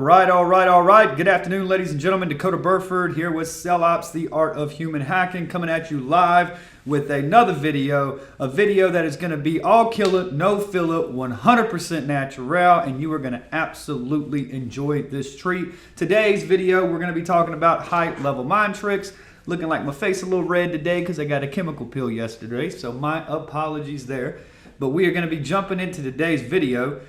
All right. Good afternoon, ladies and gentlemen. Dakota Burford here with Sell Ops, the Art of Human Hacking, coming at you live with another video, a video that is going to be all killer, no filler, 100% natural, and you are going to absolutely enjoy this treat. Today's video, we're going to be talking about high-level mind tricks. Looking like my face a little red today because I got a chemical pill yesterday, so my apologies there. But we are going to be jumping into today's video,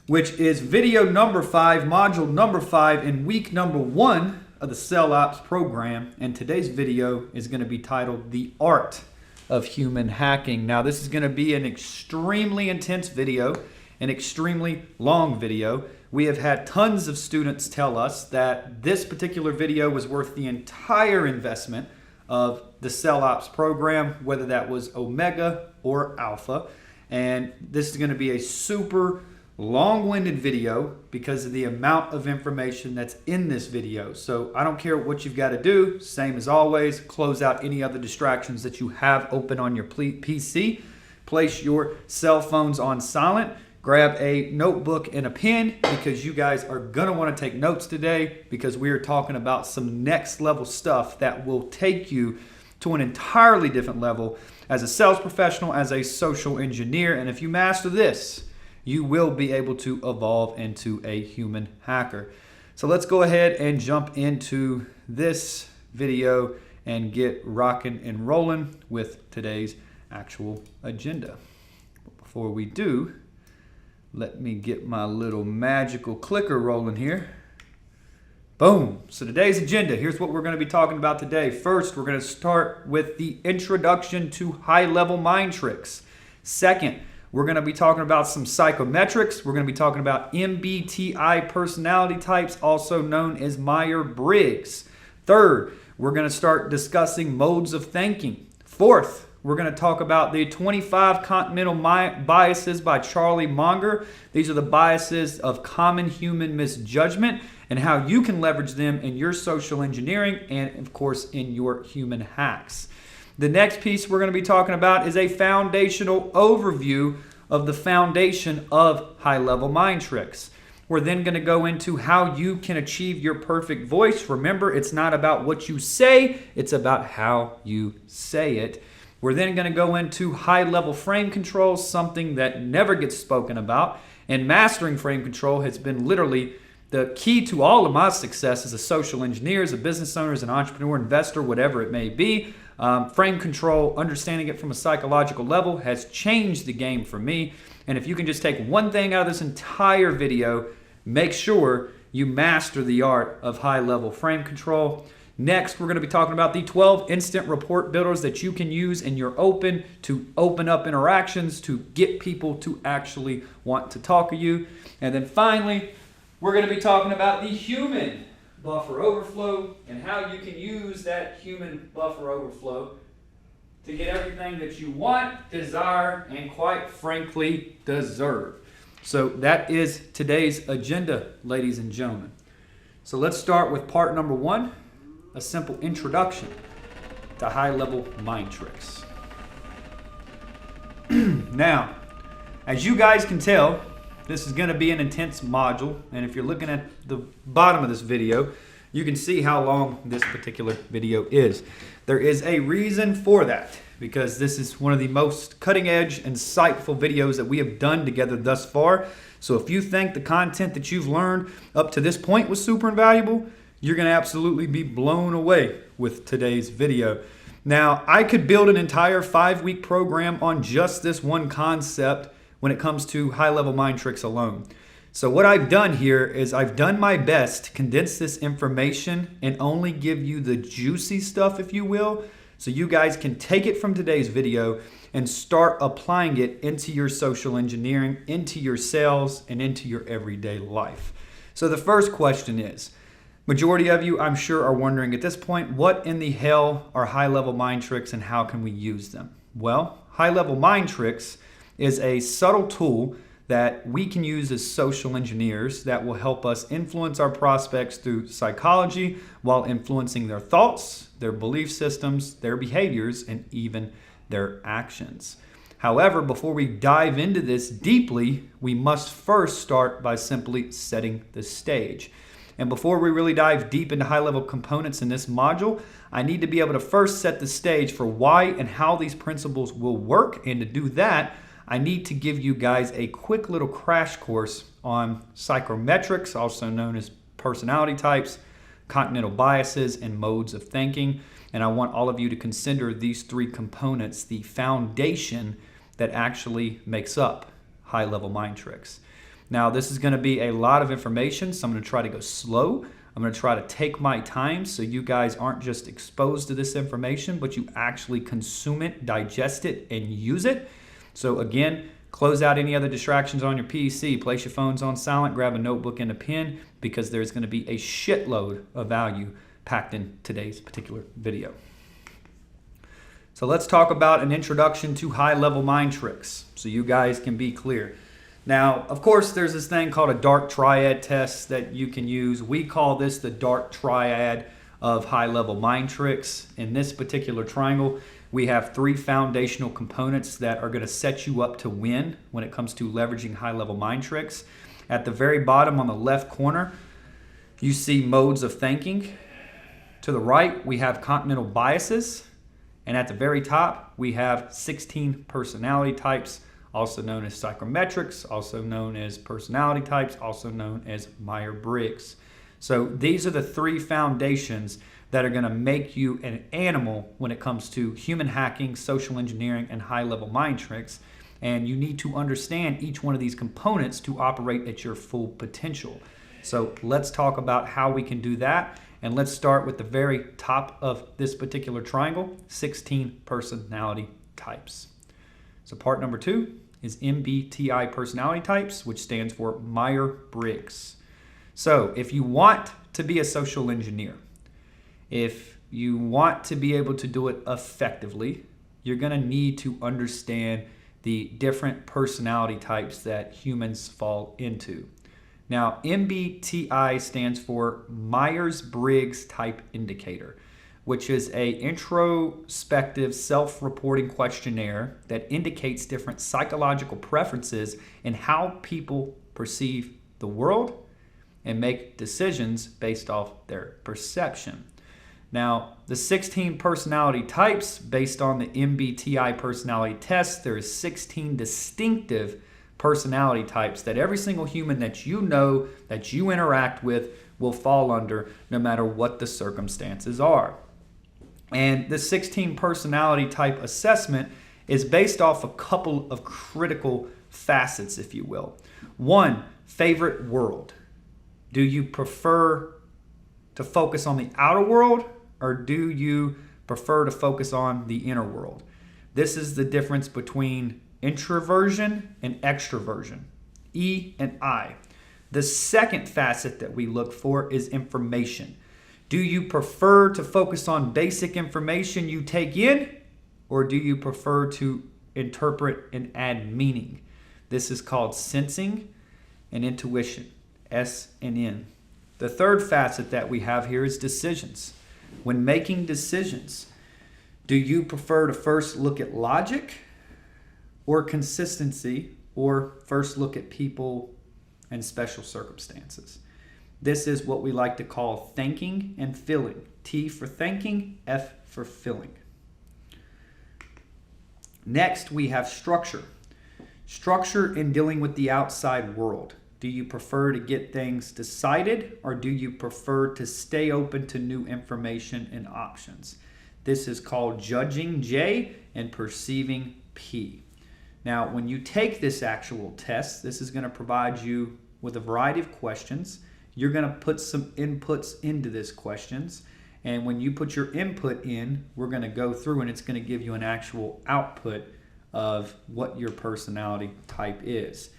which is video number 5, module number 5, in week number 1 of the Sell Ops program. And today's video is going to be titled The Art of Human Hacking. Now, this is going to be an extremely intense video, an extremely long video. We have had tons of students tell us that this particular video was worth the entire investment of the Sell Ops program, whether that was Omega or Alpha. And this is going to be a super long-winded video because of the amount of information that's in this video. So I don't care what you've got to do. Same as always, close out any other distractions that you have open on your PC. Place your cell phones on silent. Grab a notebook and a pen because you guys are going to want to take notes today because we are talking about some next level stuff that will take you to an entirely different level as a sales professional, as a social engineer. And if you master this, you will be able to evolve into a human hacker. So let's go ahead and jump into this video and get rocking and rolling with today's actual agenda. But before we do, let me get my little magical clicker rolling here. Boom. So today's agenda, here's what we're going to be talking about today. First, we're going to start with the introduction to high-level mind tricks. Second, we're going to be talking about some psychometrics. We're going to be talking about MBTI personality types, also known as Myers-Briggs. Third, we're going to start discussing modes of thinking. Fourth, we're going to talk about the 25 continental biases by Charlie Munger. These are the biases of common human misjudgment and how you can leverage them in your social engineering and, of course, in your human hacks. The next piece we're going to be talking about is a foundational overview of the foundation of high-level mind tricks. We're then going to go into how you can achieve your perfect voice. Remember, it's not about what you say, it's about how you say it. We're then going to go into high-level frame control, something that never gets spoken about. And mastering frame control has been literally the key to all of my success as a social engineer, as a business owner, as an entrepreneur, investor, whatever it may be. Frame control, understanding it from a psychological level, has changed the game for me. And if you can just take one thing out of this entire video, make sure you master the art of high-level frame control. Next, we're going to be talking about the 12 instant report builders that you can use in your open to open up interactions to get people to actually want to talk to you. And then finally, we're going to be talking about the human buffer overflow and how you can use that human buffer overflow to get everything that you want, desire, and quite frankly, deserve. So that is today's agenda, ladies and gentlemen. So let's start with part number 1, a simple introduction to high-level mind tricks. Now, as you guys can tell, this is going to be an intense module, and if you're looking at the bottom of this video, you can see how long this particular video is. There is a reason for that, because this is one of the most cutting-edge, insightful videos that we have done together thus far. So if you think the content that you've learned up to this point was super invaluable, you're going to absolutely be blown away with today's video. Now, I could build an entire 5-week program on just this one concept when it comes to high-level mind tricks alone. So what I've done here is I've done my best to condense this information and only give you the juicy stuff, if you will, so you guys can take it from today's video and start applying it into your social engineering, into your sales, and into your everyday life. So the first question is, majority of you, I'm sure, are wondering at this point, what in the hell are high-level mind tricks and how can we use them? Well, high-level mind tricks is a subtle tool that we can use as social engineers that will help us influence our prospects through psychology while influencing their thoughts, their belief systems, their behaviors, and even their actions. However, before we dive into this deeply, we must first start by simply setting the stage. And before we really dive deep into high-level components in this module, I need to be able to first set the stage for why and how these principles will work. And to do that, I need to give you guys a quick little crash course on psychometrics, also known as personality types, continental biases, and modes of thinking. And I want all of you to consider these three components, the foundation that actually makes up high-level mind tricks. Now, this is going to be a lot of information, so I'm going to try to go slow. I'm going to try to take my time so you guys aren't just exposed to this information, but you actually consume it, digest it, and use it. So again, close out any other distractions on your PC, place your phones on silent, grab a notebook and a pen, because there's going to be a shitload of value packed in today's particular video. So let's talk about an introduction to high-level mind tricks so you guys can be clear. Now, of course, there's this thing called a dark triad test that you can use. We call this the dark triad of high-level mind tricks. In this particular triangle, we have three foundational components that are going to set you up to win when it comes to leveraging high-level mind tricks. At the very bottom on the left corner, you see modes of thinking. To the right, we have continental biases. And at the very top, we have 16 personality types, also known as psychometrics, also known as personality types, also known as Myers-Briggs. So these are the three foundations that are going to make you an animal when it comes to human hacking, social engineering, and high-level mind tricks. And you need to understand each one of these components to operate at your full potential. So let's talk about how we can do that. And let's start with the very top of this particular triangle, 16 personality types. So part number 2 is MBTI personality types, which stands for Myers-Briggs. So if you want to be a social engineer, if you want to be able to do it effectively, you're going to need to understand the different personality types that humans fall into. Now, MBTI stands for Myers-Briggs Type Indicator, which is an introspective self-reporting questionnaire that indicates different psychological preferences in how people perceive the world and make decisions based off their perception. Now, the 16 personality types, based on the MBTI personality test, there is 16 distinctive personality types that every single human that you know, that you interact with, will fall under no matter what the circumstances are. And the 16 personality type assessment is based off a couple of critical facets, if you will. One, favorite world. Do you prefer to focus on the outer world, or do you prefer to focus on the inner world? This is the difference between introversion and extroversion, E and I. The second facet that we look for is information. Do you prefer to focus on basic information you take in, or do you prefer to interpret and add meaning? This is called sensing and intuition, S and N. The third facet that we have here is decisions. When making decisions, do you prefer to first look at logic or consistency, or first look at people and special circumstances? This is what we like to call thinking and feeling. T for thinking, F for feeling. Next, we have structure. Structure in dealing with the outside world. Do you prefer to get things decided, or do you prefer to stay open to new information and options? This is called judging, J, and perceiving, P. Now, when you take this actual test, this is going to provide you with a variety of questions. You're going to put some inputs into these questions. And when you put your input in, we're going to go through and it's going to give you an actual output of what your personality type is.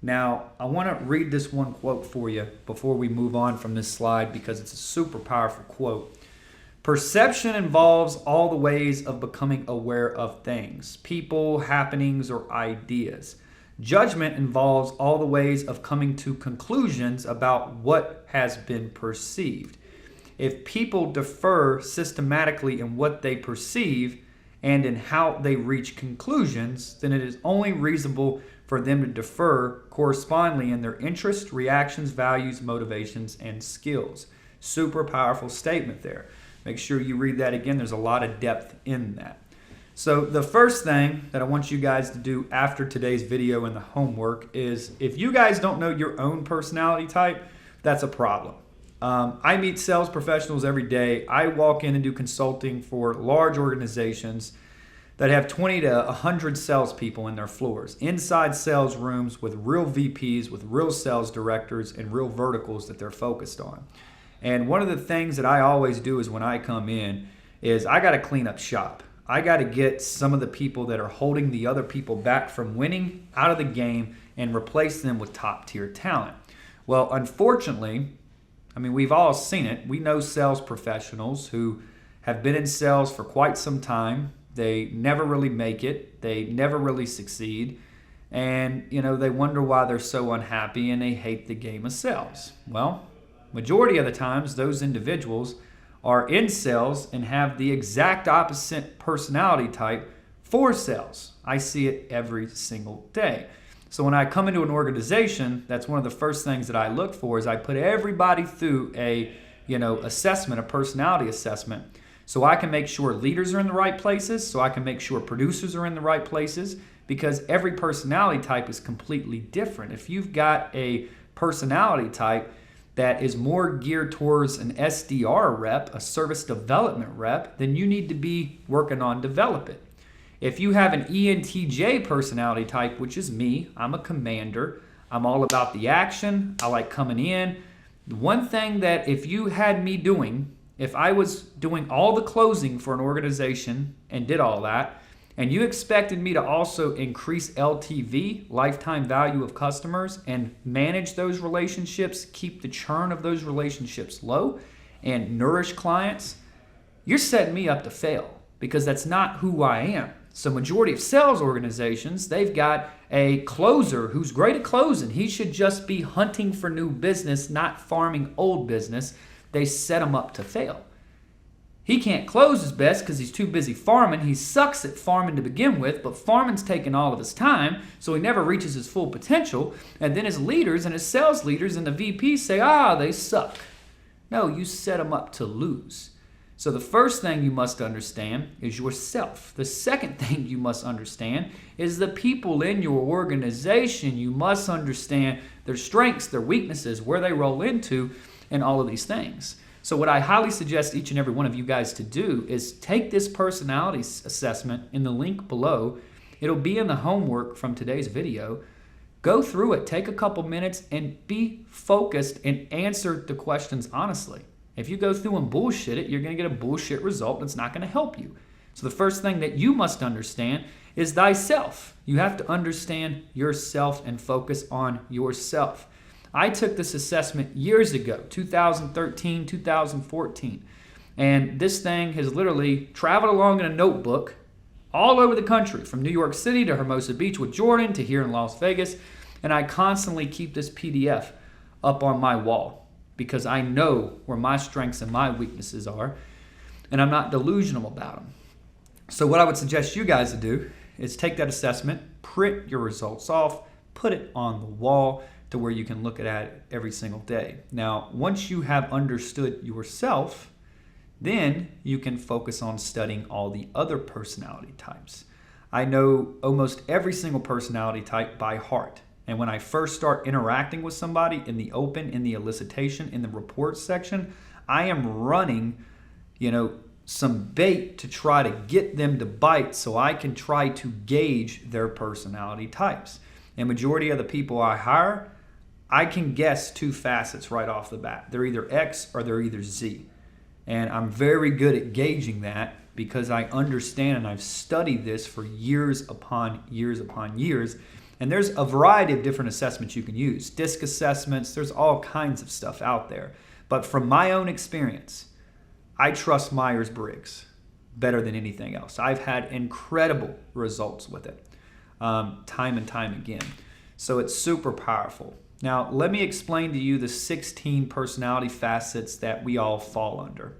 Now, I want to read this one quote for you before we move on from this slide, because it's a super powerful quote. Perception involves all the ways of becoming aware of things, people, happenings, or ideas. Judgment involves all the ways of coming to conclusions about what has been perceived. If people differ systematically in what they perceive and in how they reach conclusions, then it is only reasonable for them to defer correspondingly in their interests, reactions, values, motivations, and skills. Super powerful statement there. Make sure you read that again. There's a lot of depth in that. So the first thing that I want you guys to do after today's video and the homework is, if you guys don't know your own personality type, that's a problem. I meet sales professionals every day. I walk in and do consulting for large organizations that have 20 to 100 salespeople in their floors, inside sales rooms with real VPs, with real sales directors, and real verticals that they're focused on. And one of the things that I always do is when I come in is I got to clean up shop. I got to get some of the people that are holding the other people back from winning out of the game and replace them with top tier talent. Well, unfortunately, we've all seen it. We know sales professionals who have been in sales for quite some time. They never really make it. They never really succeed. And, they wonder why they're so unhappy and they hate the game of sales. Well, majority of the times, those individuals are in sales and have the exact opposite personality type for sales. I see it every single day. So when I come into an organization, that's one of the first things that I look for is I put everybody through a assessment, a personality assessment, so I can make sure leaders are in the right places, so I can make sure producers are in the right places, because every personality type is completely different. If you've got a personality type that is more geared towards an SDR rep, a service development rep, then you need to be working on develop it. If you have an ENTJ personality type, which is me, I'm a commander. I'm all about the action. I like coming in. The one thing that if you had me doing, if I was doing all the closing for an organization and did all that, and you expected me to also increase LTV, lifetime value of customers, and manage those relationships, keep the churn of those relationships low, and nourish clients, you're setting me up to fail, because that's not who I am. So majority of sales organizations, they've got a closer who's great at closing. He should just be hunting for new business, not farming old business. They set him up to fail. He can't close his best because he's too busy farming. He sucks at farming to begin with, but farming's taking all of his time, so he never reaches his full potential. And then his leaders and his sales leaders and the VPs say, they suck. No, you set them up to lose. So the first thing you must understand is yourself. The second thing you must understand is the people in your organization. You must understand their strengths, their weaknesses, where they roll into, and all of these things. So what I highly suggest each and every one of you guys to do is take this personality assessment in the link below. It'll be in the homework from today's video. Go through it, take a couple minutes, and be focused and answer the questions honestly. If you go through and bullshit it, you're going to get a bullshit result that's not going to help you. So the first thing that you must understand is thyself. You have to understand yourself and focus on yourself. I took this assessment years ago, 2013, 2014. And this thing has literally traveled along in a notebook all over the country, from New York City to Hermosa Beach with Jordan to here in Las Vegas. And I constantly keep this PDF up on my wall because I know where my strengths and my weaknesses are, and I'm not delusional about them. So what I would suggest you guys to do is take that assessment, print your results off, put it on the wall to where you can look at it every single day. Now, once you have understood yourself, then you can focus on studying all the other personality types. I know almost every single personality type by heart. And when I first start interacting with somebody in the open, in the elicitation, in the report section, I am running, some bait to try to get them to bite so I can try to gauge their personality types. And majority of the people I hire, I can guess two facets right off the bat. They're either X or they're either Z. And I'm very good at gauging that because I understand and I've studied this for years upon years upon years. And there's a variety of different assessments you can use. DISC assessments, there's all kinds of stuff out there. But from my own experience, I trust Myers-Briggs better than anything else. I've had incredible results with it, time and time again. So it's super powerful. Now, let me explain to you the 16 personality facets that we all fall under.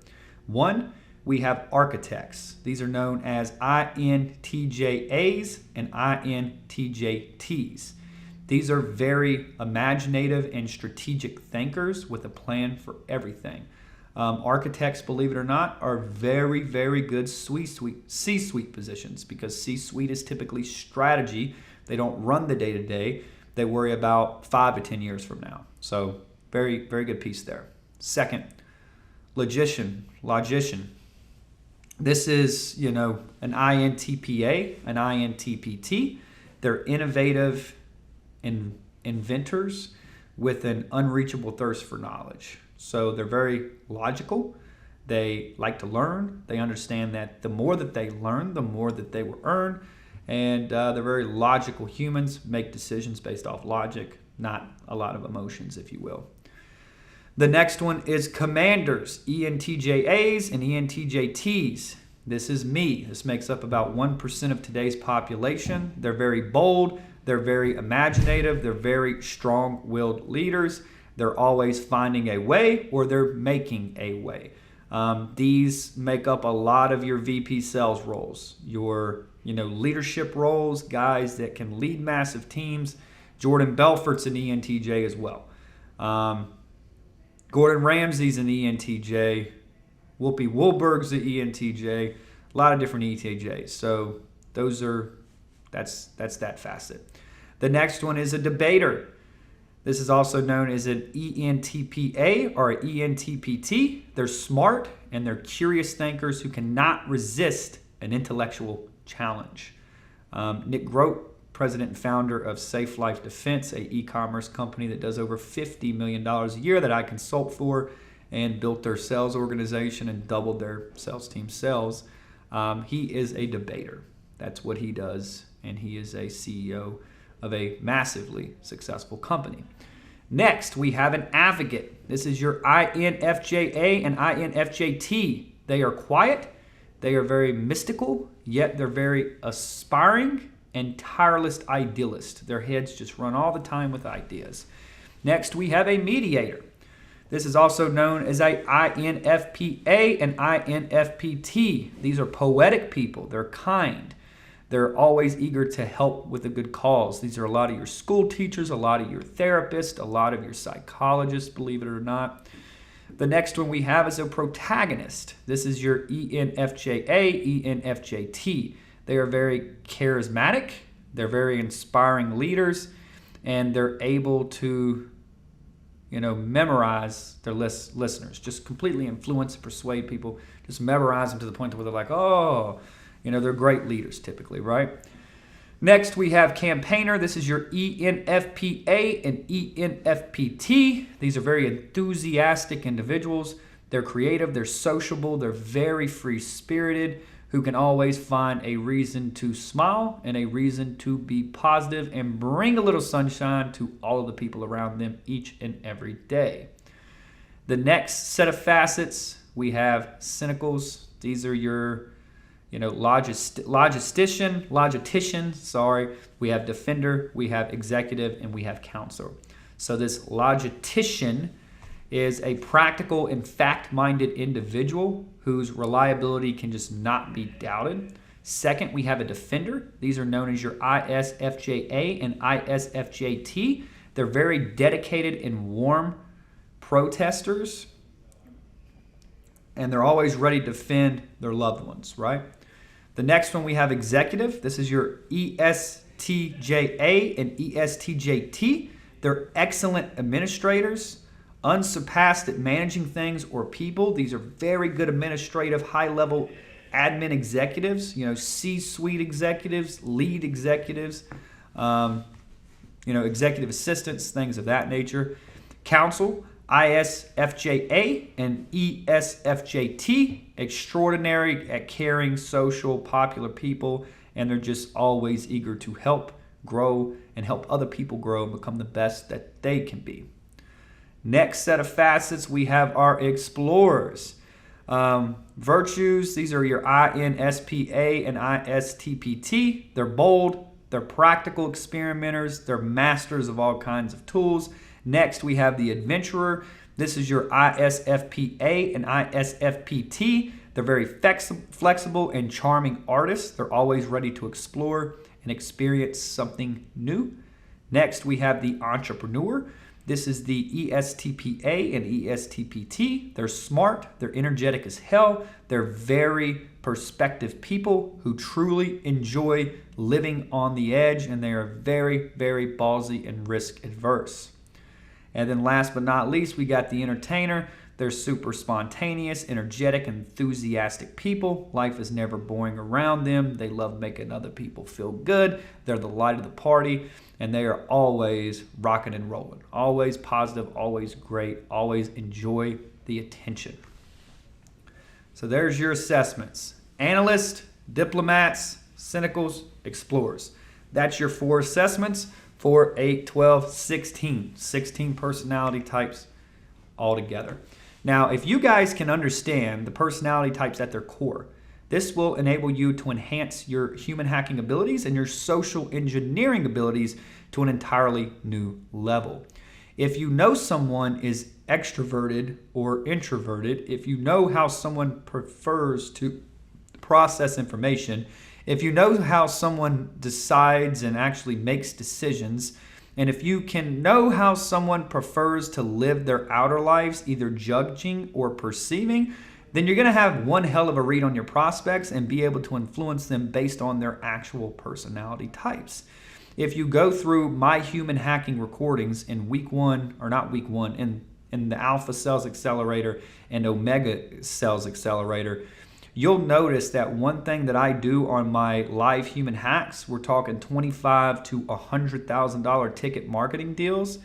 One, we have architects. These are known as INTJAs and INTJTs. These are very imaginative and strategic thinkers with a plan for everything. Architects, believe it or not, are very, very good C-suite positions, because C-suite is typically strategy. They don't run the day-to-day. They worry about 5 to 10 years from now. So very, very good piece there. Second, logician. This is, an INTPA, an INTPT. They're innovative inventors with an unreachable thirst for knowledge. So they're very logical. They like to learn. They understand that the more that they learn, the more that they will earn. And they're very logical humans, make decisions based off logic, not a lot of emotions, if you will. The next one is commanders, ENTJAs and ENTJTs. This is me. This makes up about 1% of today's population. They're very bold. They're very imaginative. They're very strong-willed leaders. They're always finding a way, or they're making a way. These make up a lot of your VP sales roles, your leadership roles, guys that can lead massive teams. Jordan Belfort's an ENTJ as well. Gordon Ramsay's an ENTJ. Whoopi Woolberg's an ENTJ. A lot of different ENTJs. So that's that facet. The next one is a debater. This is also known as an ENTPA or an ENTPT. They're smart and they're curious thinkers who cannot resist an intellectual challenge. Nick Grote, president and founder of Safe Life Defense, a e-commerce company that does over $50 million a year that I consult for, and built their sales organization and doubled their sales team sales. He is a debater. That's what he does, and he is a CEO of a massively successful company. Next, we have an advocate. This is your INFJA and INFJT. They are quiet, they are very mystical, yet they're very aspiring and tireless idealists. Their heads just run all the time with ideas. Next, we have a mediator. This is also known as a INFPA and INFPT. These are poetic people. They're kind. They're always eager to help with a good cause. These are a lot of your school teachers, a lot of your therapists, a lot of your psychologists, believe it or not. The next one we have is a protagonist. This is your ENFJA, ENFJT. They are very charismatic. They're very inspiring leaders, and they're able to memorize their listeners. Just completely influence and persuade people. Just memorize them to the point where they're like, oh, they're great leaders typically, right? Next, we have campaigner. This is your ENFPA and ENFPT. These are very enthusiastic individuals. They're creative, they're sociable, they're very free-spirited, who can always find a reason to smile and a reason to be positive and bring a little sunshine to all of the people around them each and every day. The next set of facets, we have cynicals. These are your logistician, we have defender, we have executive, and we have counselor. So this logistician is a practical and fact-minded individual whose reliability can just not be doubted. Second, we have a defender. These are known as your ISFJA and ISFJT. They're very dedicated and warm protesters, and they're always ready to defend their loved ones, right? The next one we have executive. This is your ESTJA and ESTJT. They're excellent administrators, unsurpassed at managing things or people. These are very good administrative, high-level admin executives, C-suite executives, lead executives, executive assistants, things of that nature. Counsel, ISFJA and ESFJT, extraordinary at caring, social, popular people, and they're just always eager to help grow and help other people grow and become the best that they can be. Next set of facets, we have our explorers. Virtues, these are your INSPA and ISTPT. They're bold, they're practical experimenters, they're masters of all kinds of tools. Next, we have the adventurer. This is your ISFPA and ISFPT. They're very flexible and charming artists. They're always ready to explore and experience something new. Next, we have the entrepreneur. This is the ESTPA and ESTPT. They're smart, they're energetic as hell, they're very perspective people who truly enjoy living on the edge, and they are very, very ballsy and risk adverse. And then last but not least, we got the entertainer. They're super spontaneous, energetic, enthusiastic people. Life is never boring around them. They love making other people feel good. They're the light of the party, and they are always rocking and rolling. Always positive, always great, always enjoy the attention. So there's your assessments. Analysts, diplomats, cynicals, explorers. That's your 4 assessments. 4, 8, 12, 16. 16 personality types altogether. Now, if you guys can understand the personality types at their core, this will enable you to enhance your human hacking abilities and your social engineering abilities to an entirely new level. If you know someone is extroverted or introverted, if you know how someone prefers to process information, if you know how someone decides and actually makes decisions, and if you can know how someone prefers to live their outer lives, either judging or perceiving, then you're going to have one hell of a read on your prospects and be able to influence them based on their actual personality types. If you go through my human hacking recordings in in the Alpha Sales Accelerator and Omega Sales Accelerator, you'll notice that one thing that I do on my live human hacks, we're talking $25,000 to $100,000 ticket marketing deals,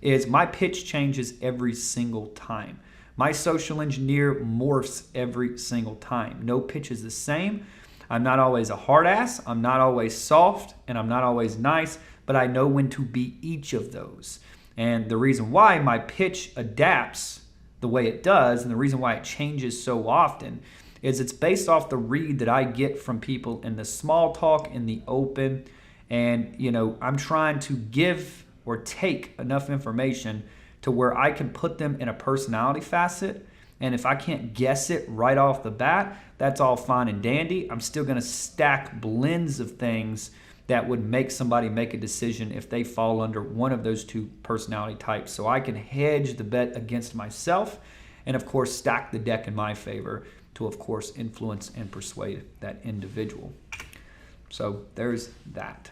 is my pitch changes every single time. My social engineer morphs every single time. No pitch is the same. I'm not always a hard ass, I'm not always soft, and I'm not always nice, but I know when to be each of those. And the reason why my pitch adapts the way it does, and the reason why it changes so often, is it's based off the read that I get from people in the small talk, in the open, and I'm trying to give or take enough information to where I can put them in a personality facet, and if I can't guess it right off the bat, that's all fine and dandy. I'm still going to stack blends of things that would make somebody make a decision if they fall under one of those 2 personality types, so I can hedge the bet against myself and of course stack the deck in my favor to, of course, influence and persuade that individual. So there's that.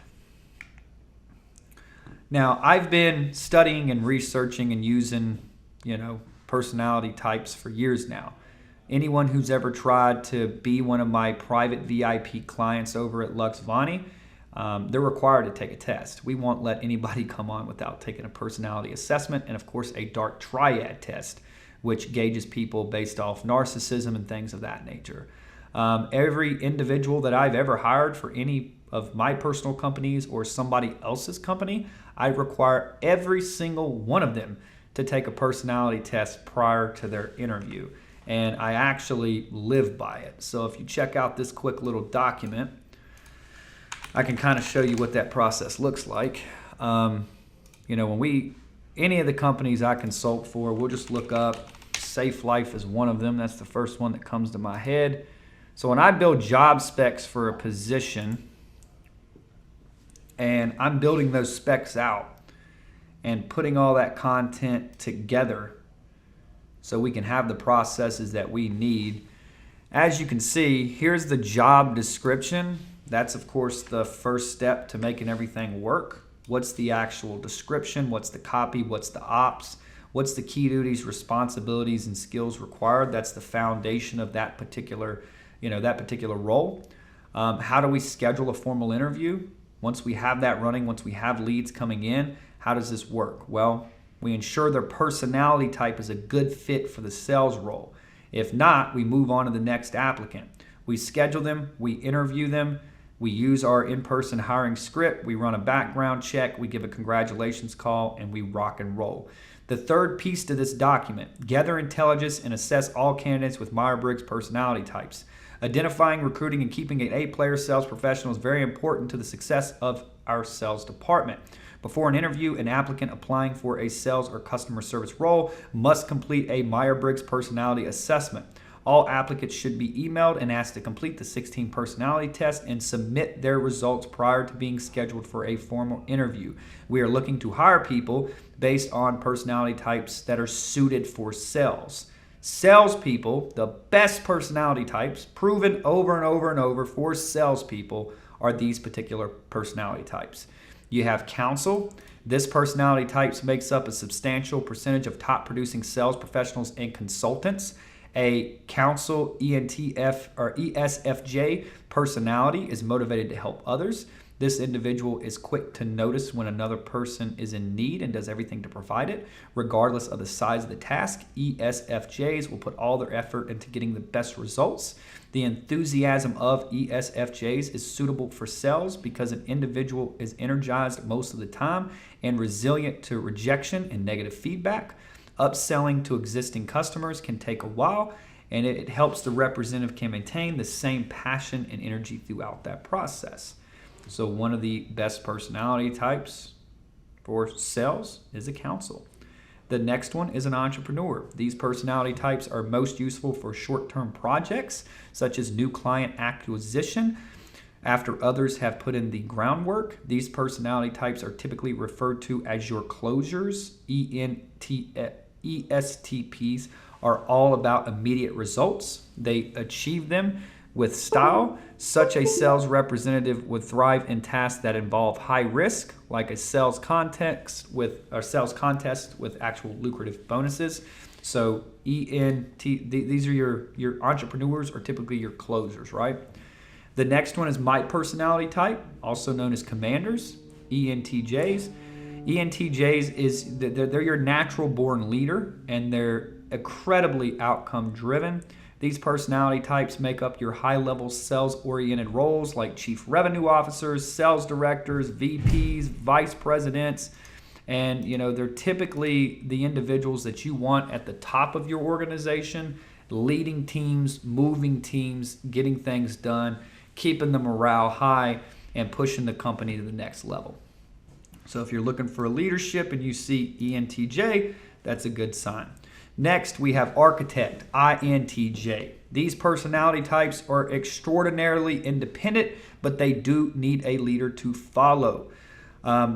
Now, I've been studying and researching and using, personality types for years now. Anyone who's ever tried to be one of my private VIP clients over at Luxvoni, they're required to take a test. We won't let anybody come on without taking a personality assessment and, of course, a dark triad test, which gauges people based off narcissism and things of that nature. Every individual that I've ever hired for any of my personal companies or somebody else's company, I require every single one of them to take a personality test prior to their interview. And I actually live by it. So if you check out this quick little document, I can kind of show you what that process looks like. Any of the companies I consult for, we'll just look up. Safe Life is one of them. That's the first one that comes to my head. So when I build job specs for a position, and I'm building those specs out and putting all that content together so we can have the processes that we need. As you can see, here's the job description. That's, of course, the first step to making everything work. What's the actual description? What's the copy? What's the ops? What's the key duties, responsibilities, and skills required? That's the foundation of that particular role. How do we schedule a formal interview? Once we have that running, once we have leads coming in, how does this work? Well, we ensure their personality type is a good fit for the sales role. If not, we move on to the next applicant. We schedule them, we interview them, we use our in-person hiring script, we run a background check, we give a congratulations call, and we rock and roll. The third piece to this document, gather intelligence and assess all candidates with Myers-Briggs personality types. Identifying, recruiting, and keeping an A-player sales professional is very important to the success of our sales department. Before an interview, an applicant applying for a sales or customer service role must complete a Myers-Briggs personality assessment. All applicants should be emailed and asked to complete the 16 personality test and submit their results prior to being scheduled for a formal interview. We are looking to hire people based on personality types that are suited for sales. Salespeople, the best personality types, proven over and over and over for salespeople, are these particular personality types. You have counsel. This personality type makes up a substantial percentage of top producing sales professionals and consultants. A counsel ENTF or ESFJ personality is motivated to help others. This individual is quick to notice when another person is in need and does everything to provide it, regardless of the size of the task. ESFJs will put all their effort into getting the best results. The enthusiasm of ESFJs is suitable for sales because an individual is energized most of the time and resilient to rejection and negative feedback. Upselling to existing customers can take a while, and it helps the representative can maintain the same passion and energy throughout that process. So one of the best personality types for sales is a counsel. The next one is an entrepreneur. These personality types are most useful for short-term projects, such as new client acquisition. After others have put in the groundwork, these personality types are typically referred to as your closers. ESTPs are all about immediate results. They achieve them with style. Such a sales representative would thrive in tasks that involve high risk, like a sales contest with actual lucrative bonuses. So these are your entrepreneurs, or typically your closers, right? The next one is my personality type, also known as commanders, ENTJs. ENTJs they're your natural born leader, and they're incredibly outcome driven. These personality types make up your high-level sales-oriented roles like chief revenue officers, sales directors, VPs, vice presidents, and they're typically the individuals that you want at the top of your organization, leading teams, moving teams, getting things done, keeping the morale high, and pushing the company to the next level. So if you're looking for leadership and you see ENTJ, that's a good sign. Next, we have architect, INTJ. These personality types are extraordinarily independent, but they do need a leader to follow.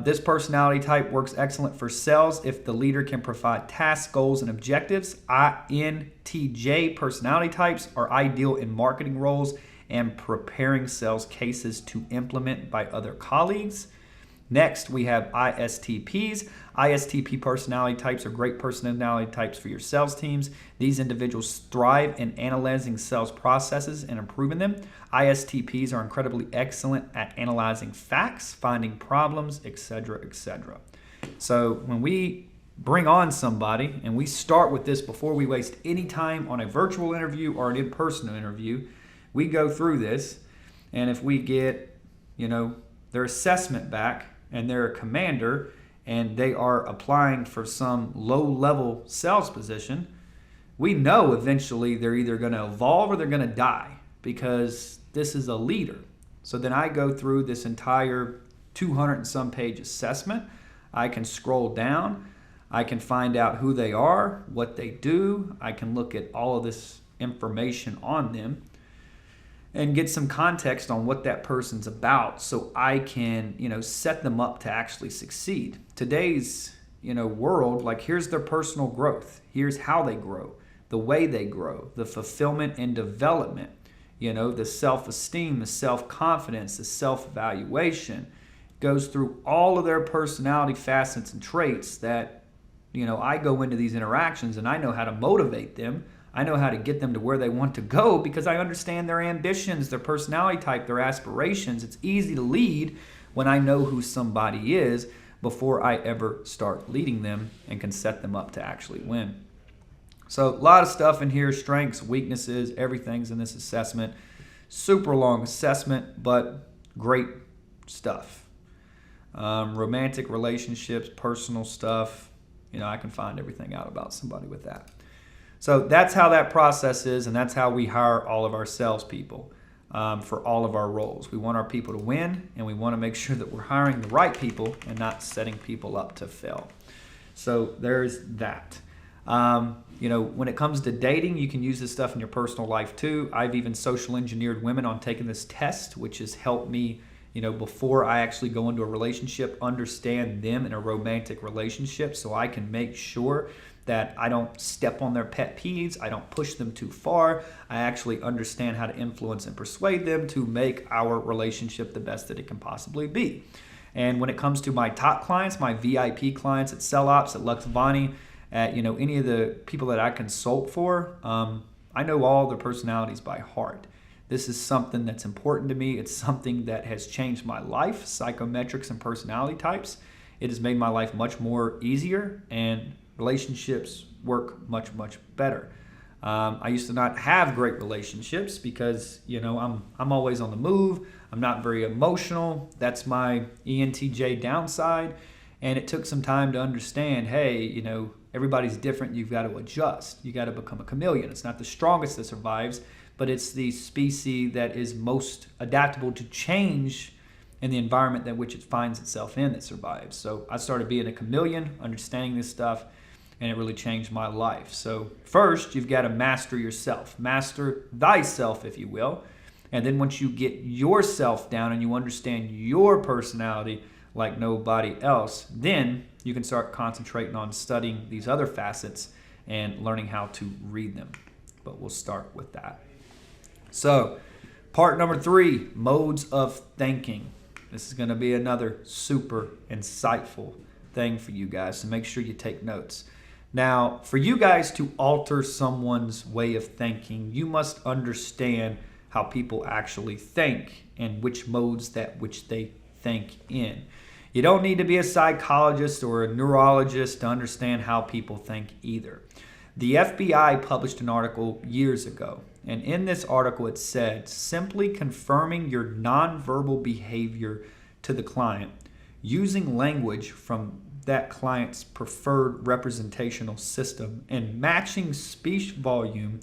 This personality type works excellent for sales if the leader can provide tasks, goals, and objectives. INTJ personality types are ideal in marketing roles and preparing sales cases to implement by other colleagues. Next, we have ISTPs. ISTP personality types are great personality types for your sales teams. These individuals thrive in analyzing sales processes and improving them. ISTPs are incredibly excellent at analyzing facts, finding problems, etc., etc. So when we bring on somebody, and we start with this before we waste any time on a virtual interview or an in-person interview, we go through this, and if we get, their assessment back, and they're a commander, and they are applying for some low-level sales position, we know eventually they're either going to evolve or they're going to die, because this is a leader. So then I go through this entire 200 and some page assessment. I can scroll down. I can find out who they are, what they do. I can look at all of this information on them and get some context on what that person's about, so I can, set them up to actually succeed. Today's, world, like, here's their personal growth. Here's how they grow, the way they grow, the fulfillment and development, the self-esteem, the self-confidence, the self-evaluation. Goes through all of their personality facets and traits that, I go into these interactions and I know how to motivate them. I know how to get them to where they want to go because I understand their ambitions, their personality type, their aspirations. It's easy to lead when I know who somebody is before I ever start leading them and can set them up to actually win. So a lot of stuff in here, strengths, weaknesses, everything's in this assessment. Super long assessment, but great stuff. Romantic relationships, personal stuff, I can find everything out about somebody with that. So that's how that process is, and that's how we hire all of our salespeople for all of our roles. We want our people to win, and we want to make sure that we're hiring the right people and not setting people up to fail. So there's that. When it comes to dating, you can use this stuff in your personal life too. I've even social engineered women on taking this test, which has helped me, before I actually go into a relationship, understand them in a romantic relationship so I can make sure that I don't step on their pet peeves, I don't push them too far. I actually understand how to influence and persuade them to make our relationship the best that it can possibly be. And when it comes to my top clients, my VIP clients at SellOps, at Luxvoni, at any of the people that I consult for, I know all their personalities by heart. This is something that's important to me. It's something that has changed my life, psychometrics and personality types. It has made my life much more easier and relationships work much, much better. I used to not have great relationships because, I'm always on the move. I'm not very emotional. That's my ENTJ downside. And it took some time to understand, hey, everybody's different. You've got to adjust. You got to become a chameleon. It's not the strongest that survives, but it's the species that is most adaptable to change in the environment that which it finds itself in that survives. So I started being a chameleon, understanding this stuff, and it really changed my life. So first, you've got to master yourself. Master thyself, if you will. And then once you get yourself down and you understand your personality like nobody else, then you can start concentrating on studying these other facets and learning how to read them. But we'll start with that. So, part number 3, modes of thinking. This is going to be another super insightful thing for you guys, so make sure you take notes. Now, for you guys to alter someone's way of thinking, you must understand how people actually think and which modes that which they think in. You don't need to be a psychologist or a neurologist to understand how people think either. The FBI published an article years ago, and in this article it said, simply confirming your nonverbal behavior to the client using language from that client's preferred representational system and matching speech volume,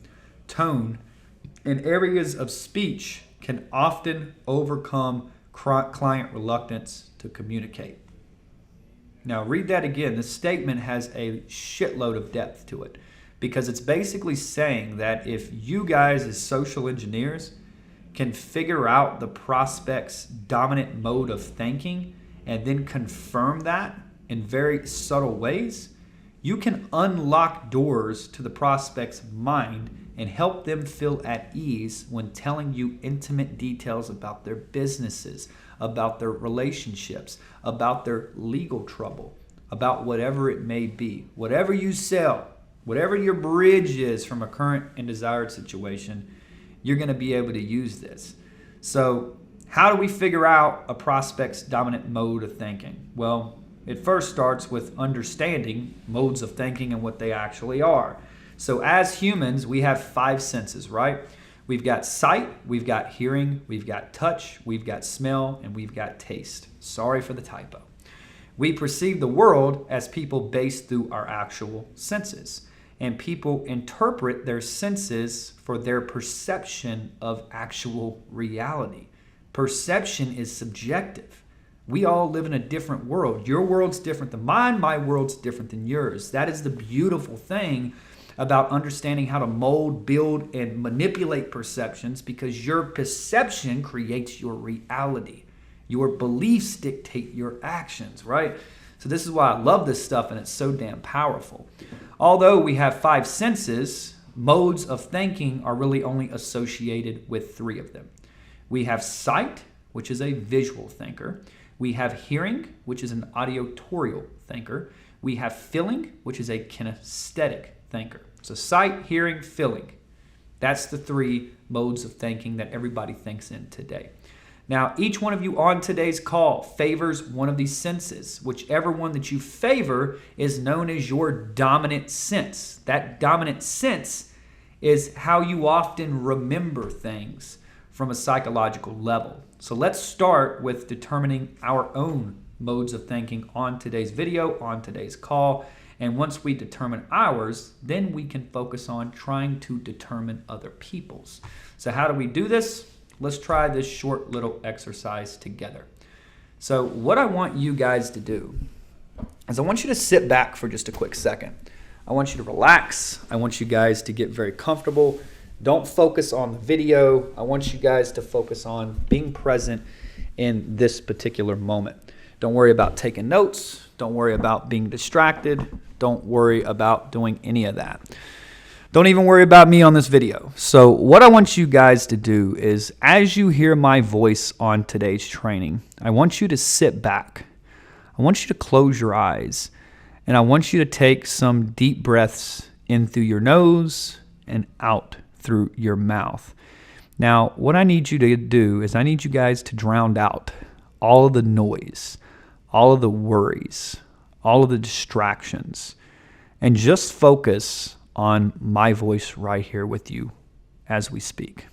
tone, and areas of speech can often overcome client reluctance to communicate. Now read that again. This statement has a shitload of depth to it because it's basically saying that if you guys as social engineers can figure out the prospect's dominant mode of thinking and then confirm that in very subtle ways, you can unlock doors to the prospect's mind and help them feel at ease when telling you intimate details about their businesses, about their relationships, about their legal trouble, about whatever it may be. Whatever you sell, whatever your bridge is from a current and desired situation, you're going to be able to use this. So how do we figure out a prospect's dominant mode of thinking? Well, it first starts with understanding modes of thinking and what they actually are. So as humans, we have 5 senses, right? We've got sight, we've got hearing, we've got touch, we've got smell, and we've got taste. Sorry for the typo. We perceive the world as people based through our actual senses. And people interpret their senses for their perception of actual reality. Perception is subjective. We all live in a different world. Your world's different than mine. My world's different than yours. That is the beautiful thing about understanding how to mold, build, and manipulate perceptions, because your perception creates your reality. Your beliefs dictate your actions, right? So this is why I love this stuff, and it's so damn powerful. Although we have 5 senses, modes of thinking are really only associated with 3 of them. We have sight, which is a visual thinker. We have hearing, which is an auditory thinker. We have feeling, which is a kinesthetic thinker. So sight, hearing, feeling. That's the 3 modes of thinking that everybody thinks in today. Now, each one of you on today's call favors one of these senses. Whichever one that you favor is known as your dominant sense. That dominant sense is how you often remember things from a psychological level. So let's start with determining our own modes of thinking on today's video, on today's call. And once we determine ours, then we can focus on trying to determine other people's. So how do we do this? Let's try this short little exercise together. So what I want you guys to do is I want you to sit back for just a quick second. I want you to relax. I want you guys to get very comfortable. Don't focus on the video. I want you guys to focus on being present in this particular moment. Don't worry about taking notes. Don't worry about being distracted. Don't worry about doing any of that. Don't even worry about me on this video. So what I want you guys to do is, as you hear my voice on today's training, I want you to sit back. I want you to close your eyes, and I want you to take some deep breaths in through your nose and out through your mouth. Now, what I need you to do is I need you guys to drown out all of the noise, all of the worries, all of the distractions, and just focus on my voice right here with you as we speak.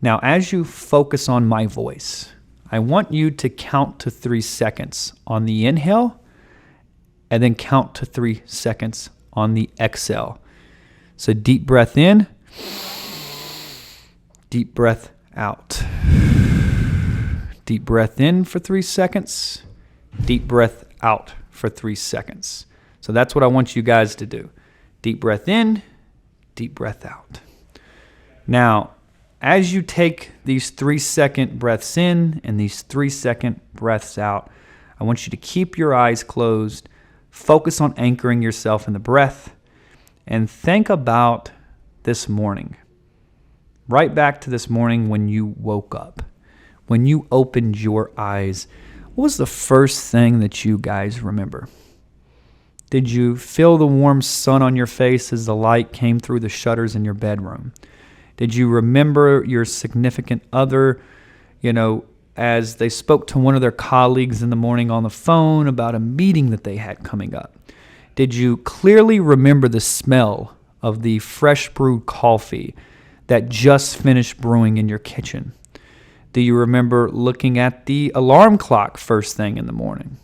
Now, as you focus on my voice, I want you to count to 3 seconds on the inhale and then count to 3 seconds on the exhale. So deep breath in, deep breath out. Deep breath in for 3 seconds, deep breath out for 3 seconds. So that's what I want you guys to do. Deep breath in, deep breath out. Now, as you take these 3-second breaths in and these 3-second breaths out, I want you to keep your eyes closed, focus on anchoring yourself in the breath, and think about this morning. Right back to this morning when you woke up, when you opened your eyes. What was the first thing that you guys remember? Did you feel the warm sun on your face as the light came through the shutters in your bedroom? Did you remember your significant other, as they spoke to one of their colleagues in the morning on the phone about a meeting that they had coming up? Did you clearly remember the smell of the fresh brewed coffee that just finished brewing in your kitchen? Do you remember looking at the alarm clock first thing in the morning?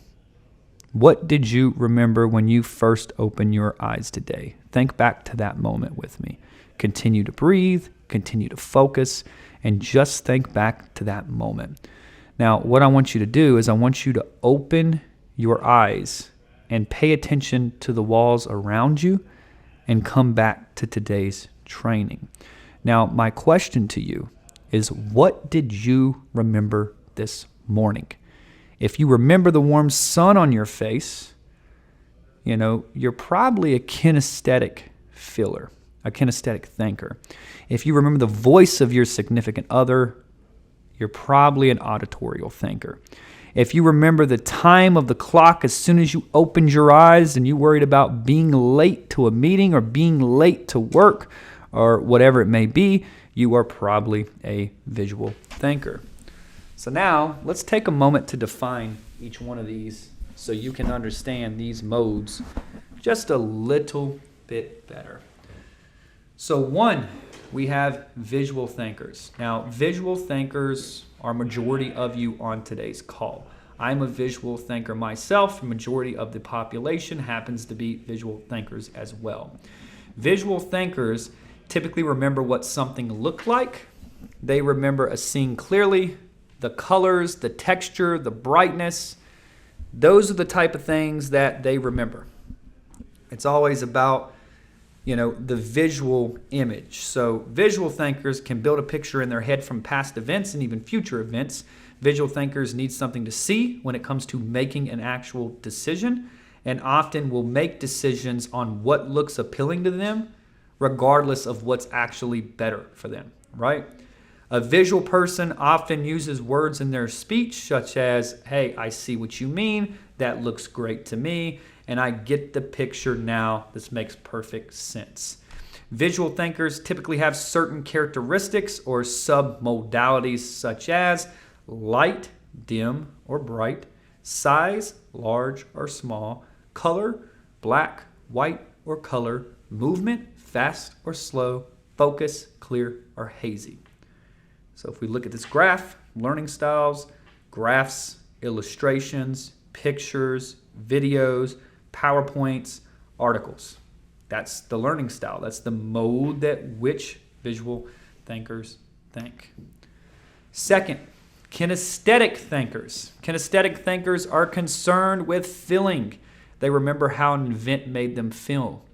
What did you remember when you first opened your eyes today? Think back to that moment with me. Continue to breathe, continue to focus, and just think back to that moment. Now, what I want you to do is I want you to open your eyes and pay attention to the walls around you and come back to today's training. Now, my question to you is, what did you remember this morning? If you remember the warm sun on your face, you're probably a kinesthetic feeler, a kinesthetic thinker. If you remember the voice of your significant other, you're probably an auditorial thinker. If you remember the time of the clock as soon as you opened your eyes and you worried about being late to a meeting or being late to work or whatever it may be, you are probably a visual thinker. So now let's take a moment to define each one of these so you can understand these modes just a little bit better. So 1, we have visual thinkers. Now, visual thinkers are majority of you on today's call. I'm a visual thinker myself. The majority of the population happens to be visual thinkers as well. Visual thinkers typically remember what something looked like. They remember a scene clearly, the colors, the texture, the brightness. Those are the type of things that they remember. It's always about, the visual image. So visual thinkers can build a picture in their head from past events and even future events. Visual thinkers need something to see when it comes to making an actual decision, and often will make decisions on what looks appealing to them, regardless of what's actually better for them, right? A visual person often uses words in their speech such as, hey, I see what you mean, that looks great to me, and I get the picture now, this makes perfect sense. Visual thinkers typically have certain characteristics or submodalities such as light, dim, or bright, size, large or small, color, black, white, or color, movement, fast or slow, focus, clear, or hazy. So if we look at this graph, learning styles, graphs, illustrations, pictures, videos, PowerPoints, articles. That's the learning style. That's the mode that which visual thinkers think. Second, kinesthetic thinkers. Kinesthetic thinkers are concerned with feeling. They remember how an event made them feel.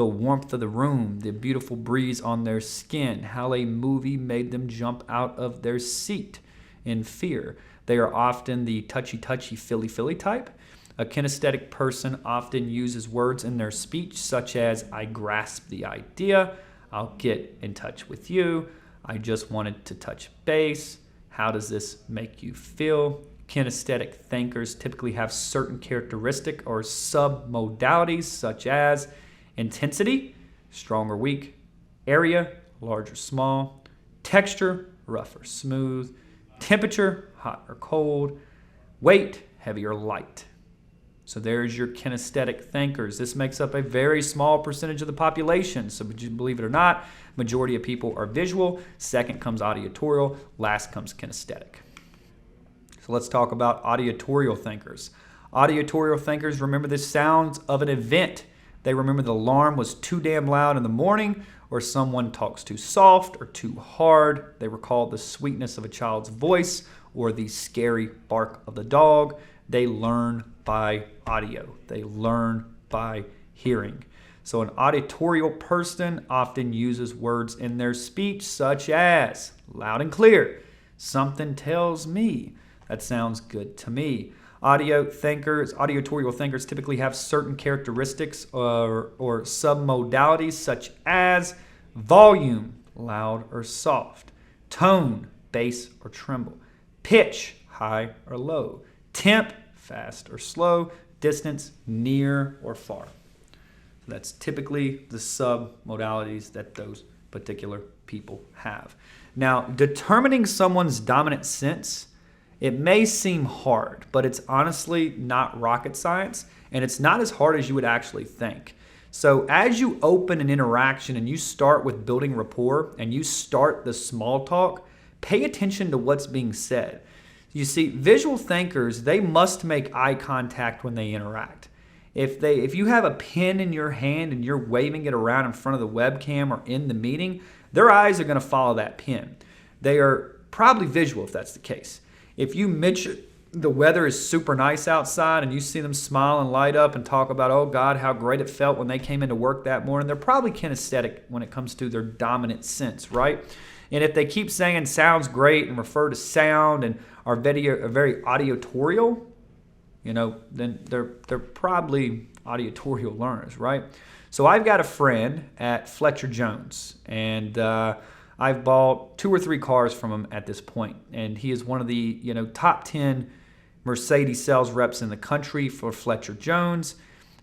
the warmth of the room, the beautiful breeze on their skin, how a movie made them jump out of their seat in fear. They are often the touchy-touchy, feely-feely type. A kinesthetic person often uses words in their speech such as, I grasp the idea, I'll get in touch with you, I just wanted to touch base, how does this make you feel? Kinesthetic thinkers typically have certain characteristic or submodalities such as intensity, strong or weak, area, large or small, texture, rough or smooth, temperature, hot or cold, weight, heavy or light. So there's your kinesthetic thinkers. This makes up a very small percentage of the population. So believe it or not, majority of people are visual. Second comes auditorial. Last comes kinesthetic. So let's talk about auditorial thinkers. Auditorial thinkers remember the sounds of an event. They remember the alarm was too damn loud in the morning, or someone talks too soft or too hard. They recall the sweetness of a child's voice or the scary bark of the dog. They learn by audio. They learn by hearing. So an auditorial person often uses words in their speech such as loud and clear. Something tells me. That sounds good to me. Audiotorial thinkers typically have certain characteristics or submodalities such as volume, loud or soft, tone, bass or tremble, pitch, high or low, temp, fast or slow, distance, near or far. So that's typically the submodalities that those particular people have. Now, determining someone's dominant sense, it may seem hard, but it's honestly not rocket science, and it's not as hard as you would actually think. So as you open an interaction and you start with building rapport and you start the small talk, pay attention to what's being said. You see, visual thinkers, they must make eye contact when they interact. If you have a pen in your hand and you're waving it around in front of the webcam or in the meeting, their eyes are going to follow that pen. They are probably visual if that's the case. If you mention the weather is super nice outside and you see them smile and light up and talk about, oh God, how great it felt when they came into work that morning, they're probably kinesthetic when it comes to their dominant sense, right? And if they keep saying sounds great and refer to sound and are very auditorial, then they're probably auditorial learners, right? So I've got a friend at Fletcher Jones, and I've bought 2 or 3 cars from him at this point, and he is one of the top 10 Mercedes sales reps in the country for Fletcher Jones.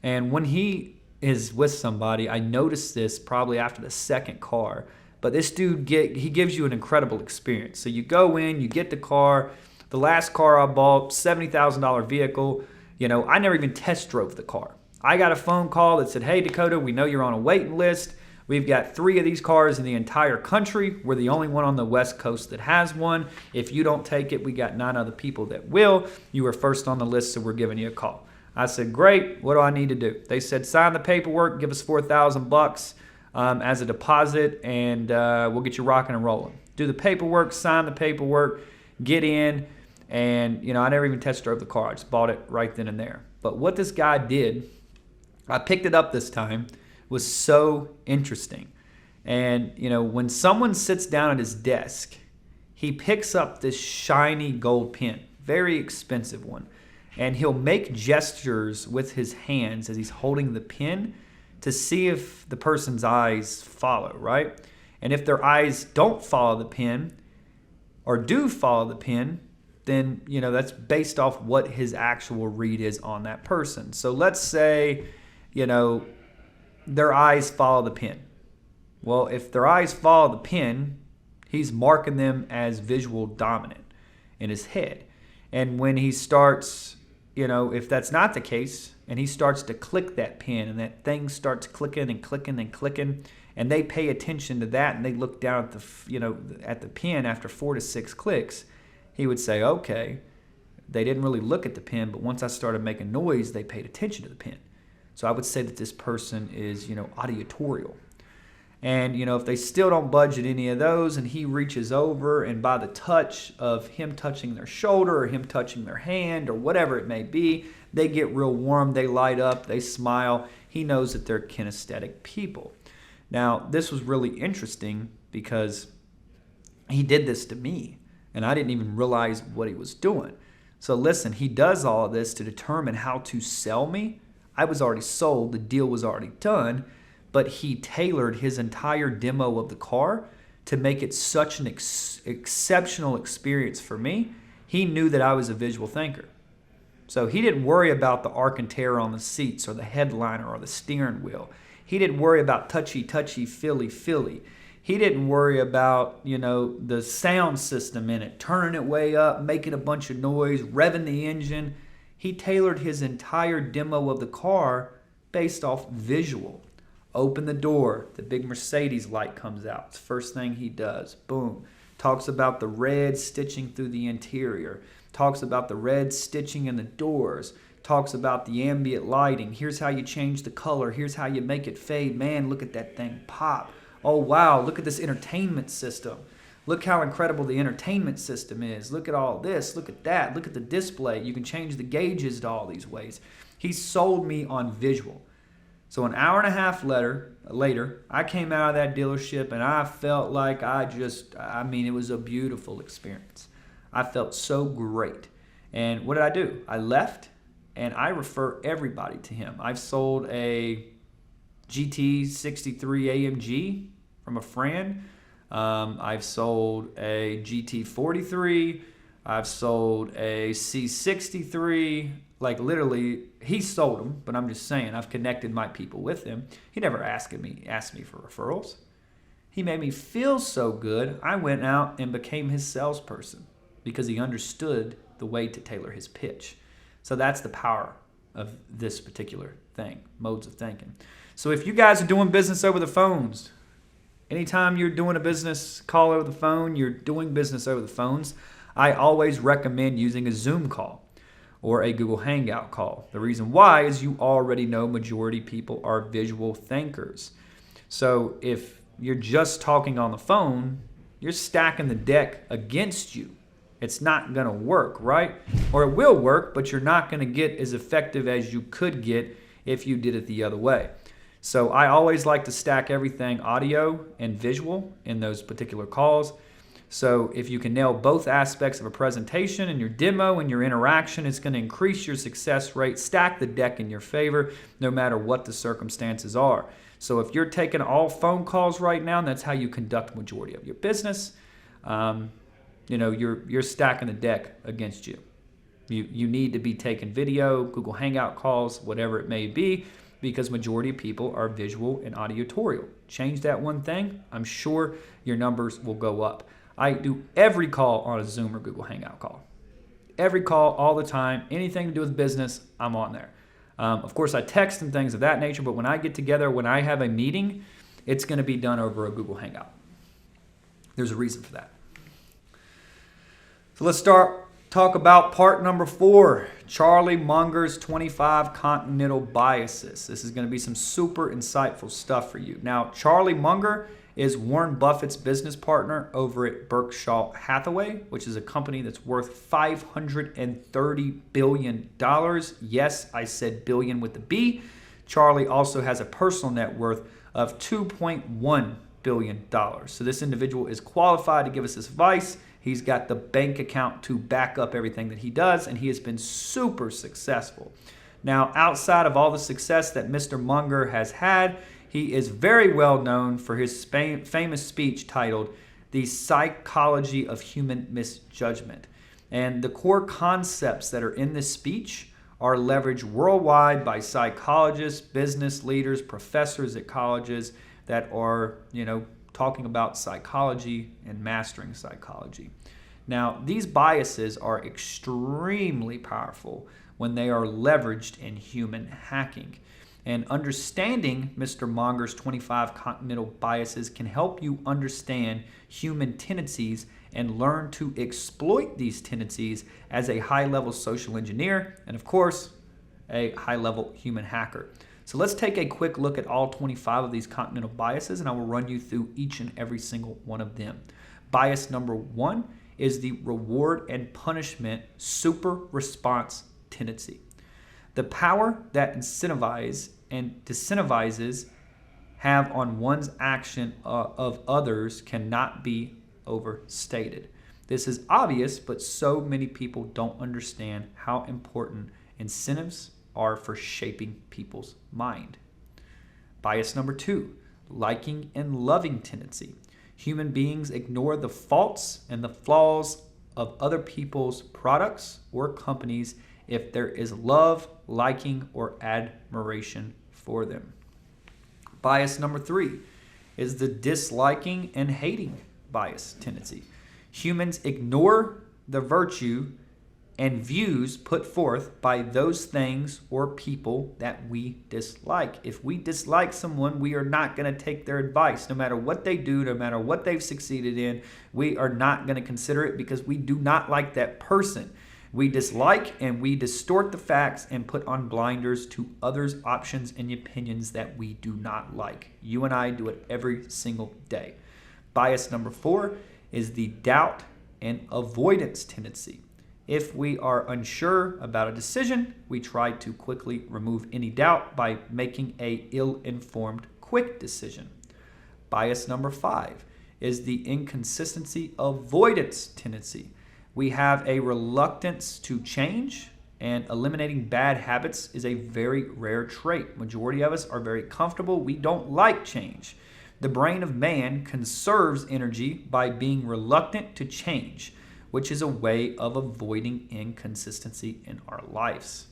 And when he is with somebody, I noticed this probably after the second car. But this dude, he gives you an incredible experience. So you go in, you get the car. The last car I bought, $70,000 vehicle. I never even test drove the car. I got a phone call that said, hey, Dakota, we know you're on a waiting list. We've got 3 of these cars in the entire country. We're the only one on the West Coast that has one. If you don't take it, we got 9 other people that will. You were first on the list, so we're giving you a call. I said, great. What do I need to do? They said, sign the paperwork, give us $4,000 as a deposit, and we'll get you rocking and rolling. Do the paperwork, sign the paperwork, get in, and I never even test drove the car. I just bought it right then and there. But what this guy did, I picked it up this time, was so interesting. And when someone sits down at his desk, he picks up this shiny gold pen, very expensive one, and he'll make gestures with his hands as he's holding the pen to see if the person's eyes follow, right? And if their eyes don't follow the pen or do follow the pen, then that's based off what his actual read is on that person. So let's say their eyes follow the pen. Well, if their eyes follow the pen, he's marking them as visual dominant in his head. And when he starts, if that's not the case, and he starts to click that pen and that thing starts clicking and clicking and clicking, and they pay attention to that and they look down at at the pen after 4 to 6 clicks, he would say, okay, they didn't really look at the pen, but once I started making noise, they paid attention to the pen. So I would say that this person is, auditorial. And, if they still don't budge at any of those and he reaches over and by the touch of him touching their shoulder or him touching their hand or whatever it may be, they get real warm, they light up, they smile. he knows that they're kinesthetic people. Now, this was really interesting because he did this to me, and I didn't even realize what he was doing. So listen, he does all of this to determine how to sell me. I was already sold, the deal was already done, but he tailored his entire demo of the car to make it such an exceptional experience for me. He knew that I was a visual thinker. So he didn't worry about the arc and tear on the seats or the headliner or the steering wheel. He didn't worry about touchy, feely. He didn't worry about, the sound system in it, turning it way up, making a bunch of noise, revving the engine. He tailored his entire demo of the car based off visual. Open the door, the big Mercedes light comes out. It's the first thing he does. Boom. Talks about the red stitching through the interior. Talks about the red stitching in the doors. Talks about the ambient lighting. Here's how you change the color. Here's how you make it fade. Man, look at that thing pop. Oh, wow, look at this entertainment system. Look how incredible the entertainment system is. Look at all this. Look at that. Look at the display. You can change the gauges to all these ways. He sold me on visual. So an hour and a half later, I came out of that dealership and I felt like it was a beautiful experience. I felt so great. And what did I do? I left and I refer everybody to him. I've sold a GT63 AMG from a friend. I've sold a GT43. I've sold a C63. Like literally, he sold them, but I'm just saying I've connected my people with him. He never asked me for referrals. He made me feel so good, I went out and became his salesperson because he understood the way to tailor his pitch. So that's the power of this particular thing, modes of thinking. So if you guys are doing business over the phones, anytime you're doing a business call over the phone, you're doing business over the phones, I always recommend using a Zoom call or a Google Hangout call. The reason why is you already know majority people are visual thinkers. So if you're just talking on the phone, you're stacking the deck against you. It's not going to work, right? Or it will work, but you're not going to get as effective as you could get if you did it the other way. So I always like to stack everything audio and visual in those particular calls. So if you can nail both aspects of a presentation and your demo and your interaction, it's going to increase your success rate, stack the deck in your favor, no matter what the circumstances are. So if you're taking all phone calls right now, and that's how you conduct the majority of your business, you're stacking the deck against you. You need to be taking video, Google Hangout calls, whatever it may be, because majority of people are visual and auditorial. Change that one thing, I'm sure your numbers will go up. I do every call on a Zoom or Google Hangout call. Every call, all the time, anything to do with business, I'm on there. Of course, I text and things of that nature, but when I get together, when I have a meeting, it's going to be done over a Google Hangout. There's a reason for that. So let's talk about part number 4, Charlie Munger's 25 Continental Biases. This is going to be some super insightful stuff for you. Now, Charlie Munger is Warren Buffett's business partner over at Berkshire Hathaway, which is a company that's worth $530 billion. Yes, I said billion with the B. Charlie also has a personal net worth of $2.1 billion. So this individual is qualified to give us this advice. He's got the bank account to back up everything that he does, and he has been super successful. Now, outside of all the success that Mr. Munger has had, he is very well known for his famous speech titled The Psychology of Human Misjudgment. And the core concepts that are in this speech are leveraged worldwide by psychologists, business leaders, professors at colleges that are, talking about psychology and mastering psychology. Now, these biases are extremely powerful when they are leveraged in human hacking. And understanding Mr. Munger's 25 Continental Biases can help you understand human tendencies and learn to exploit these tendencies as a high-level social engineer and, of course, a high-level human hacker. So let's take a quick look at all 25 of these Continental Biases, and I will run you through each and every single one of them. Bias number 1 is the reward and punishment super response tendency. The power that incentivizes and disincentivizes have on one's action of others cannot be overstated. This is obvious, but so many people don't understand how important incentives are for shaping people's mind. Bias number 2, liking and loving tendency. Human beings ignore the faults and the flaws of other people's products or companies if there is love, liking, or admiration for them. Bias number 3 is the disliking and hating bias tendency. Humans ignore the virtue and views put forth by those things or people that we dislike. If we dislike someone, we are not going to take their advice. No matter what they do, no matter what they've succeeded in, we are not going to consider it because we do not like that person. We dislike and we distort the facts and put on blinders to others' options and opinions that we do not like. You and I do it every single day. Bias number 4 is the doubt and avoidance tendency. If we are unsure about a decision, we try to quickly remove any doubt by making a ill-informed quick decision. Bias number 5 is the inconsistency avoidance tendency. We have a reluctance to change, and eliminating bad habits is a very rare trait. Majority of us are very comfortable. We don't like change. The brain of man conserves energy by being reluctant to change, which is a way of avoiding inconsistency in our lives.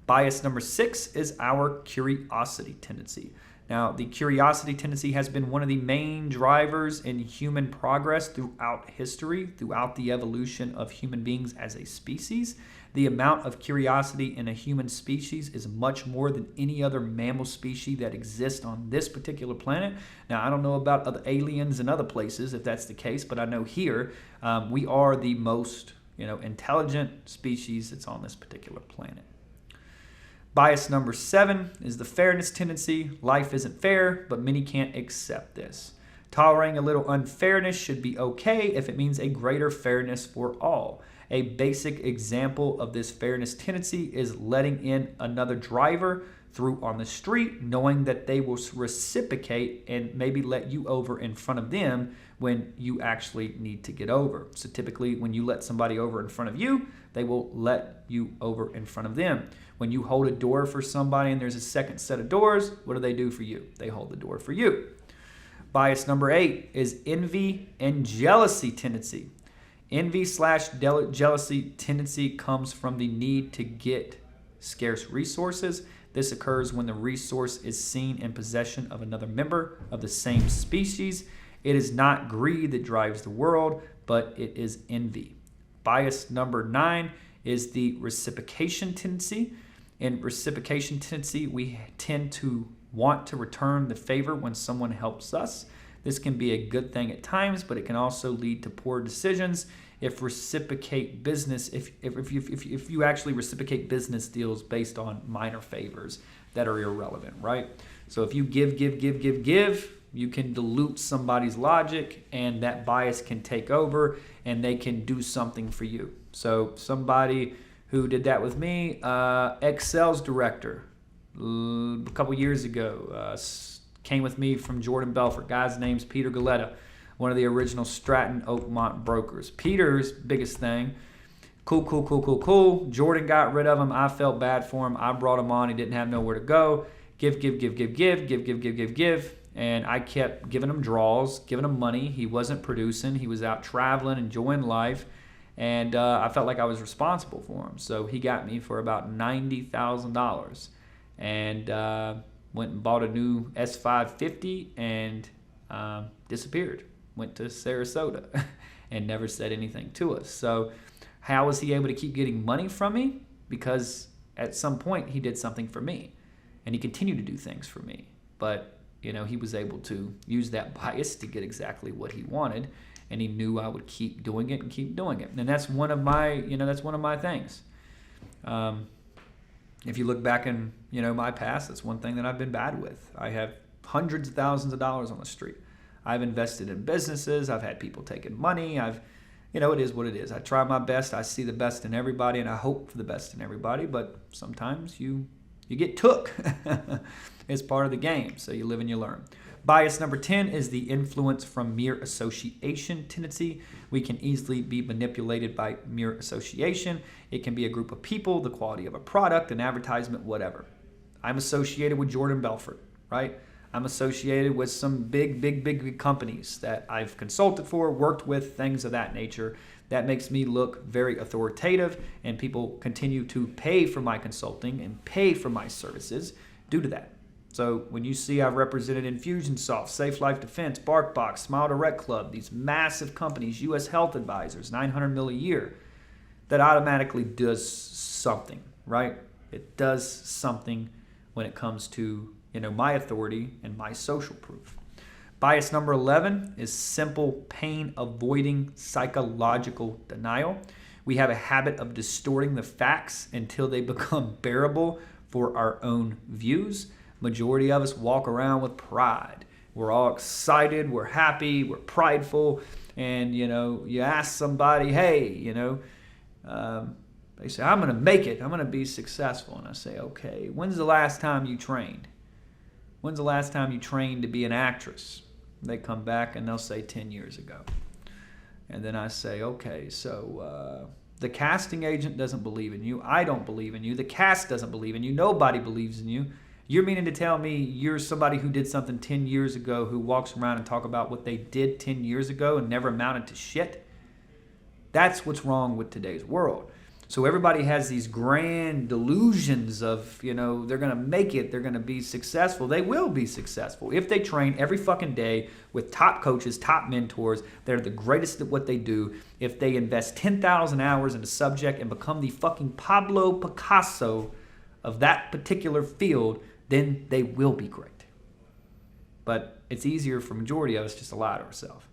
Bias number 6 is our curiosity tendency. Now, the curiosity tendency has been one of the main drivers in human progress throughout history, throughout the evolution of human beings as a species. The amount of curiosity in a human species is much more than any other mammal species that exists on this particular planet. Now, I don't know about other aliens and other places if that's the case, but I know here we are the most intelligent species that's on this particular planet. Bias number 7 is the fairness tendency. Life isn't fair, but many can't accept this. Tolerating a little unfairness should be okay if it means a greater fairness for all. A basic example of this fairness tendency is letting in another driver through on the street, knowing that they will reciprocate and maybe let you over in front of them when you actually need to get over. So typically when you let somebody over in front of you, they will let you over in front of them. When you hold a door for somebody and there's a second set of doors, what do they do for you? They hold the door for you. Bias number 8 is envy and jealousy tendency. Envy/jealousy tendency comes from the need to get scarce resources. This occurs when the resource is seen in possession of another member of the same species. It is not greed that drives the world, but it is envy. Bias number 9 is the reciprocation tendency. In reciprocation tendency, we tend to want to return the favor when someone helps us. This can be a good thing at times, but it can also lead to poor decisions if you actually reciprocate business deals based on minor favors that are irrelevant, right? So if you give, you can dilute somebody's logic, and that bias can take over, and they can do something for you. So somebody who did that with me, ex-sales director, a couple years ago, came with me from Jordan, Belfort. Guy's name's Peter Galetta, one of the original Stratton Oakmont brokers. Peter's biggest thing, cool. Jordan got rid of him. I felt bad for him. I brought him on. He didn't have nowhere to go. Give. And I kept giving him draws, giving him money. He wasn't producing. He was out traveling, enjoying life. And I felt like I was responsible for him. So he got me for about $90,000. And went and bought a new S550 and disappeared. Went to Sarasota and never said anything to us. So how was he able to keep getting money from me? Because at some point he did something for me. And he continued to do things for me. But he was able to use that bias to get exactly what he wanted, and he knew I would keep doing it. And that's one of my, things. If you look back in, my past, that's one thing that I've been bad with. I have hundreds of thousands of dollars on the street. I've invested in businesses. I've had people taking money. it is what it is. I try my best. I see the best in everybody, and I hope for the best in everybody. But sometimes you You get took. It's part of the game, so you live and you learn. Bias number 10 is the influence from mere association tendency. We can easily be manipulated by mere association. It can be a group of people, the quality of a product, an advertisement, whatever. I'm associated with Jordan Belfort, right? I'm associated with some big companies that I've consulted for, worked with, things of that nature. That makes me look very authoritative, and people continue to pay for my consulting and pay for my services due to that. So when you see I've represented Infusionsoft, Safe Life Defense, BarkBox, Smile Direct Club, these massive companies, U.S. Health Advisors, $900 million a year, that automatically does something, right? It does something when it comes to, my authority and my social proof. Bias number 11 is simple pain-avoiding psychological denial. We have a habit of distorting the facts until they become bearable for our own views. Majority of us walk around with pride. We're all excited, we're happy, we're prideful, and you ask somebody, hey, they say, I'm going to make it, I'm going to be successful. And I say, okay, when's the last time you trained? When's the last time you trained to be an actress? They come back and they'll say 10 years ago. And then I say, okay, so the casting agent doesn't believe in you. I don't believe in you. The cast doesn't believe in you. Nobody believes in you. You're meaning to tell me you're somebody who did something 10 years ago who walks around and talk about what they did 10 years ago and never amounted to shit? That's what's wrong with today's world. So everybody has these grand delusions of, they're going to make it, they're going to be successful. They will be successful if they train every fucking day with top coaches, top mentors. They're the greatest at what they do. If they invest 10,000 hours in a subject and become the fucking Pablo Picasso of that particular field, then they will be great. But it's easier for majority of us just to lie to ourselves.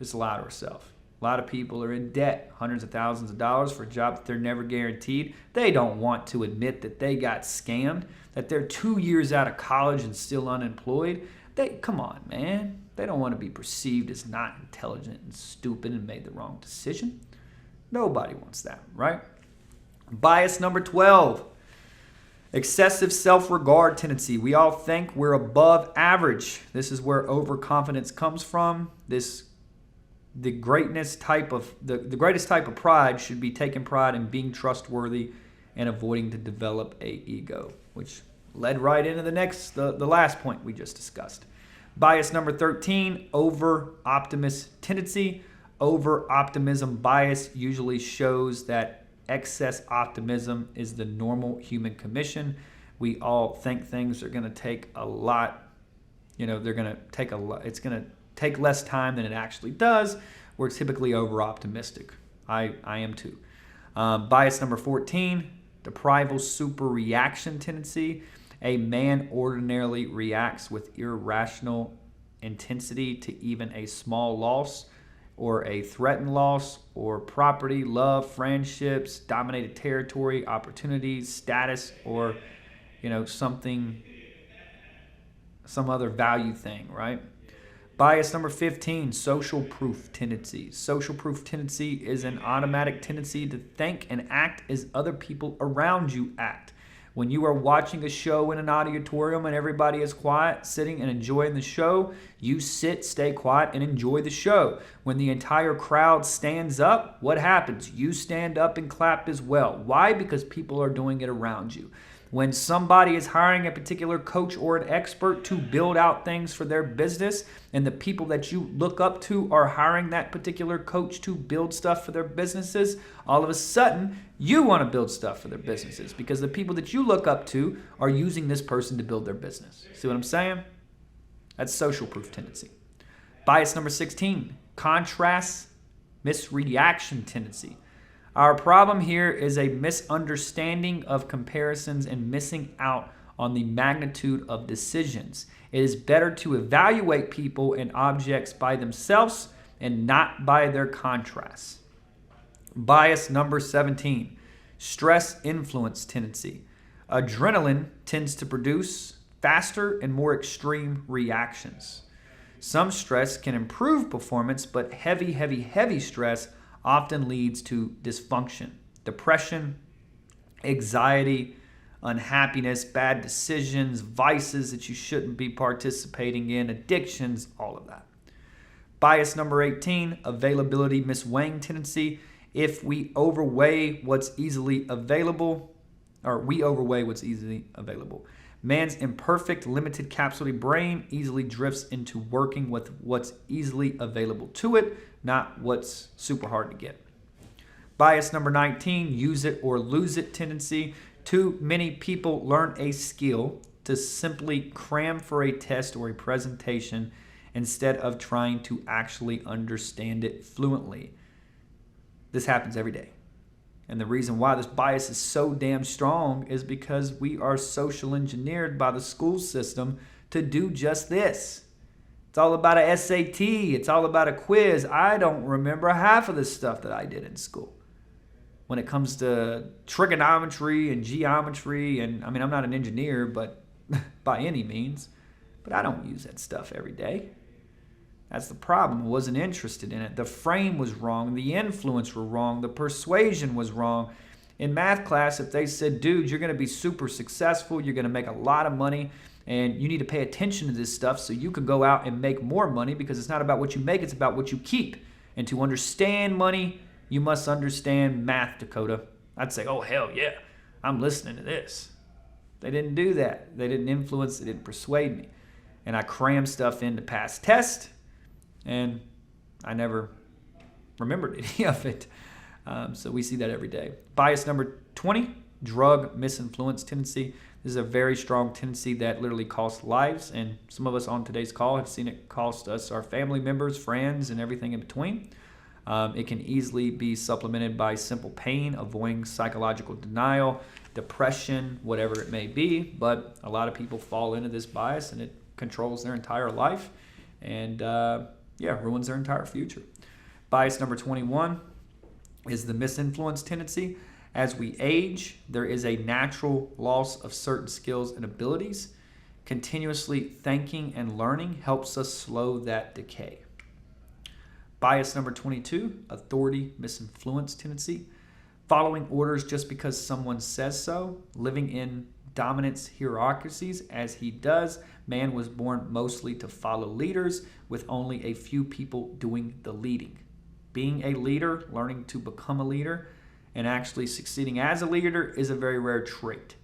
Just to lie to ourselves. A lot of people are in debt, hundreds of thousands of dollars for a job that they're never guaranteed. They don't want to admit that they got scammed, that they're 2 years out of college and still unemployed. Come on, man. They don't want to be perceived as not intelligent and stupid and made the wrong decision. Nobody wants that, right? Bias number 12. Excessive self-regard tendency. We all think we're above average. This is where overconfidence comes from. The greatest type of pride should be taking pride in being trustworthy and avoiding to develop a ego, which led right into the last point we just discussed. Bias number 13, over-optimist tendency. Over-optimism bias usually shows that excess optimism is the normal human condition. We all think things are going to take a lot, they're going to take a lot. It's going to take less time than it actually does. We're typically over-optimistic. I am too. Bias number 14, deprival super reaction tendency. A man ordinarily reacts with irrational intensity to even a small loss or a threatened loss or property, love, friendships, dominated territory, opportunities, status, or some other value thing, right? Bias number 15, social proof tendency. Social proof tendency is an automatic tendency to think and act as other people around you act. When you are watching a show in an auditorium and everybody is quiet, sitting and enjoying the show, you sit, stay quiet, and enjoy the show. When the entire crowd stands up, what happens? You stand up and clap as well. Why? Because people are doing it around you. When somebody is hiring a particular coach or an expert to build out things for their business, and the people that you look up to are hiring that particular coach to build stuff for their businesses, all of a sudden, you want to build stuff for their businesses because the people that you look up to are using this person to build their business. See what I'm saying? That's social proof tendency. Bias number 16, contrast misreaction tendency. Our problem here is a misunderstanding of comparisons and missing out on the magnitude of decisions. It is better to evaluate people and objects by themselves and not by their contrasts. Bias number 17, stress influence tendency. Adrenaline tends to produce faster and more extreme reactions. Some stress can improve performance, but heavy stress often leads to dysfunction, depression, anxiety, unhappiness, bad decisions, vices that you shouldn't be participating in, addictions, all of that. Bias number 18, availability misweighing tendency. If we overweigh what's easily available, or we overweigh what's easily available. Man's imperfect, limited capsule brain easily drifts into working with what's easily available to it, not what's super hard to get. Bias number 19, use it or lose it tendency. Too many people learn a skill to simply cram for a test or a presentation instead of trying to actually understand it fluently. This happens every day. And the reason why this bias is so damn strong is because we are social engineered by the school system to do just this. It's all about a SAT. It's all about a quiz. I don't remember half of the stuff that I did in school. When it comes to trigonometry and geometry, and I mean, I'm not an engineer, but by any means, but I don't use that stuff every day. That's the problem. I wasn't interested in it. The frame was wrong. The influence were wrong. The persuasion was wrong. In math class, if they said, dude, you're going to be super successful, you're going to make a lot of money, and you need to pay attention to this stuff so you can go out and make more money, because it's not about what you make, it's about what you keep. And to understand money, you must understand math, Dakota. I'd say, oh, hell yeah, I'm listening to this. They didn't do that. They didn't influence, they didn't persuade me. And I crammed stuff in to pass tests, and I never remembered any of it. So we see that every day. Bias number 20, drug misinfluence tendency. This is a very strong tendency that literally costs lives, and some of us on today's call have seen it cost us our family members, friends, and everything in between. It can easily be supplemented by simple pain, avoiding psychological denial, depression, whatever it may be. But a lot of people fall into this bias, and it controls their entire life and ruins their entire future. Bias number 21 is the misinfluence tendency. As we age, there is a natural loss of certain skills and abilities. Continuously thinking and learning helps us slow that decay. Bias number 22, authority misinfluence tendency. Following orders just because someone says so, living in dominance hierarchies as he does. Man was born mostly to follow leaders, with only a few people doing the leading. Being a leader, learning to become a leader, and actually succeeding as a leader is a very rare trait.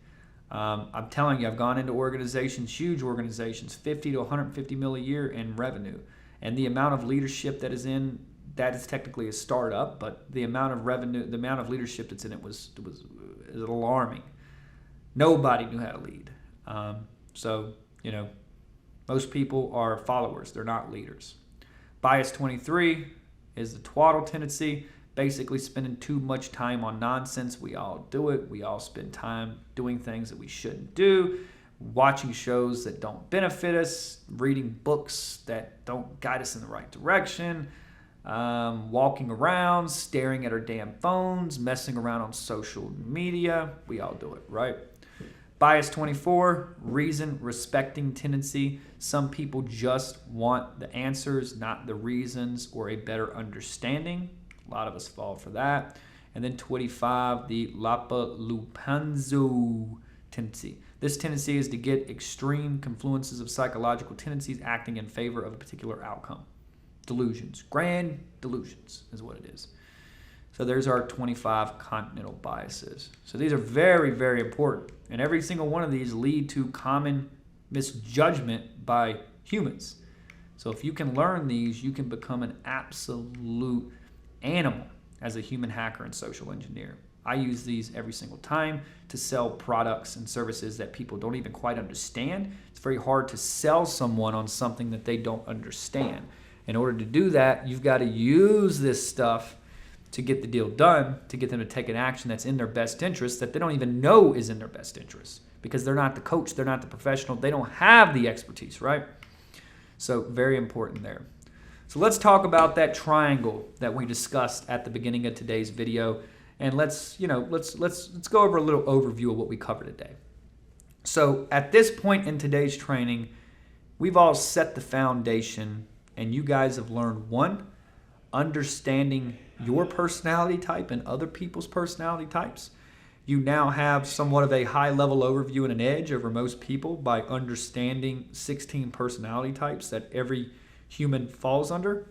I'm telling you, I've gone into organizations, huge organizations, 50 to 150 mil a year in revenue. And the amount of leadership that is in, that is technically a startup, but the amount of revenue, the amount of leadership that's in it was alarming. Nobody knew how to lead. Most people are followers. They're not leaders. Bias 23 is the twaddle tendency, basically spending too much time on nonsense. We all do it. We all spend time doing things that we shouldn't do, watching shows that don't benefit us, reading books that don't guide us in the right direction, walking around, staring at our damn phones, messing around on social media. We all do it, right? Bias 24, reason respecting tendency. Some people just want the answers, not the reasons or a better understanding. A lot of us fall for that. And then 25, the Lapalupanzo tendency. This tendency is to get extreme confluences of psychological tendencies acting in favor of a particular outcome. Delusions. Grand delusions is what it is. So there's our 25 continental biases. So these are very, very important. And every single one of these lead to common misjudgment by humans. So if you can learn these, you can become an absolute animal as a human hacker and social engineer. I use these every single time to sell products and services that people don't even quite understand. It's very hard to sell someone on something that they don't understand. In order to do that, you've got to use this stuff to get the deal done, to get them to take an action that's in their best interest, that they don't even know is in their best interest, because they're not the coach, they're not the professional, they don't have the expertise, right? So very important there. So let's talk about that triangle that we discussed at the beginning of today's video, and let's go over a little overview of what we covered today. So at this point in today's training, we've all set the foundation, and you guys have learned one, understanding your personality type and other people's personality types. You now have somewhat of a high-level overview and an edge over most people by understanding 16 personality types that every human falls under.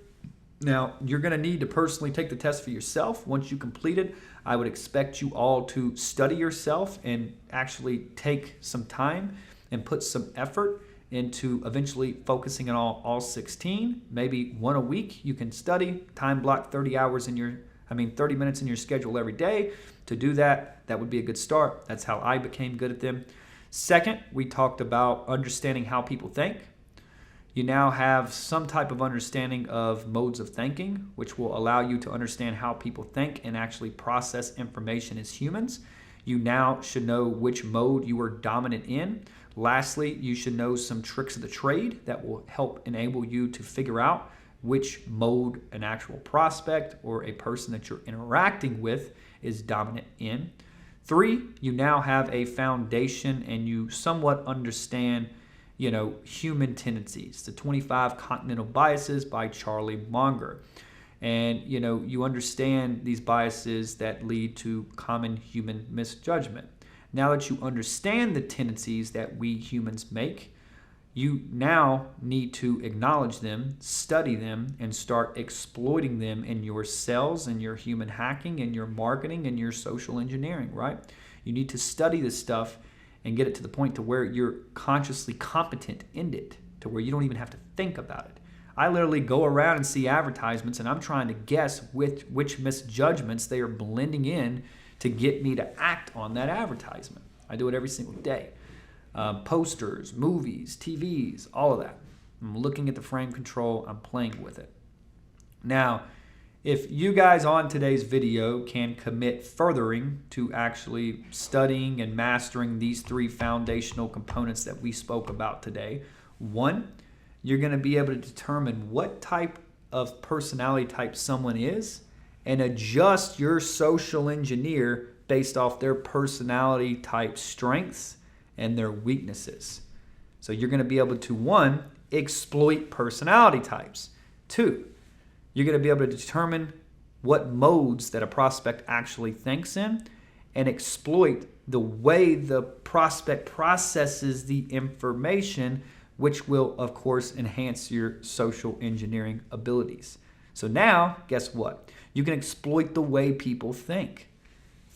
Now, you're going to need to personally take the test for yourself. Once you complete it, I would expect you all to study yourself and actually take some time and put some effort into eventually focusing on all 16. Maybe one a week you can study, time block 30 minutes in your schedule every day. To do that, that would be a good start. That's how I became good at them. Second, we talked about understanding how people think. You now have some type of understanding of modes of thinking, which will allow you to understand how people think and actually process information as humans. You now should know which mode you are dominant in. Lastly, you should know some tricks of the trade that will help enable you to figure out which mode an actual prospect or a person that you're interacting with is dominant in. 3, you now have a foundation and you somewhat understand human tendencies, the 25 Continental Biases by Charlie Munger. And, you understand these biases that lead to common human misjudgment. Now that you understand the tendencies that we humans make, you now need to acknowledge them, study them, and start exploiting them in your sales and your human hacking and your marketing and your social engineering, right? You need to study this stuff and get it to the point to where you're consciously competent in it, to where you don't even have to think about it. I literally go around and see advertisements and I'm trying to guess which misjudgments they are blending in to get me to act on that advertisement. I do it every single day. Posters, movies, TVs, all of that. I'm looking at the frame control, I'm playing with it. Now, if you guys on today's video can commit furthering to actually studying and mastering these 3 foundational components that we spoke about today, 1, you're going to be able to determine what type of personality type someone is and adjust your social engineer based off their personality type strengths and their weaknesses. So you're going to be able to, 1, exploit personality types. 2, you're going to be able to determine what modes that a prospect actually thinks in and exploit the way the prospect processes the information, which will, of course, enhance your social engineering abilities. So now, guess what? You can exploit the way people think.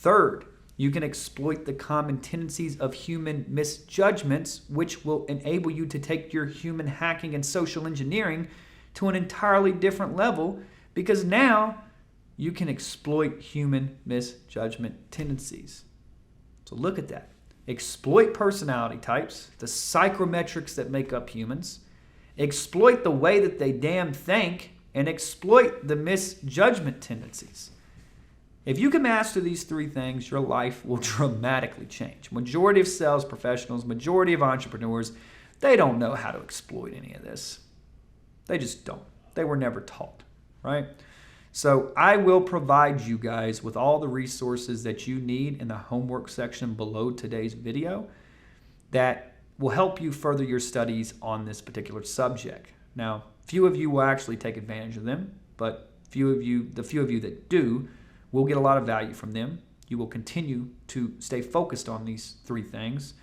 3rd, you can exploit the common tendencies of human misjudgments, which will enable you to take your human hacking and social engineering to an entirely different level, because now you can exploit human misjudgment tendencies. So look at that. Exploit personality types, the psychrometrics that make up humans, exploit the way that they damn think, and exploit the misjudgment tendencies. If you can master these 3 things, your life will dramatically change. Majority of sales professionals, majority of entrepreneurs, they don't know how to exploit any of this. They just don't. They were never taught, right? So I will provide you guys with all the resources that you need in the homework section below today's video that will help you further your studies on this particular subject. Now, few of you will actually take advantage of them, but the few of you that do will get a lot of value from them. You will continue to stay focused on these 3 things,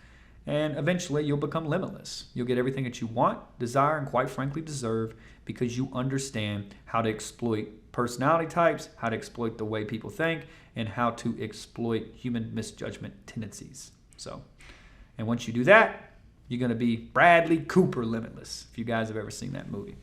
and eventually you'll become limitless. You'll get everything that you want, desire, and quite frankly deserve, because you understand how to exploit personality types, how to exploit the way people think, and how to exploit human misjudgment tendencies. And once you do that, you're going to be Bradley Cooper limitless, if you guys have ever seen that movie.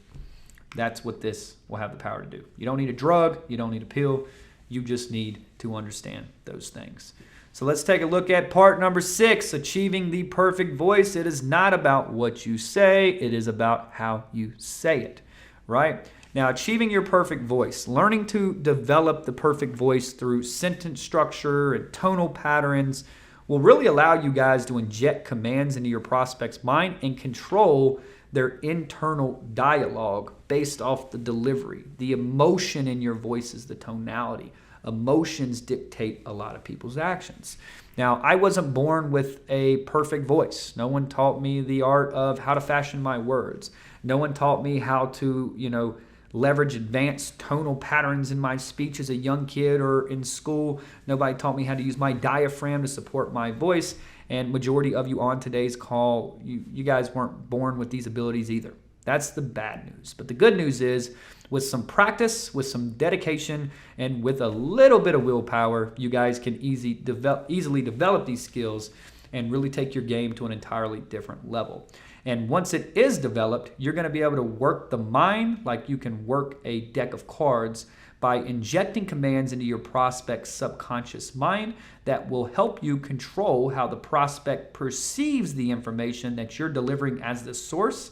That's what this will have the power to do. You don't need a drug, you don't need a pill, you just need to understand those things. So let's take a look at part number 6, achieving the perfect voice. It is not about what you say, it is about how you say it, right? Now, achieving your perfect voice, learning to develop the perfect voice through sentence structure and tonal patterns will really allow you guys to inject commands into your prospect's mind and control their internal dialogue based off the delivery. The emotion in your voice is the tonality. Emotions dictate a lot of people's actions. Now, I wasn't born with a perfect voice. No one taught me the art of how to fashion my words. No one taught me how to, leverage advanced tonal patterns in my speech as a young kid or in school. Nobody taught me how to use my diaphragm to support my voice. And majority of you on today's call, you guys weren't born with these abilities either. That's the bad news. But the good news is, with some practice, with some dedication, and with a little bit of willpower, you guys can easily develop these skills and really take your game to an entirely different level. And once it is developed, you're going to be able to work the mind like you can work a deck of cards by injecting commands into your prospect's subconscious mind that will help you control how the prospect perceives the information that you're delivering as the source.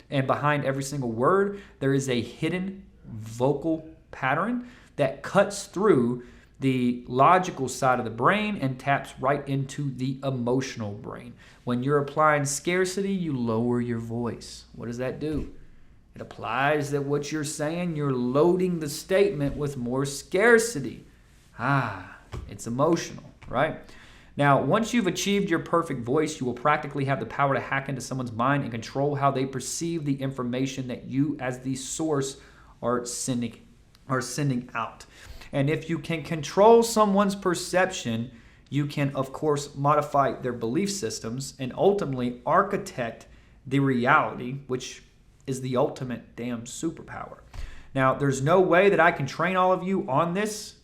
And behind every single word, there is a hidden vocal pattern that cuts through the logical side of the brain and taps right into the emotional brain. When you're applying scarcity, you lower your voice. What does that do? It applies that what you're saying, you're loading the statement with more scarcity. It's emotional, right? Now, once you've achieved your perfect voice, you will practically have the power to hack into someone's mind and control how they perceive the information that you as the source are sending out. And if you can control someone's perception, you can, of course, modify their belief systems and ultimately architect the reality, which is the ultimate damn superpower. Now, there's no way that I can train all of you on this,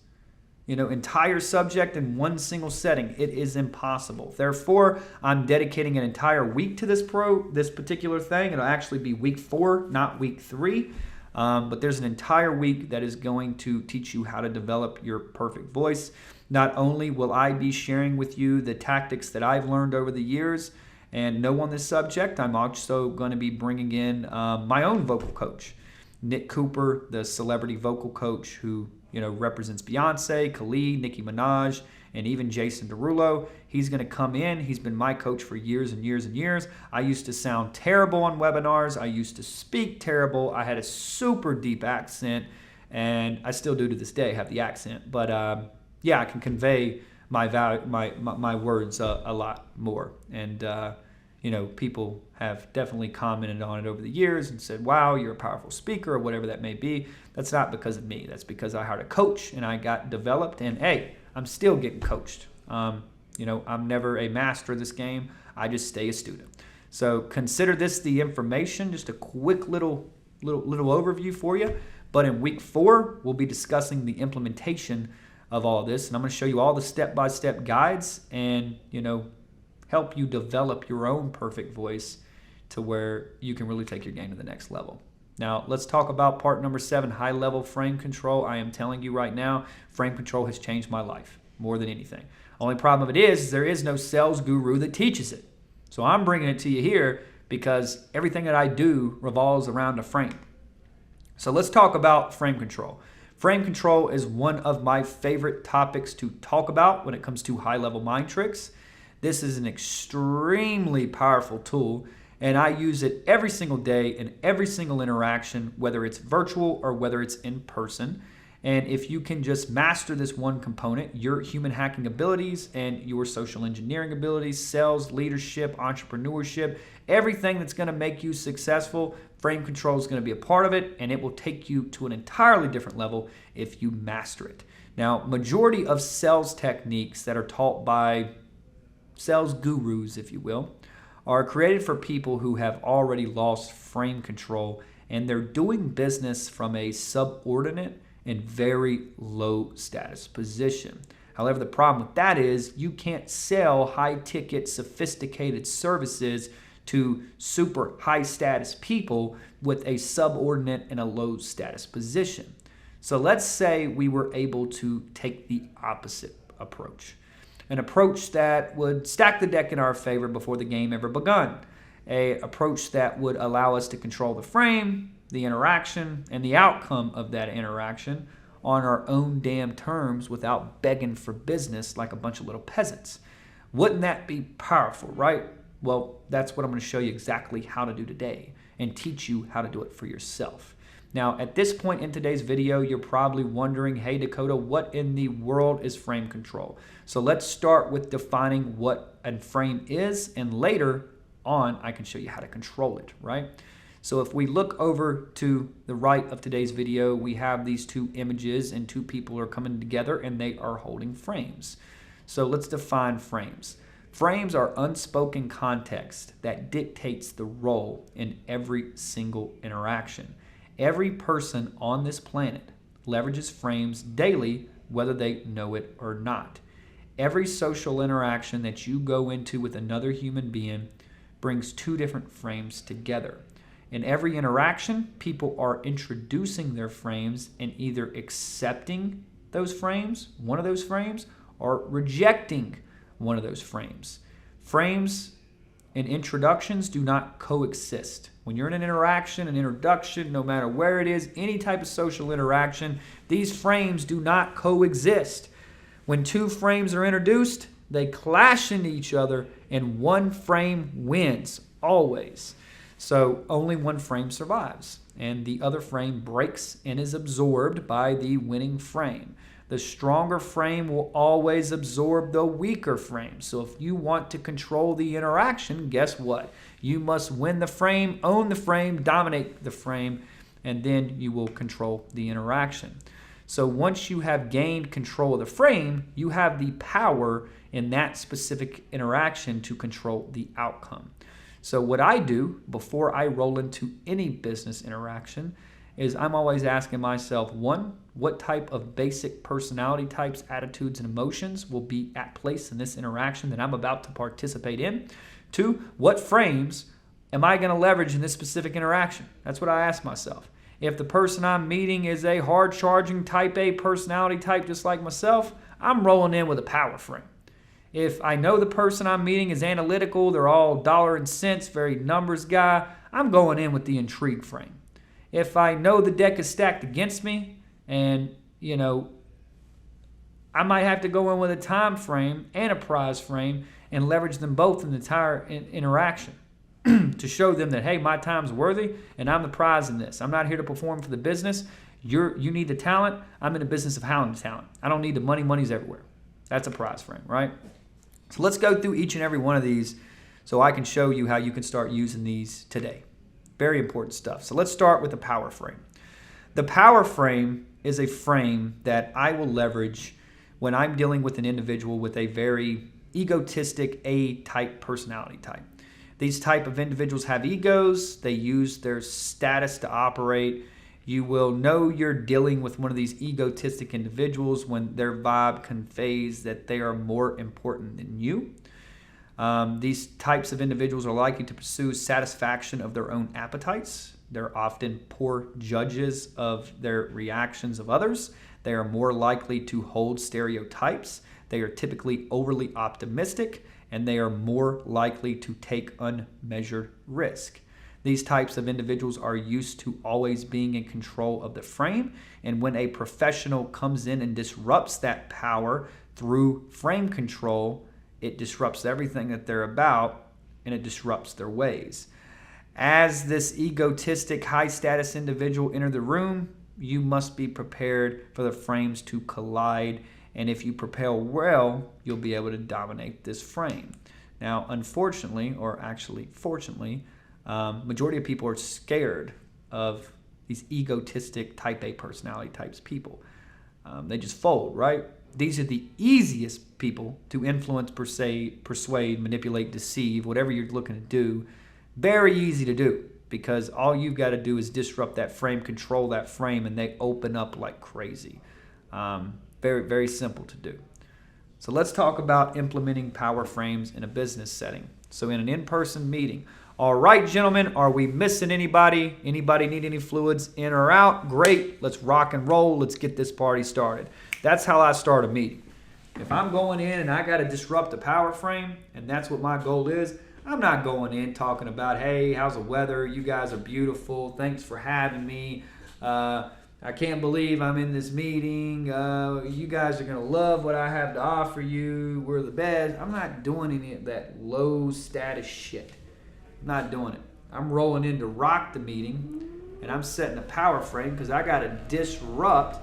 entire subject in one single setting. It is impossible. Therefore, I'm dedicating an entire week to this particular thing. It'll actually be week 4, not week 3. But there's an entire week that is going to teach you how to develop your perfect voice. Not only will I be sharing with you the tactics that I've learned over the years and know on this subject, I'm also going to be bringing in my own vocal coach, Nick Cooper, the celebrity vocal coach who represents Beyonce, Khalid, Nicki Minaj, and even Jason Derulo. He's going to come in. He's been my coach for years and years and years. I used to sound terrible on webinars. I used to speak terrible. I had a super deep accent, and I still do to this day have the accent. But I can convey my words a lot more. And people have definitely commented on it over the years and said, wow, you're a powerful speaker or whatever that may be. That's not because of me. That's because I hired a coach and I got developed. And hey, I'm still getting coached. I'm never a master of this game. I just stay a student. So consider this the information, just a quick little overview for you. But in week 4, we'll be discussing the implementation of all this. And I'm going to show you all the step-by-step guides and, help you develop your own perfect voice to where you can really take your game to the next level. Now, let's talk about part number 7, high-level frame control. I am telling you right now, frame control has changed my life more than anything. Only problem of it is there is no sales guru that teaches it. So I'm bringing it to you here because everything that I do revolves around a frame. So let's talk about frame control. Frame control is one of my favorite topics to talk about when it comes to high-level mind tricks. This is an extremely powerful tool, and I use it every single day in every single interaction, whether it's virtual or whether it's in person. And if you can just master this one component, your human hacking abilities and your social engineering abilities, sales, leadership, entrepreneurship, everything that's going to make you successful, frame control is going to be a part of it, and it will take you to an entirely different level if you master it. Now, majority of sales techniques that are taught by sales gurus, if you will, are created for people who have already lost frame control and they're doing business from a subordinate and very low status position. However, the problem with that is you can't sell high-ticket, sophisticated services to super high-status people with a subordinate and a low-status position. So let's say we were able to take the opposite approach. An approach that would stack the deck in our favor before the game ever begun. An approach that would allow us to control the frame, the interaction, and the outcome of that interaction on our own damn terms without begging for business like a bunch of little peasants. Wouldn't that be powerful, right? Well, that's what I'm going to show you exactly how to do today and teach you how to do it for yourself. Now, at this point in today's video, you're probably wondering, hey, Dakota, what in the world is frame control? So let's start with defining what a frame is, and later on, I can show you how to control it, right? So if we look over to the right of today's video, we have these two images and two people are coming together and they are holding frames. So let's define frames. Frames are unspoken context that dictates the role in every single interaction. Every person on this planet leverages frames daily, whether they know it or not. Every social interaction that you go into with another human being brings two different frames together. In every interaction, people are introducing their frames and either accepting those frames, one of those frames, or rejecting one of those frames. Frames and introductions do not coexist. When you're in an interaction, an introduction, no matter where it is, any type of social interaction, these frames do not coexist. When two frames are introduced, they clash into each other and one frame wins, always. So only one frame survives, and the other frame breaks and is absorbed by the winning frame. The stronger frame will always absorb the weaker frame. So if you want to control the interaction, guess what? You must win the frame, own the frame, dominate the frame, and then you will control the interaction. So once you have gained control of the frame, you have the power in that specific interaction to control the outcome. So what I do before I roll into any business interaction is I'm always asking myself, one, what type of basic personality types, attitudes, and emotions will be at place in this interaction that I'm about to participate in? Two, what frames am I going to leverage in this specific interaction? That's what I ask myself. If the person I'm meeting is a hard-charging type A personality type just like myself, I'm rolling in with a power frame. If I know the person I'm meeting is analytical, they're all dollar and cents, very numbers guy, I'm going in with the intrigue frame. If I know the deck is stacked against me and, I might have to go in with a time frame and a prize frame and leverage them both in the entire interaction to show them that, hey, my time's worthy and I'm the prize in this. I'm not here to perform for the business. You need the talent. I'm in the business of hounding talent. I don't need the money. Money's everywhere. That's a prize frame, right? So let's go through each and every one of these so I can show you how you can start using these today. Very important stuff. So let's start with the power frame. The power frame is a frame that I will leverage when I'm dealing with an individual with a very egotistic A-type personality type. These type of individuals have egos. They use their status to operate. You will know you're dealing with one of these egotistic individuals when their vibe conveys that they are more important than you. These types of individuals are likely to pursue satisfaction of their own appetites. They're often poor judges of their reactions of others. They are more likely to hold stereotypes. They are typically overly optimistic, and they are more likely to take unmeasured risk. These types of individuals are used to always being in control of the frame, and when a professional comes in and disrupts that power through frame control, it disrupts everything that they're about, and it disrupts their ways. As this egotistic, high-status individual enter the room, you must be prepared for the frames to collide, and if you prepare well, you'll be able to dominate this frame. Now, unfortunately, or actually fortunately, majority of people are scared of these egotistic type A personality types people. They just fold, right? These are the easiest people to influence, persuade, manipulate, deceive, whatever you're looking to do. Very easy to do because all you've got to do is disrupt that frame, control that frame, and they open up like crazy. Very, very simple to do. So let's talk about implementing power frames in a business setting. So in an in-person meeting, all right, gentlemen, are we missing anybody? Anybody need any fluids in or out? Great, let's rock and roll. Let's get this party started. That's how I start a meeting. If I'm going in and I got to disrupt the power frame, and that's what my goal is, I'm not going in talking about, hey, how's the weather? You guys are beautiful. Thanks for having me. I can't believe I'm in this meeting. You guys are going to love what I have to offer you. We're the best. I'm not doing any of that low status shit. I'm not doing it. I'm rolling in to rock the meeting, and I'm setting a power frame because I got to disrupt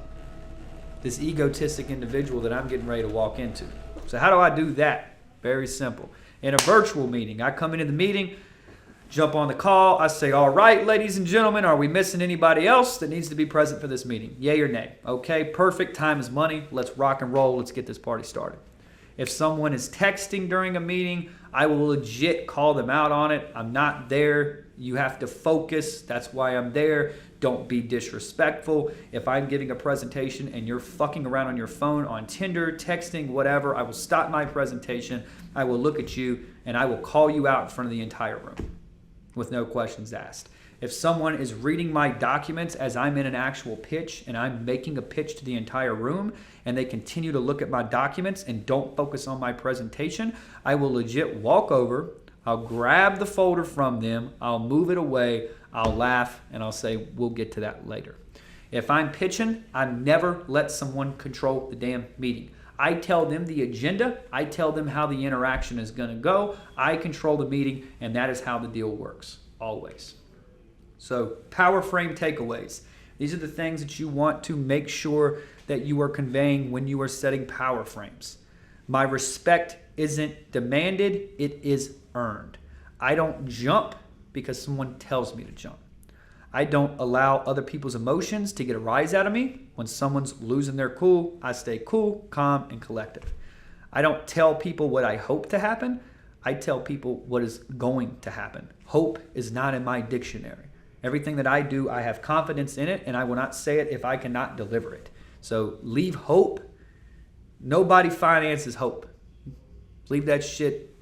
this egotistic individual that I'm getting ready to walk into. So how do I do that? Very simple. In a virtual meeting, I come into the meeting, Jump on the call. I say, all right, ladies and gentlemen, are we missing anybody else that needs to be present for this meeting? Yay or nay? Okay, perfect. Time is money. Let's rock and roll. Let's get this party started. If someone is texting during a meeting, I will legit call them out on it. I'm not there. You have to focus. That's why I'm there. Don't be disrespectful. If I'm giving a presentation and you're fucking around on your phone, on Tinder, texting, whatever, I will stop my presentation. I will look at you and I will call you out in front of the entire room with no questions asked. If someone is reading my documents as I'm in an actual pitch and I'm making a pitch to the entire room and they continue to look at my documents and don't focus on my presentation, I will legit walk over, I'll grab the folder from them, I'll move it away, I'll laugh, and I'll say, we'll get to that later. If I'm pitching, I never let someone control the damn meeting. I tell them the agenda, I tell them how the interaction is going to go, I control the meeting, and that is how the deal works, always. So, power frame takeaways. These are the things that you want to make sure that you are conveying when you are setting power frames. My respect isn't demanded, it is earned. I don't jump because someone tells me to jump. I don't allow other people's emotions to get a rise out of me. When someone's losing their cool, I stay cool, calm, and collective. I don't tell people what I hope to happen. I tell people what is going to happen. Hope is not in my dictionary. Everything that I do, I have confidence in it, and I will not say it if I cannot deliver it. So leave hope. Nobody finances hope. Leave that shit.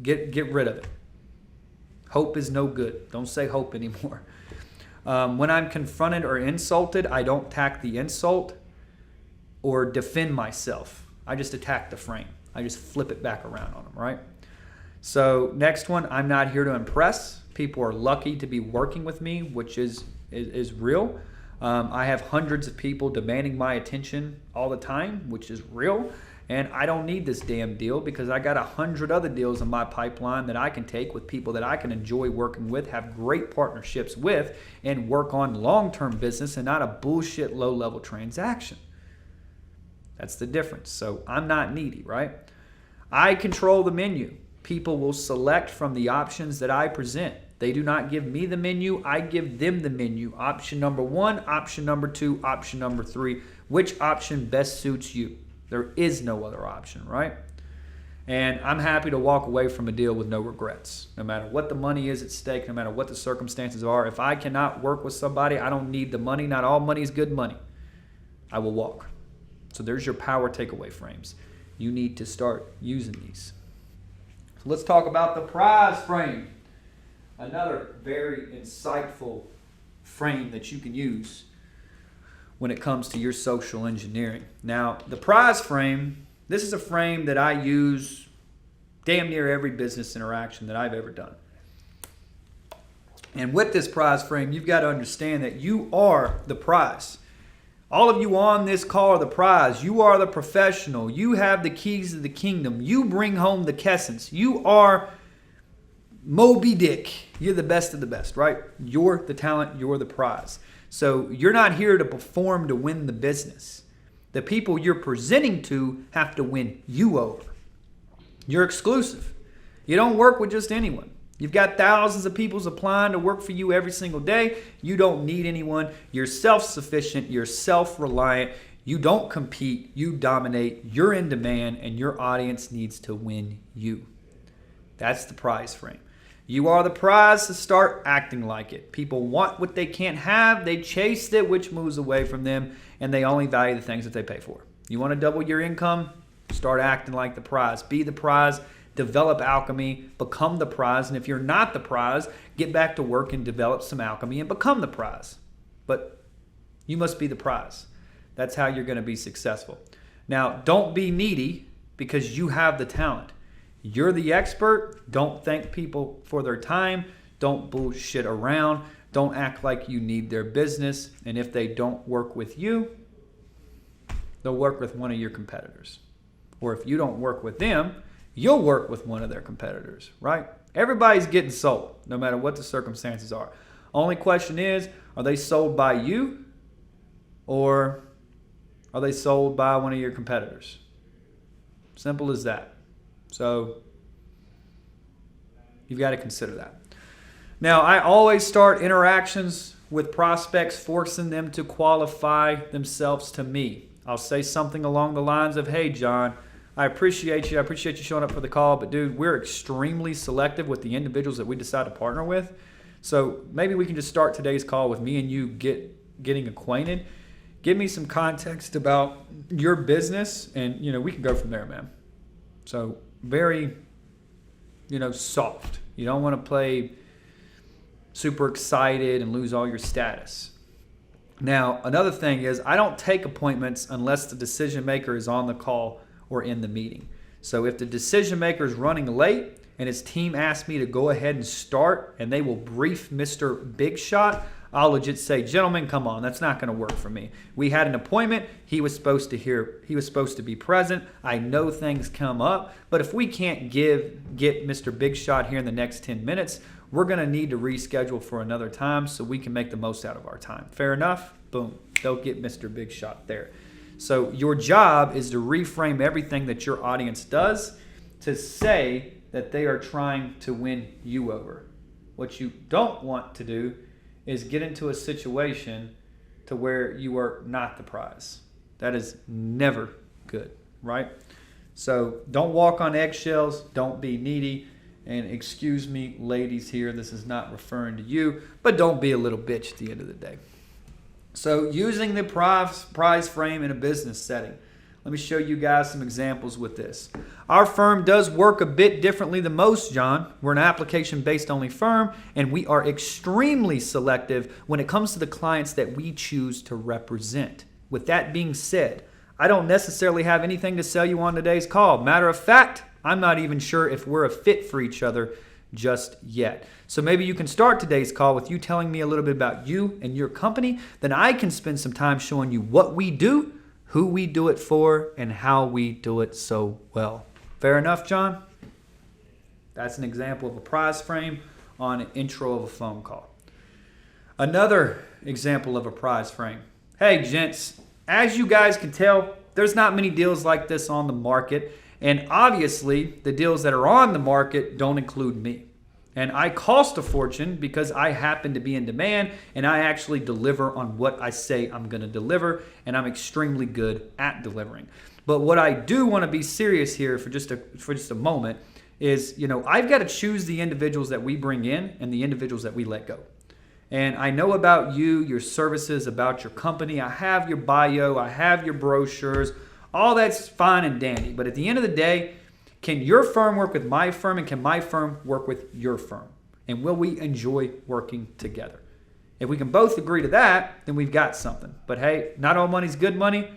Get rid of it. Hope is no good. Don't say hope anymore. When I'm confronted or insulted, I don't attack the insult or defend myself. I just attack the frame. I just flip it back around on them, right? So next one, I'm not here to impress. People are lucky to be working with me, which is real. I have hundreds of people demanding my attention all the time, which is real. And I don't need this damn deal because I got 100 other deals in my pipeline that I can take with people that I can enjoy working with, have great partnerships with, and work on long-term business and not a bullshit low-level transaction. That's the difference. So I'm not needy, right? I control the menu. People will select from the options that I present. They do not give me the menu. I give them the menu. Option number 1, option number 2, option number 3. Which option best suits you? There is no other option, right? And I'm happy to walk away from a deal with no regrets. No matter what the money is at stake, no matter what the circumstances are, if I cannot work with somebody, I don't need the money. Not all money is good money. I will walk. So there's your power takeaway frames. You need to start using these. So let's talk about the prize frame. Another very insightful frame that you can use when it comes to your social engineering. Now, the prize frame, this is a frame that I use damn near every business interaction that I've ever done. And with this prize frame, you've got to understand that you are the prize. All of you on this call are the prize. You are the professional. You have the keys to the kingdom. You bring home the essence. You are Moby Dick. You're the best of the best, right? You're the talent. You're the prize. So you're not here to perform to win the business. The people you're presenting to have to win you over. You're exclusive. You don't work with just anyone. You've got thousands of people applying to work for you every single day. You don't need anyone. You're self-sufficient. You're self-reliant. You don't compete. You dominate. You're in demand, and your audience needs to win you. That's the prize frame. You are the prize, to start acting like it. People want what they can't have. They chase it, which moves away from them, and they only value the things that they pay for. You want to double your income? Start acting like the prize. Be the prize. Develop alchemy. Become the prize. And if you're not the prize, get back to work and develop some alchemy and become the prize. But you must be the prize. That's how you're going to be successful. Now, don't be needy because you have the talent. You're the expert. Don't thank people for their time. Don't bullshit around. Don't act like you need their business. And if they don't work with you, they'll work with one of your competitors. Or if you don't work with them, you'll work with one of their competitors, right? Everybody's getting sold, no matter what the circumstances are. Only question is, are they sold by you or are they sold by one of your competitors? Simple as that. So you've got to consider that. Now, I always start interactions with prospects forcing them to qualify themselves to me. I'll say something along the lines of, hey, John, I appreciate you. I appreciate you showing up for the call. But, dude, we're extremely selective with the individuals that we decide to partner with. So maybe we can just start today's call with me and you getting acquainted. Give me some context about your business, and, we can go from there, man. So very, soft. You don't want to play super excited and lose all your status. Now, another thing is I don't take appointments unless the decision maker is on the call or in the meeting. So if the decision maker is running late and his team asks me to go ahead and start and they will brief Mr. Big Shot, I'll legit say, gentlemen, come on, that's not going to work for me. We had an appointment. He was supposed to be present. I know things come up, but if we can't get Mr. Big Shot here in the next 10 minutes, we're going to need to reschedule for another time so we can make the most out of our time. Fair enough? Boom. They'll get Mr. Big Shot there. So your job is to reframe everything that your audience does to say that they are trying to win you over. What you don't want to do is get into a situation to where you are not the prize. That is never good, right? So don't walk on eggshells. Don't be needy. And excuse me, ladies here, this is not referring to you, but don't be a little bitch at the end of the day. So using the prize frame in a business setting. Let me show you guys some examples with this. Our firm does work a bit differently than most, John. We're an application-based only firm, and we are extremely selective when it comes to the clients that we choose to represent. With that being said, I don't necessarily have anything to sell you on today's call. Matter of fact, I'm not even sure if we're a fit for each other just yet. So maybe you can start today's call with you telling me a little bit about you and your company. Then I can spend some time showing you what we do, who we do it for, and how we do it so well. Fair enough, John? That's an example of a prize frame on an intro of a phone call. Another example of a prize frame. Hey, gents, as you guys can tell, there's not many deals like this on the market. And obviously, the deals that are on the market don't include me. And I cost a fortune because I happen to be in demand and I actually deliver on what I say I'm going to deliver, and I'm extremely good at delivering. But what I do want to be serious here for just a moment is, I've got to choose the individuals that we bring in and the individuals that we let go. And I know about you, your services, about your company. I have your bio, I have your brochures. All that's fine and dandy. But at the end of the day, can your firm work with my firm, and can my firm work with your firm? And will we enjoy working together? If we can both agree to that, then we've got something. But hey, not all money's good money,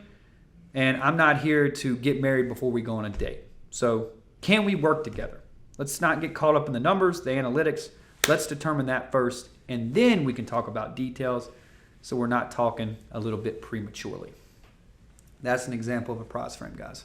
and I'm not here to get married before we go on a date. So can we work together? Let's not get caught up in the numbers, the analytics. Let's determine that first, and then we can talk about details so we're not talking a little bit prematurely. That's an example of a prize frame, guys.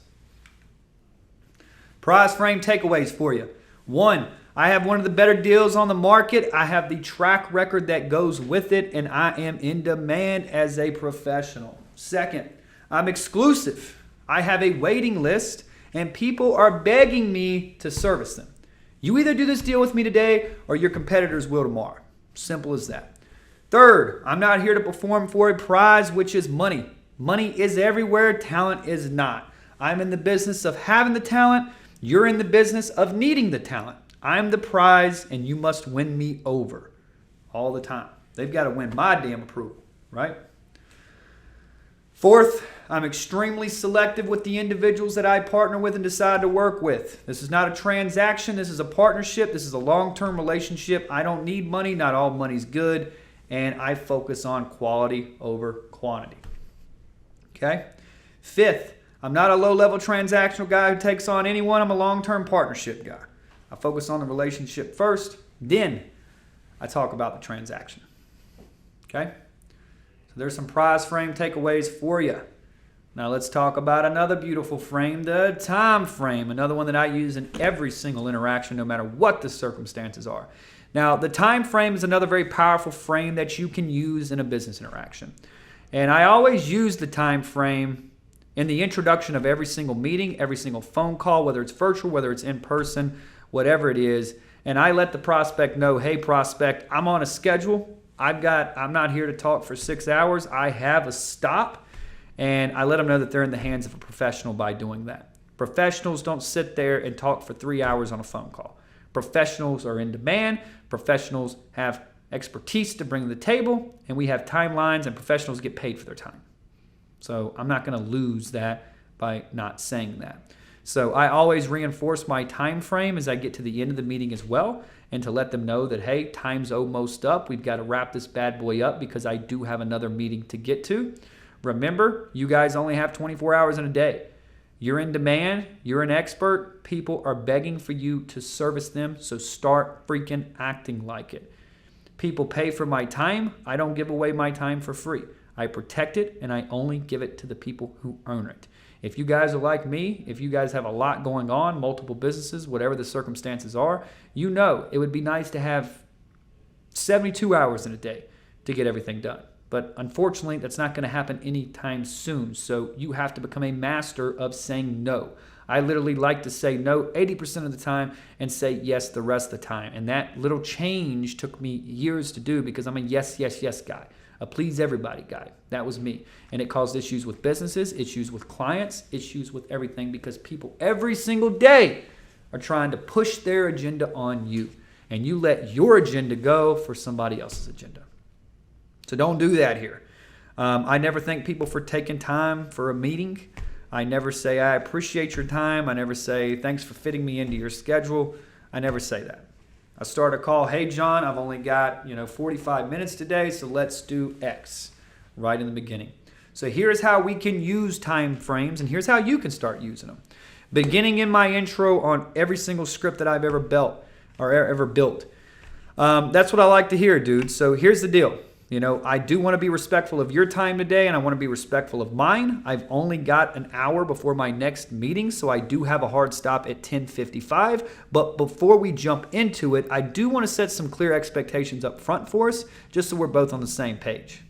Prize frame takeaways for you. 1, I have one of the better deals on the market. I have the track record that goes with it, and I am in demand as a professional. 2, I'm exclusive. I have a waiting list, and people are begging me to service them. You either do this deal with me today or your competitors will tomorrow. Simple as that. 3, I'm not here to perform for a prize, which is money. Money is everywhere. Talent is not. I'm in the business of having the talent. You're in the business of needing the talent. I'm the prize, and you must win me over all the time. They've got to win my damn approval, right? 4, I'm extremely selective with the individuals that I partner with and decide to work with. This is not a transaction. This is a partnership. This is a long-term relationship. I don't need money. Not all money's good. And I focus on quality over quantity. Okay? 5, I'm not a low-level transactional guy who takes on anyone. I'm a long-term partnership guy. I focus on the relationship first, then I talk about the transaction. Okay? So there's some prize frame takeaways for you. Now let's talk about another beautiful frame, the time frame, another one that I use in every single interaction no matter what the circumstances are. Now the time frame is another very powerful frame that you can use in a business interaction. And I always use the time frame in the introduction of every single meeting, every single phone call, whether it's virtual, whether it's in person, whatever it is. and I let the prospect know, hey, prospect, I'm on a schedule. I'm not here to talk for 6 hours. I have a stop, and I let them know that they're in the hands of a professional by doing that. Professionals don't sit there and talk for 3 hours on a phone call. Professionals are in demand. Professionals have expertise to bring to the table, and we have timelines, and professionals get paid for their time. So I'm not going to lose that by not saying that. So I always reinforce my time frame as I get to the end of the meeting as well, and to let them know that, hey, time's almost up. We've got to wrap this bad boy up because I do have another meeting to get to. Remember, you guys only have 24 hours in a day. You're in demand. You're an expert. People are begging for you to service them, so start freaking acting like it. People pay for my time. I don't give away my time for free. I protect it, and I only give it to the people who earn it. If you guys are like me, if you guys have a lot going on, multiple businesses, whatever the circumstances are, you know it would be nice to have 72 hours in a day to get everything done. But unfortunately, that's not going to happen anytime soon. So you have to become a master of saying no. I literally like to say no 80% of the time and say yes the rest of the time. And that little change took me years to do because I'm a yes, yes, yes guy. A please everybody guy. That was me. And it caused issues with businesses, issues with clients, issues with everything because people every single day are trying to push their agenda on you. And you let your agenda go for somebody else's agenda. So don't do that here. I never thank people for taking time for a meeting. I never say, I appreciate your time. I never say, thanks for fitting me into your schedule. I never say that. I start a call, hey, John, I've only got 45 minutes today, so let's do X right in the beginning. So here's how we can use time frames, and here's how you can start using them. Beginning in my intro on every single script that I've ever built. That's what I like to hear, dude. So here's the deal. I do want to be respectful of your time today, and I want to be respectful of mine. I've only got an hour before my next meeting, so I do have a hard stop at 10:55. But before we jump into it, I do want to set some clear expectations up front for us, just so we're both on the same page.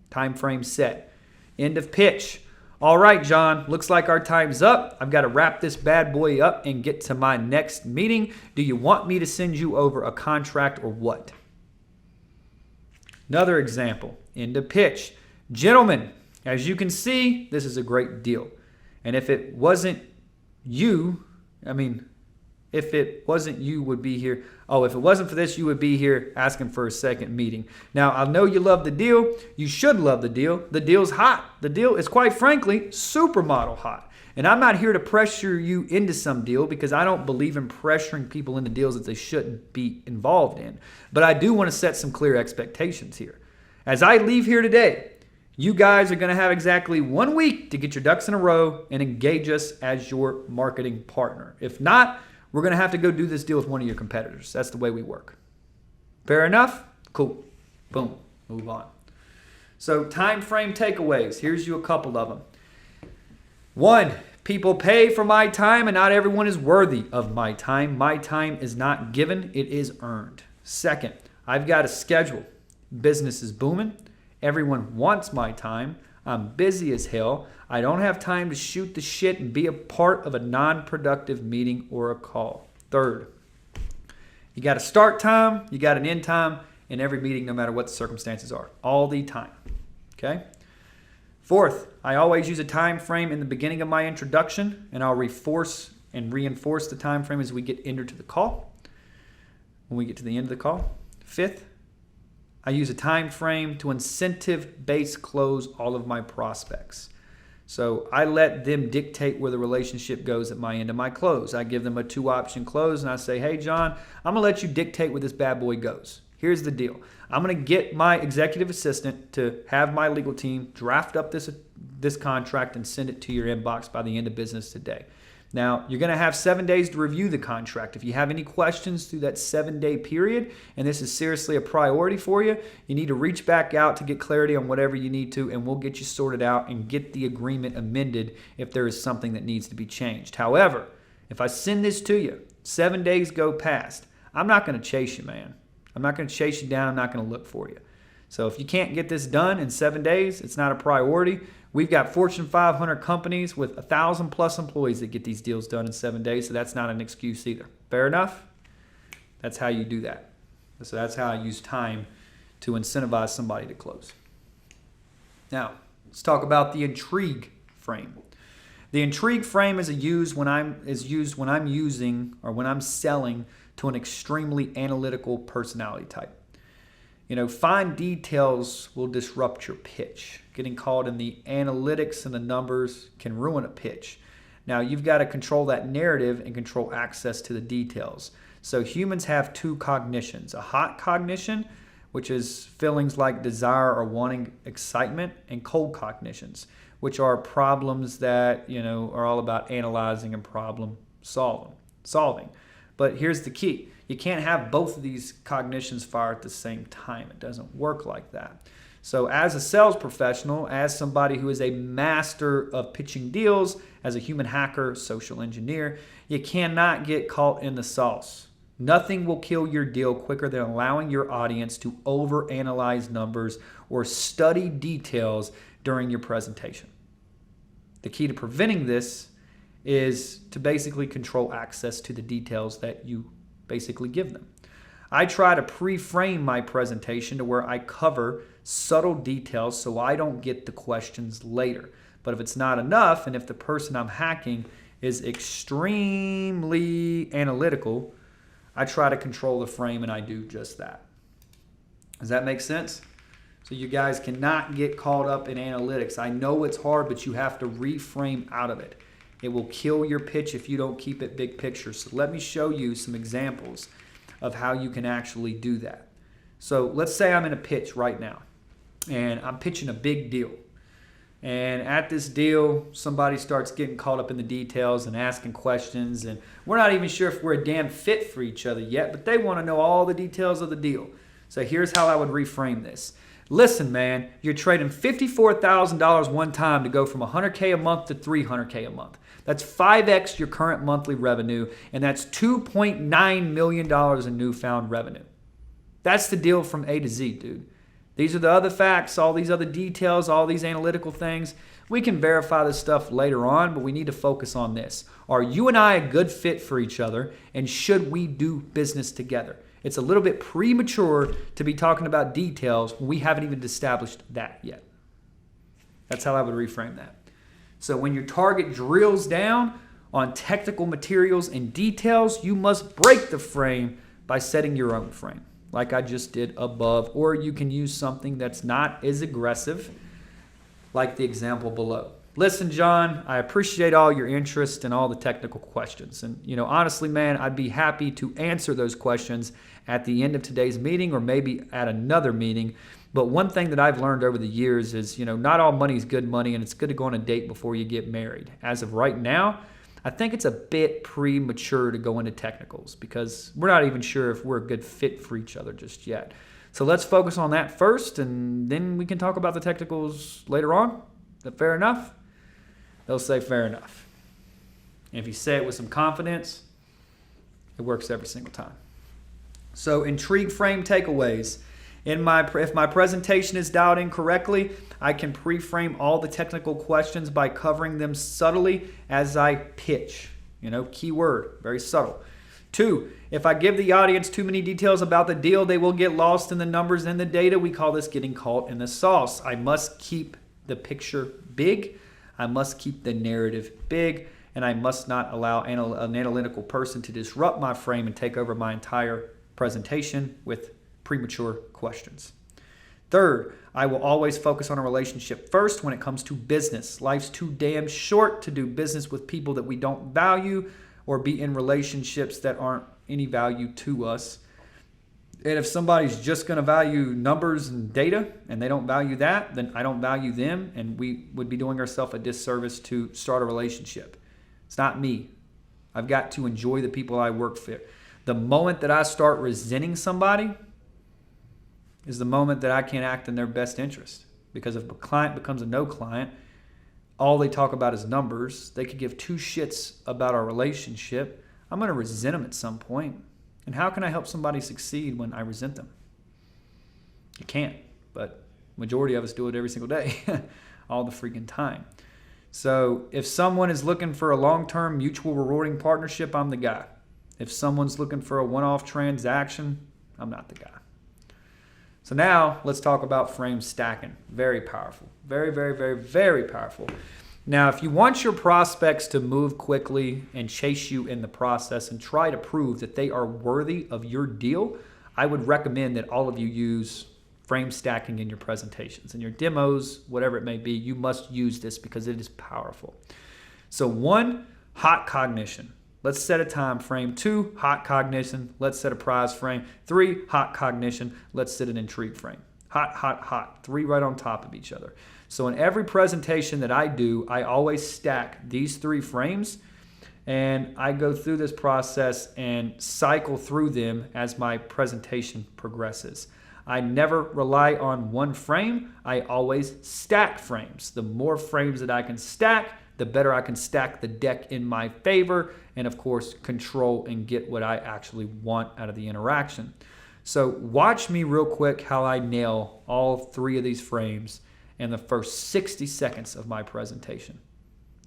Time frame set. End of pitch. All right, John, looks like our time's up. I've got to wrap this bad boy up and get to my next meeting. Do you want me to send you over a contract or what? Another example, end of pitch. Gentlemen, as you can see, this is a great deal. And if it wasn't you, if it wasn't for this, you would be here asking for a second meeting. Now, I know you love the deal. You should love the deal. The deal's hot. The deal is, quite frankly, supermodel hot. And I'm not here to pressure you into some deal because I don't believe in pressuring people into deals that they shouldn't be involved in. But I do want to set some clear expectations here. As I leave here today, you guys are going to have exactly 1 week to get your ducks in a row and engage us as your marketing partner. If not, we're going to have to go do this deal with one of your competitors. That's the way we work. Fair enough? Cool. Boom. Move on. So time frame takeaways. Here's you a couple of them. 1, people pay for my time and not everyone is worthy of my time. My time is not given, it is earned. 2nd, I've got a schedule. Business is booming. Everyone wants my time. I'm busy as hell. I don't have time to shoot the shit and be a part of a non-productive meeting or a call. 3rd, you got a start time, you got an end time in every meeting no matter what the circumstances are. All the time. Okay? 4th, I always use a time frame in the beginning of my introduction, and I'll reinforce the time frame as we get into the call. When we get to the end of the call. 5th, I use a time frame to incentive-based close all of my prospects. So I let them dictate where the relationship goes at my end of my close. I give them a 2-option close, and I say, hey, John, I'm going to let you dictate where this bad boy goes. Here's the deal. I'm going to get my executive assistant to have my legal team draft up this contract and send it to your inbox by the end of business today. Now, you're going to have 7 days to review the contract. If you have any questions through that 7-day period, and this is seriously a priority for you, you need to reach back out to get clarity on whatever you need to, and we'll get you sorted out and get the agreement amended if there is something that needs to be changed. However, if I send this to you, 7 days go past, I'm not going to chase you, man. I'm not going to chase you down. I'm not going to look for you. So if you can't get this done in 7 days, it's not a priority. We've got Fortune 500 companies with 1,000 plus employees that get these deals done in 7 days, so that's not an excuse either. Fair enough? That's how you do that. So that's how I use time to incentivize somebody to close. Now, let's talk about the intrigue frame. The intrigue frame is used when I'm using or when I'm selling to an extremely analytical personality type. Fine details will disrupt your pitch. Getting caught in the analytics and the numbers can ruin a pitch. Now, you've got to control that narrative and control access to the details. So humans have two cognitions: a hot cognition, which is feelings like desire or wanting excitement, and cold cognitions, which are problems that, are all about analyzing and problem solving. But here's the key. You can't have both of these cognitions fire at the same time. It doesn't work like that. So as a sales professional, as somebody who is a master of pitching deals, as a human hacker, social engineer, you cannot get caught in the sauce. Nothing will kill your deal quicker than allowing your audience to overanalyze numbers or study details during your presentation. The key to preventing this is to basically control access to the details that you basically give them. I try to pre-frame my presentation to where I cover subtle details so I don't get the questions later. But if it's not enough, and if the person I'm hacking is extremely analytical, I try to control the frame, and I do just that. Does that make sense? So you guys cannot get caught up in analytics. I know it's hard, but you have to reframe out of it. It will kill your pitch if you don't keep it big picture. So let me show you some examples of how you can actually do that. So let's say I'm in a pitch right now, and I'm pitching a big deal. And at this deal, somebody starts getting caught up in the details and asking questions, and we're not even sure if we're a damn fit for each other yet, but they want to know all the details of the deal. So here's how I would reframe this. Listen, man, you're trading $54,000 one time to go from $100K a month to $300K a month. That's 5x your current monthly revenue, and that's $2.9 million in newfound revenue. That's the deal from A to Z, dude. These are the other facts, all these other details, all these analytical things. We can verify this stuff later on, but we need to focus on this. Are you and I a good fit for each other, and should we do business together? It's a little bit premature to be talking about details when we haven't even established that yet. That's how I would reframe that. So when your target drills down on technical materials and details, you must break the frame by setting your own frame, like I just did above, or you can use something that's not as aggressive, like the example below. Listen, John, I appreciate all your interest and all the technical questions. And, honestly, man, I'd be happy to answer those questions at the end of today's meeting or maybe at another meeting. But one thing that I've learned over the years is, not all money is good money, and it's good to go on a date before you get married. As of right now, I think it's a bit premature to go into technicals because we're not even sure if we're a good fit for each other just yet. So let's focus on that first, and then we can talk about the technicals later on. Is that fair enough? They'll say fair enough. And if you say it with some confidence, it works every single time. So intrigue frame takeaways. If my presentation is dialed in correctly, I can pre-frame all the technical questions by covering them subtly as I pitch. Keyword, very subtle. 2, if I give the audience too many details about the deal, they will get lost in the numbers and the data. We call this getting caught in the sauce. I must keep the picture big. I must keep the narrative big, and I must not allow an analytical person to disrupt my frame and take over my entire presentation with premature questions. 3rd, I will always focus on a relationship first when it comes to business. Life's too damn short to do business with people that we don't value or be in relationships that aren't any value to us. And if somebody's just going to value numbers and data and they don't value that, then I don't value them, and we would be doing ourselves a disservice to start a relationship. It's not me. I've got to enjoy the people I work for. The moment that I start resenting somebody is the moment that I can't act in their best interest. Because if a client becomes a no client, all they talk about is numbers. They could give 2 shits about our relationship. I'm going to resent them at some point. And how can I help somebody succeed when I resent them? You can't, but majority of us do it every single day, all the freaking time. So if someone is looking for a long-term mutual rewarding partnership, I'm the guy. If someone's looking for a one-off transaction, I'm not the guy. So now let's talk about frame stacking. Very powerful. Very, very, very, very powerful. Now, if you want your prospects to move quickly and chase you in the process and try to prove that they are worthy of your deal, I would recommend that all of you use frame stacking in your presentations. In your demos, whatever it may be, you must use this because it is powerful. So 1, hot cognition. Let's set a time frame. 2, hot cognition. Let's set a prize frame. 3, hot cognition. Let's set an intrigue frame. Hot, hot, hot. 3 right on top of each other. So in every presentation that I do, I always stack these 3 frames, and I go through this process and cycle through them as my presentation progresses. I never rely on one frame. I always stack frames. The more frames that I can stack, the better I can stack the deck in my favor, and of course, control and get what I actually want out of the interaction. So watch me real quick how I nail all 3 of these frames in the first 60 seconds of my presentation.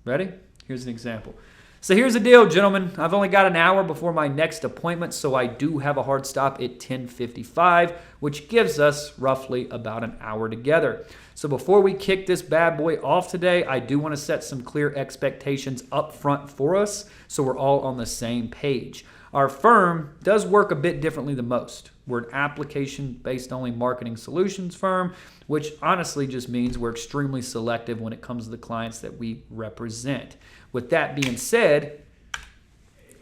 Ready? Here's an example. So here's the deal, gentlemen. I've only got an hour before my next appointment, so I do have a hard stop at 10:55, which gives us roughly about an hour together. So before we kick this bad boy off today, I do want to set some clear expectations up front for us so we're all on the same page. Our firm does work a bit differently than most. We're an application-based only marketing solutions firm, which honestly just means we're extremely selective when it comes to the clients that we represent. With that being said,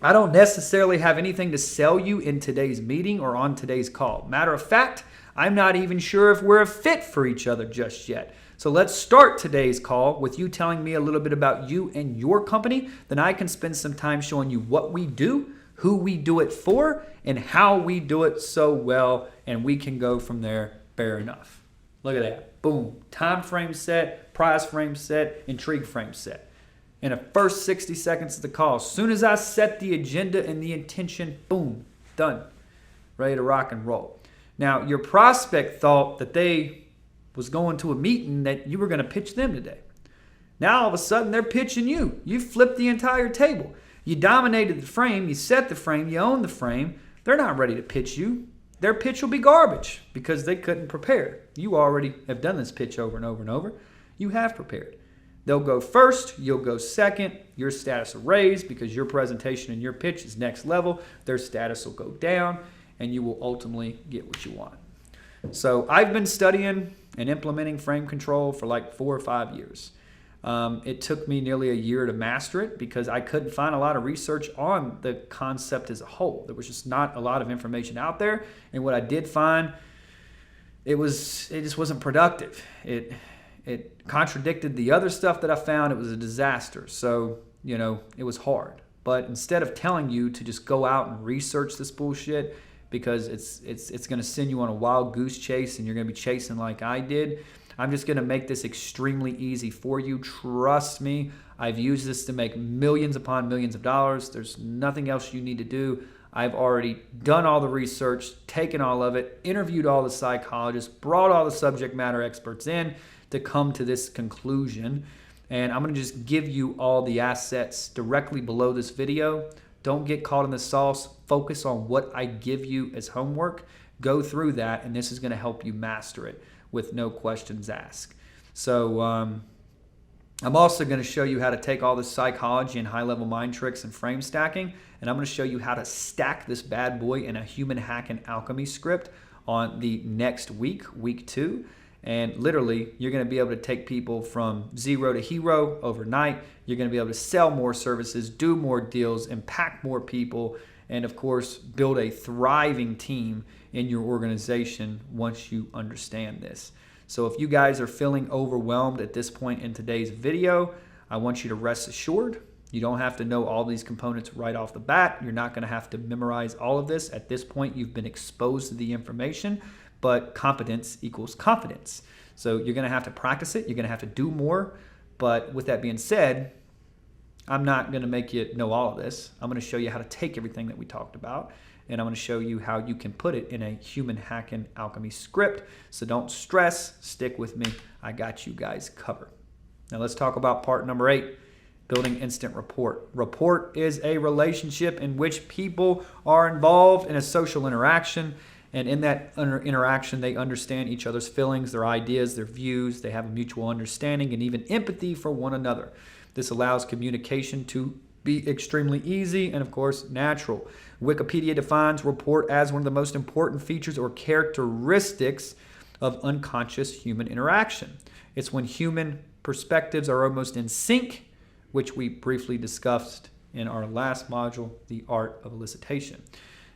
I don't necessarily have anything to sell you in today's meeting or on today's call. Matter of fact, I'm not even sure if we're a fit for each other just yet. So let's start today's call with you telling me a little bit about you and your company. Then I can spend some time showing you what we do, who we do it for, and how we do it so well, and we can go from there. Fair enough. Look at that. Boom. Time frame set, prize frame set, intrigue frame set. In the first 60 seconds of the call, as soon as I set the agenda and the intention, boom, done. Ready to rock and roll. Now, your prospect thought that they was going to a meeting that you were going to pitch them today. Now, all of a sudden, they're pitching you. You flipped the entire table. You dominated the frame, you set the frame, you own the frame. They're not ready to pitch you. Their pitch will be garbage because they couldn't prepare. You already have done this pitch over and over and over. You have prepared. They'll go first, you'll go second. Your status will raise because your presentation and your pitch is next level. Their status will go down, and you will ultimately get what you want. So I've been studying and implementing frame control for like 4 or 5 years. It took me nearly a year to master it because I couldn't find a lot of research on the concept as a whole. There was just not a lot of information out there, and what I did find, it just wasn't productive. It contradicted the other stuff that I found. It was a disaster. So, it was hard. But instead of telling you to just go out and research this bullshit because it's going to send you on a wild goose chase and you're going to be chasing like I did, I'm just going to make this extremely easy for you. Trust me, I've used this to make millions upon millions of dollars. There's nothing else you need to do. I've already done all the research, taken all of it, interviewed all the psychologists, brought all the subject matter experts in to come to this conclusion. And I'm going to just give you all the assets directly below this video. Don't get caught in the sauce. Focus on what I give you as homework. Go through that, and this is going to help you master it with no questions asked. So I'm also going to show you how to take all this psychology and high-level mind tricks and frame stacking, and I'm going to show you how to stack this bad boy in a human hack and alchemy script on the next week, week 2. And literally, you're going to be able to take people from zero to hero overnight. You're going to be able to sell more services, do more deals, impact more people, and of course, build a thriving team in your organization once you understand this. So if you guys are feeling overwhelmed at this point in today's video, I want you to rest assured. You don't have to know all these components right off the bat. You're not going to have to memorize all of this. At this point, you've been exposed to the information, but competence equals confidence. So you're going to have to practice it. You're going to have to do more. But with that being said, I'm not going to make you know all of this. I'm going to show you how to take everything that we talked about, and I'm going to show you how you can put it in a human hacking alchemy script. So don't stress. Stick with me. I got you guys covered. Now let's talk about part number 8, building instant rapport. Rapport is a relationship in which people are involved in a social interaction, and in that interaction, they understand each other's feelings, their ideas, their views. They have a mutual understanding and even empathy for one another. This allows communication to be extremely easy and, of course, natural. Wikipedia defines rapport as one of the most important features or characteristics of unconscious human interaction. It's when human perspectives are almost in sync, which we briefly discussed in our last module, The Art of Elicitation.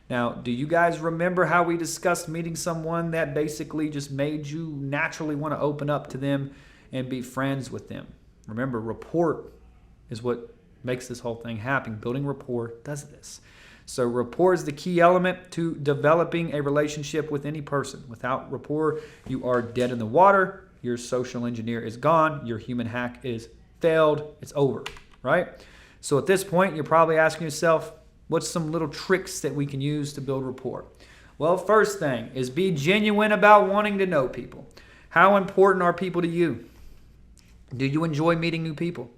Now, do you guys remember how we discussed meeting someone that basically just made you naturally want to open up to them and be friends with them? Remember, rapport is what makes this whole thing happen. Building rapport does this. So rapport is the key element to developing a relationship with any person. Without rapport, you are dead in the water. Your social engineer is gone. Your human hack is failed. It's over, right? So at this point, you're probably asking yourself, what's some little tricks that we can use to build rapport? Well, first thing is be genuine about wanting to know people. How important are people to you? Do you enjoy meeting new people?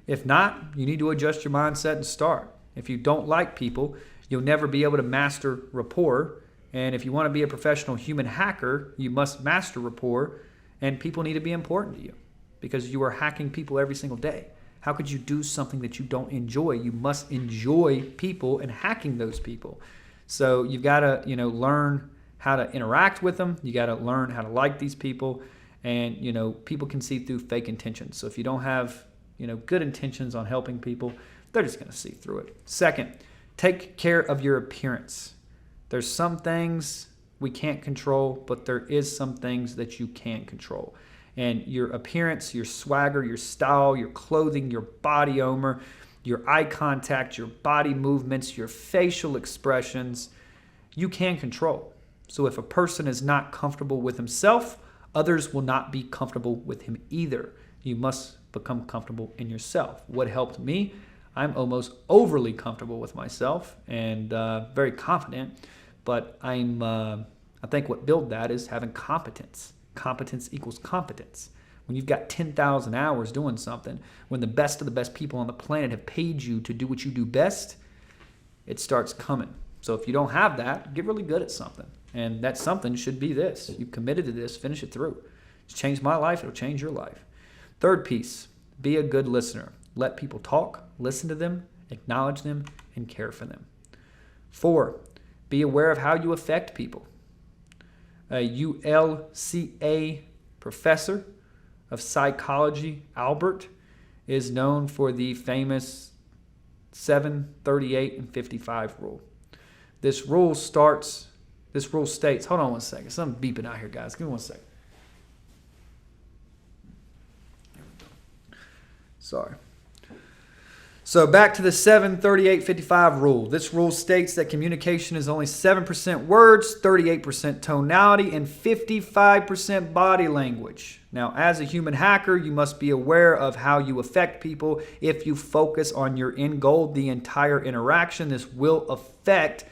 If not, you need to adjust your mindset and start. If you don't like people, you'll never be able to master rapport. And if you want to be a professional human hacker, you must master rapport, and people need to be important to you because you are hacking people every single day. How could you do something that you don't enjoy? You must enjoy people and hacking those people. So you've got to, learn how to interact with them. You got to learn how to like these people, and, people can see through fake intentions. So if you don't have, good intentions on helping people, they're just going to see through it. Second, take care of your appearance. There's some things we can't control, but there is some things that you can control. And your appearance, your swagger, your style, your clothing, your body odor, your eye contact, your body movements, your facial expressions, you can control. So if a person is not comfortable with himself, others will not be comfortable with him either. You must become comfortable in yourself. What helped me? I'm almost overly comfortable with myself and very confident, but I think what built that is having competence. Competence equals competence. When you've got 10,000 hours doing something, when the best of the best people on the planet have paid you to do what you do best, it starts coming. So if you don't have that, get really good at something. And that something should be this. You've committed to this, finish it through. It's changed my life, it'll change your life. Third piece, be a good listener. Let people talk, listen to them, acknowledge them, and care for them. 4, be aware of how you affect people. A ULCA professor of psychology, Albert, is known for the famous 7, 38, and 55 rule. This rule states, hold on one second, something beeping out here, guys. Give me one second. Sorry. So back to the 7, 38, 55 rule. This rule states that communication is only 7% words, 38% tonality, and 55% body language. Now, as a human hacker, you must be aware of how you affect people. If you focus on your end goal, the entire interaction, this will affect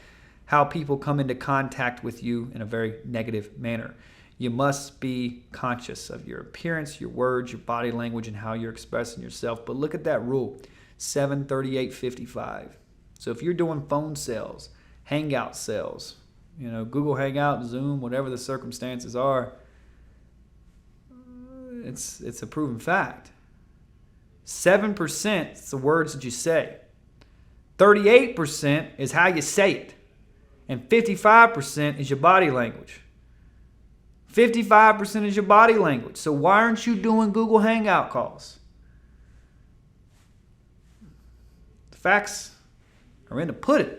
how people come into contact with you in a very negative manner. You must be conscious of your appearance, your words, your body language, and how you're expressing yourself. But look at that rule. 7, 38, 55. So if you're doing phone sales, hangout sales, Google Hangout, Zoom, whatever the circumstances are, it's a proven fact. 7% is the words that you say. 38% is how you say it. And 55% is your body language. 55% is your body language. So why aren't you doing Google Hangout calls? Facts are in the pudding.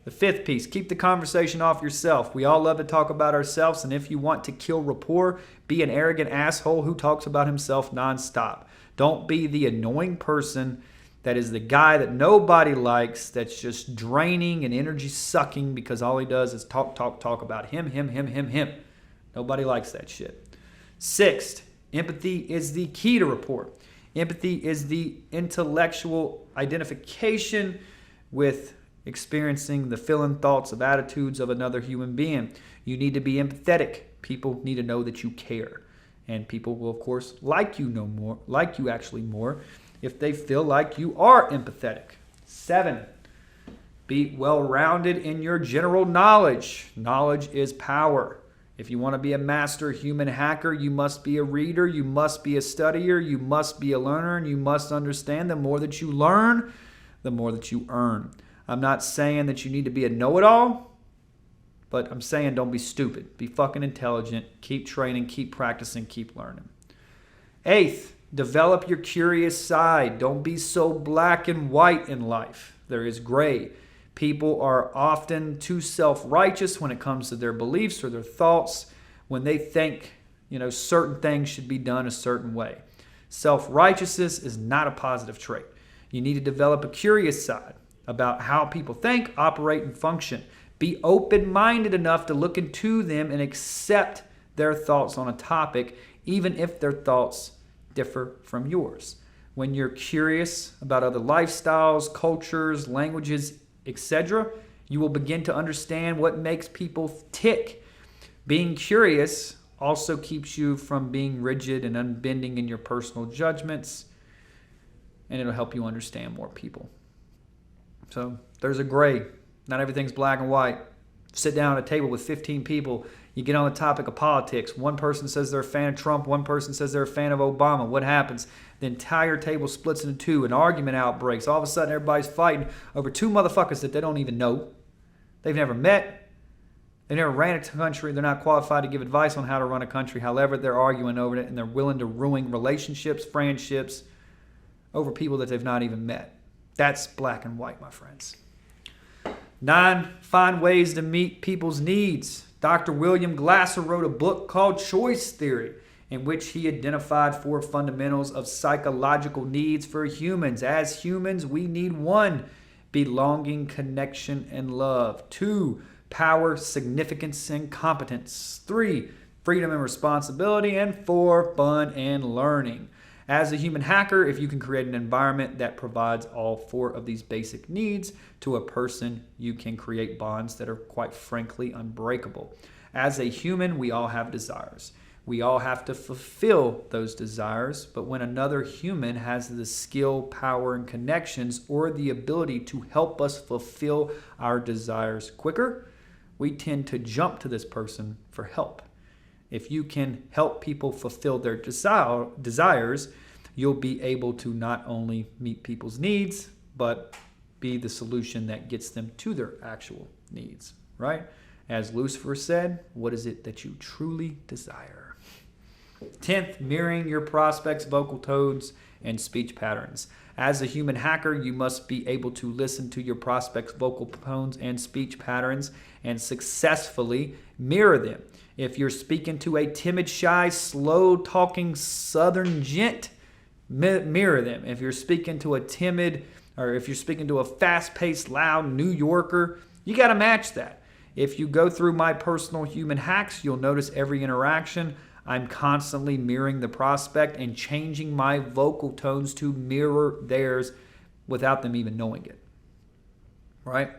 The 5th piece, keep the conversation off yourself. We all love to talk about ourselves, and if you want to kill rapport, be an arrogant asshole who talks about himself nonstop. Don't be the annoying person that is the guy that nobody likes, that's just draining and energy sucking because all he does is talk about him. Nobody likes that shit. 6th, empathy is the key to rapport. Empathy is the intellectual identification with experiencing the feeling, thoughts, of attitudes of another human being. You need to be empathetic. People need to know that you care. And people will, of course, like you more. if they feel like you are empathetic. 7, be well-rounded in your general knowledge. Knowledge is power. If you want to be a master human hacker, you must be a reader, you must be a studier, you must be a learner, and you must understand the more that you learn, the more that you earn. I'm not saying that you need to be a know-it-all, but I'm saying don't be stupid. Be fucking intelligent. Keep training, keep practicing, keep learning. 8th, develop your curious side. Don't be so black and white in life. There is gray. People are often too self-righteous when it comes to their beliefs or their thoughts when they think, certain things should be done a certain way. Self-righteousness is not a positive trait. You need to develop a curious side about how people think, operate, and function. Be open-minded enough to look into them and accept their thoughts on a topic, even if their thoughts differ from yours. When you're curious about other lifestyles, cultures, languages, etc., you will begin to understand what makes people tick. Being curious also keeps you from being rigid and unbending in your personal judgments, and it'll help you understand more people. So there's a gray. Not everything's black and white. Sit down at a table with 15 people. You get on the topic of politics. One person says they're a fan of Trump. One person says they're a fan of Obama. What happens? The entire table splits into two. An argument outbreaks. All of a sudden, everybody's fighting over two motherfuckers that they don't even know. They've never met. They never ran a country. They're not qualified to give advice on how to run a country. However, they're arguing over it, and they're willing to ruin relationships, friendships, over people that they've not even met. That's black and white, my friends. 9, find ways to meet people's needs. Dr. William Glasser wrote a book called Choice Theory, in which he identified 4 fundamentals of psychological needs for humans. As humans, we need 1, belonging, connection, and love. 2, power, significance, and competence. 3, freedom and responsibility. And 4, fun and learning. As a human hacker, if you can create an environment that provides all 4 of these basic needs to a person, you can create bonds that are quite frankly unbreakable. As a human, we all have desires. We all have to fulfill those desires, but when another human has the skill, power, and connections, or the ability to help us fulfill our desires quicker, we tend to jump to this person for help. If you can help people fulfill their desires, you'll be able to not only meet people's needs, but be the solution that gets them to their actual needs, right? As Lucifer said, what is it that you truly desire? 10th, mirroring your prospects' vocal tones and speech patterns. As a human hacker, you must be able to listen to your prospects' vocal tones and speech patterns and successfully mirror them. If you're speaking to a timid, shy, slow-talking southern gent, mirror them. If you're speaking to a timid, or if you're speaking to a fast-paced, loud New Yorker, you got to match that. If you go through my personal human hacks, you'll notice every interaction, I'm constantly mirroring the prospect and changing my vocal tones to mirror theirs without them even knowing it. Right?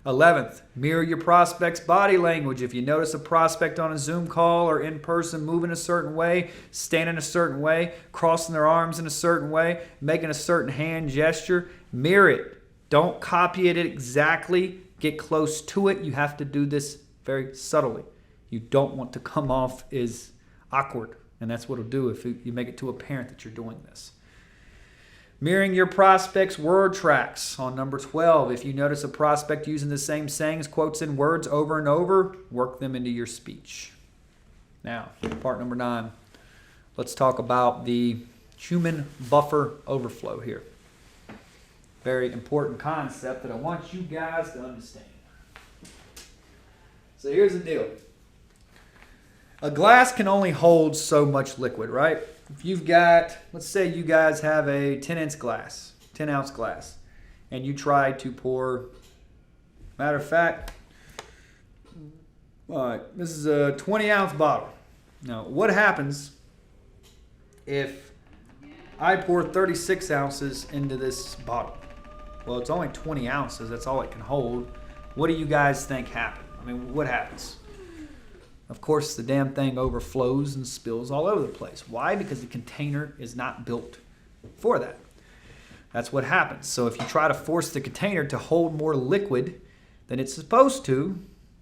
11th, mirror your prospect's body language. If you notice a prospect on a Zoom call or in person moving a certain way, standing a certain way, crossing their arms in a certain way, making a certain hand gesture, mirror it. Don't copy it exactly. Get close to it. You have to do this very subtly. You don't want to come off as awkward, and that's what it'll do if you make it too apparent that you're doing this. Mirroring your prospect's word tracks on number 12. If you notice a prospect using the same sayings, quotes, and words over and over, work them into your speech. Now, part number 9. Let's talk about the human buffer overflow here. Very important concept that I want you guys to understand. So here's the deal. A glass can only hold so much liquid, right? If you've got, let's say you guys have a 10-ounce glass, and you try to pour, matter of fact, all right, this is a 20-ounce bottle. Now, what happens if I pour 36 ounces into this bottle? Well, it's only 20 ounces. That's all it can hold. What do you guys think happened? I mean, what happens? Of course, the damn thing overflows and spills all over the place. Why? Because the container is not built for that. That's what happens. So if you try to force the container to hold more liquid than it's supposed to,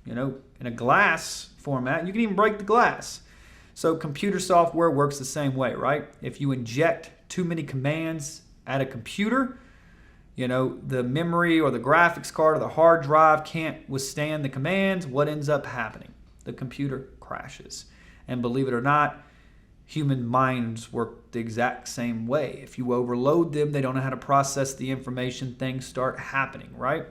in a glass format, you can even break the glass. So computer software works the same way, right? If you inject too many commands at a computer, the memory or the graphics card or the hard drive can't withstand the commands. What ends up happening? The computer crashes. And believe it or not, human minds work the exact same way. If you overload them, they don't know how to process the information, things start happening, right?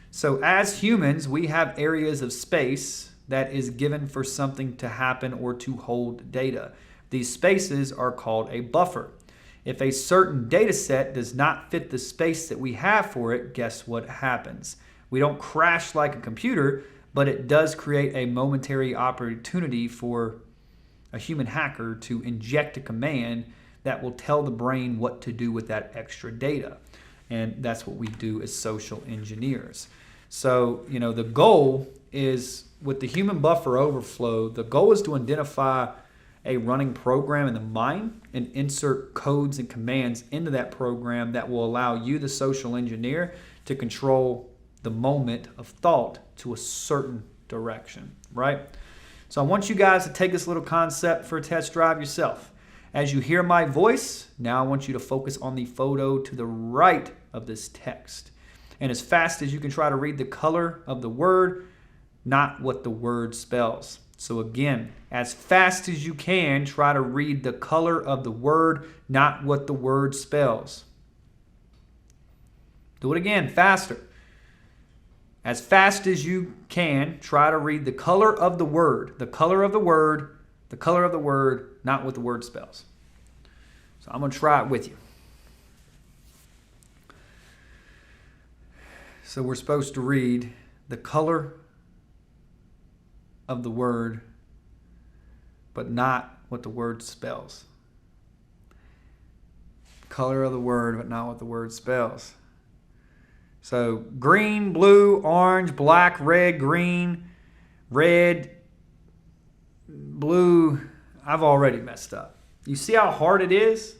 So as humans, we have areas of space that is given for something to happen or to hold data. These spaces are called a buffer. If a certain data set does not fit the space that we have for it, guess what happens? We don't crash like a computer, but it does create a momentary opportunity for a human hacker to inject a command that will tell the brain what to do with that extra data. And that's what we do as social engineers. So, the goal is, with the human buffer overflow, the goal is to identify a running program in the mind and insert codes and commands into that program that will allow you, the social engineer, to control the moment of thought to a certain direction, right? So I want you guys to take this little concept for a test drive yourself. As you hear my voice, now I want you to focus on the photo to the right of this text. And as fast as you can, try to read the color of the word, not what the word spells. So again, as fast as you can, try to read the color of the word, not what the word spells. Do it again, faster. As fast as you can, try to read the color of the word, the color of the word, the color of the word, not what the word spells. So I'm going to try it with you. So we're supposed to read the color of the word, but not what the word spells. Color of the word, but not what the word spells. So green, blue, orange, black, red, green, red, blue. I've already messed up. You see how hard it is?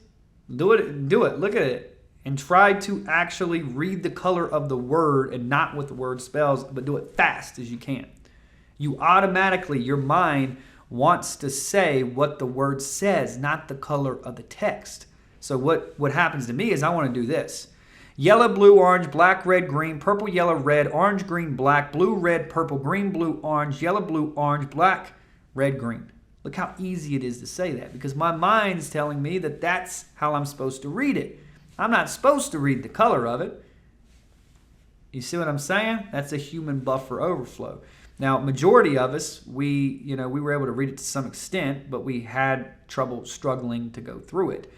Do it. Look at it. And try to actually read the color of the word and not what the word spells, but do it fast as you can. You automatically, your mind wants to say what the word says, not the color of the text. So what happens to me is I want to do this. Yellow, blue, orange, black, red, green, purple, yellow, red, orange, green, black, blue, red, purple, green, blue, orange, yellow, blue, orange, black, red, green. Look how easy it is to say that, because my mind's telling me that that's how I'm supposed to read it. I'm not supposed to read the color of it. You see what I'm saying? That's a human buffer overflow. Now, majority of us, we were able to read it to some extent, but we had trouble struggling to go through it.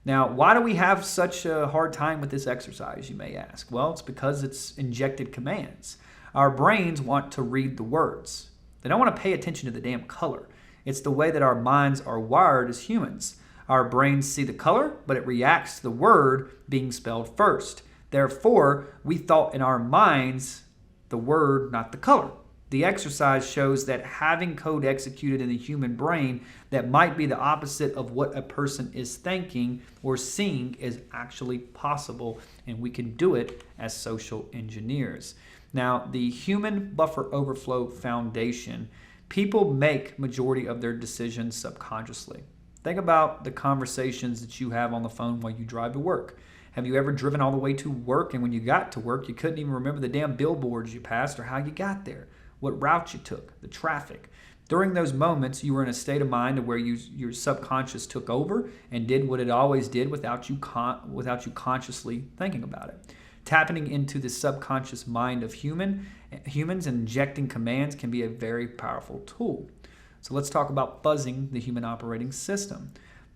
Now, why do we have such a hard time with this exercise, you may ask? Well, it's because it's injected commands. Our brains want to read the words. They don't want to pay attention to the damn color. It's the way that our minds are wired as humans. Our brains see the color, but it reacts to the word being spelled first. Therefore, we thought in our minds the word, not the color. The exercise shows that having code executed in the human brain that might be the opposite of what a person is thinking or seeing is actually possible, and we can do it as social engineers. Now, the human buffer overflow foundation, people make majority of their decisions subconsciously. Think about the conversations that you have on the phone while you drive to work. Have you ever driven all the way to work, and when you got to work, you couldn't even remember the damn billboards you passed or how you got there, what route you took, the traffic? During those moments, you were in a state of mind where your subconscious took over and did what it always did without you consciously thinking about it. Tapping into the subconscious mind of humans and injecting commands can be a very powerful tool. So let's talk about fuzzing the human operating system.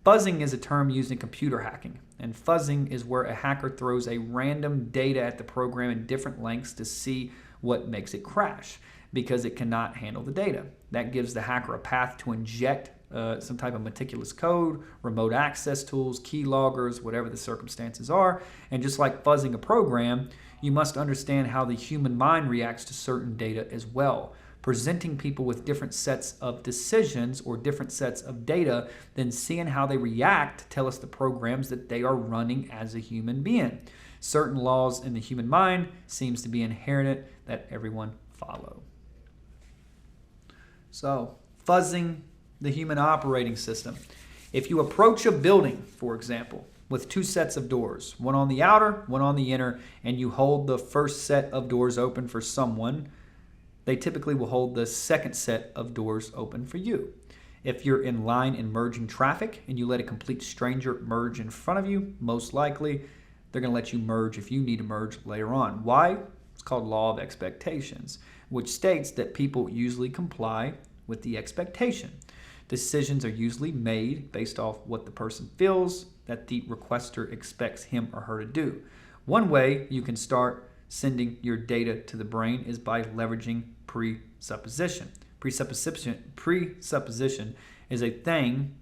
Fuzzing is a term used in computer hacking, and fuzzing is where a hacker throws a random data at the program in different lengths to see what makes it crash, because it cannot handle the data. That gives the hacker a path to inject some type of meticulous code, remote access tools, key loggers, whatever the circumstances are. And just like fuzzing a program, you must understand how the human mind reacts to certain data as well. presenting people with different sets of decisions or different sets of data, then seeing how they react to tell us the programs that they are running as a human being. Certain laws in the human mind seems to be inherent that everyone follow. So, fuzzing the human operating system. If you approach a building, for example, with two sets of doors, one on the outer, one on the inner, and you hold the first set of doors open for someone, they typically will hold the second set of doors open for you. If you're in line in merging traffic and you let a complete stranger merge in front of you, most likely they're going to let you merge if you need to merge later on. Why? It's called law of expectations, which states that people usually comply with the expectation. Decisions are usually made based off what the person feels that the requester expects him or her to do. One way you can start sending your data to the brain is by leveraging presupposition. Presupposition is a thing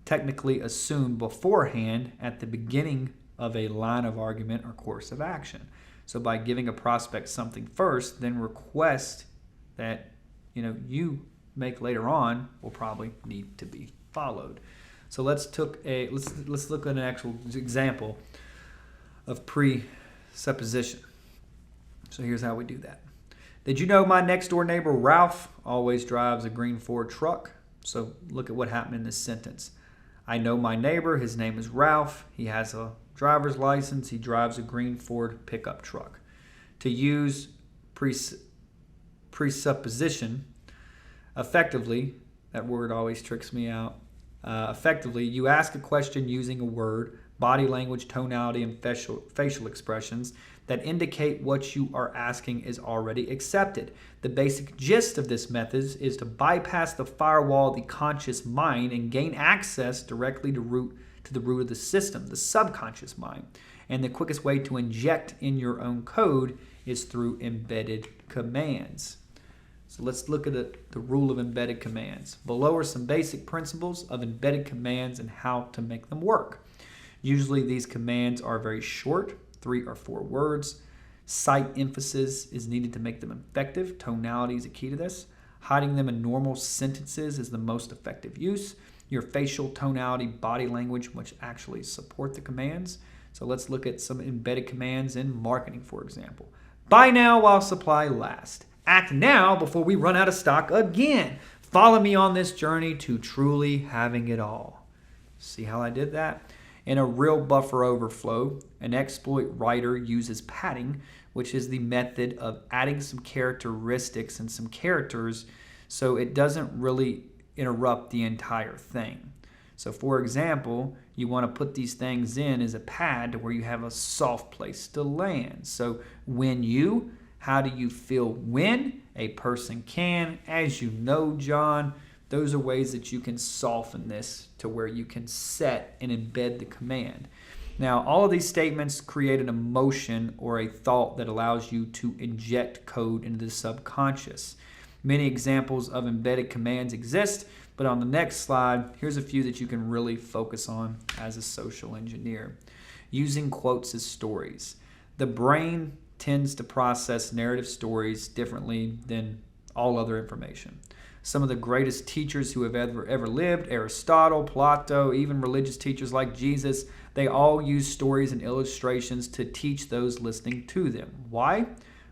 technically assumed beforehand at the beginning of a line of argument or course of action. So by giving a prospect something first, then request that you make later on will probably need to be followed. So let's look at an actual example of presupposition. So here's how we do that. Did you know my next door neighbor Ralph always drives a green Ford truck? So look at what happened in this sentence. I know my neighbor, his name is Ralph. He has a driver's license. He drives a green Ford pickup truck. To use presupposition, effectively, that word always tricks me out. Effectively, you ask a question using a word, body language, tonality, and facial expressions that indicate what you are asking is already accepted. The basic gist of this method is to bypass the firewall of the conscious mind and gain access directly to the root of the system, the subconscious mind. And the quickest way to inject in your own code is through embedded commands. So let's look at the rule of embedded commands. Below are some basic principles of embedded commands and how to make them work. Usually these commands are very short, 3 or 4 words. Site emphasis is needed to make them effective. Tonality is a key to this. Hiding them in normal sentences is the most effective use. Your facial tonality, body language, which actually support the commands. So let's look at some embedded commands in marketing, for example. Buy now while supply lasts. Act now before we run out of stock again. Follow me on this journey to truly having it all. See how I did that? In a real buffer overflow, an exploit writer uses padding, which is the method of adding some characteristics and some characters so it doesn't really interrupt the entire thing. So for example, you want to put these things in as a pad to where you have a soft place to land. So how do you feel when a person can? As you know, John, those are ways that you can soften this to where you can set and embed the command. Now, all of these statements create an emotion or a thought that allows you to inject code into the subconscious. Many examples of embedded commands exist, but on the next slide, here's a few that you can really focus on as a social engineer. Using quotes as stories. The brain tends to process narrative stories differently than all other information. Some of the greatest teachers who have ever lived, Aristotle, Plato, even religious teachers like Jesus, they all use stories and illustrations to teach those listening to them. Why?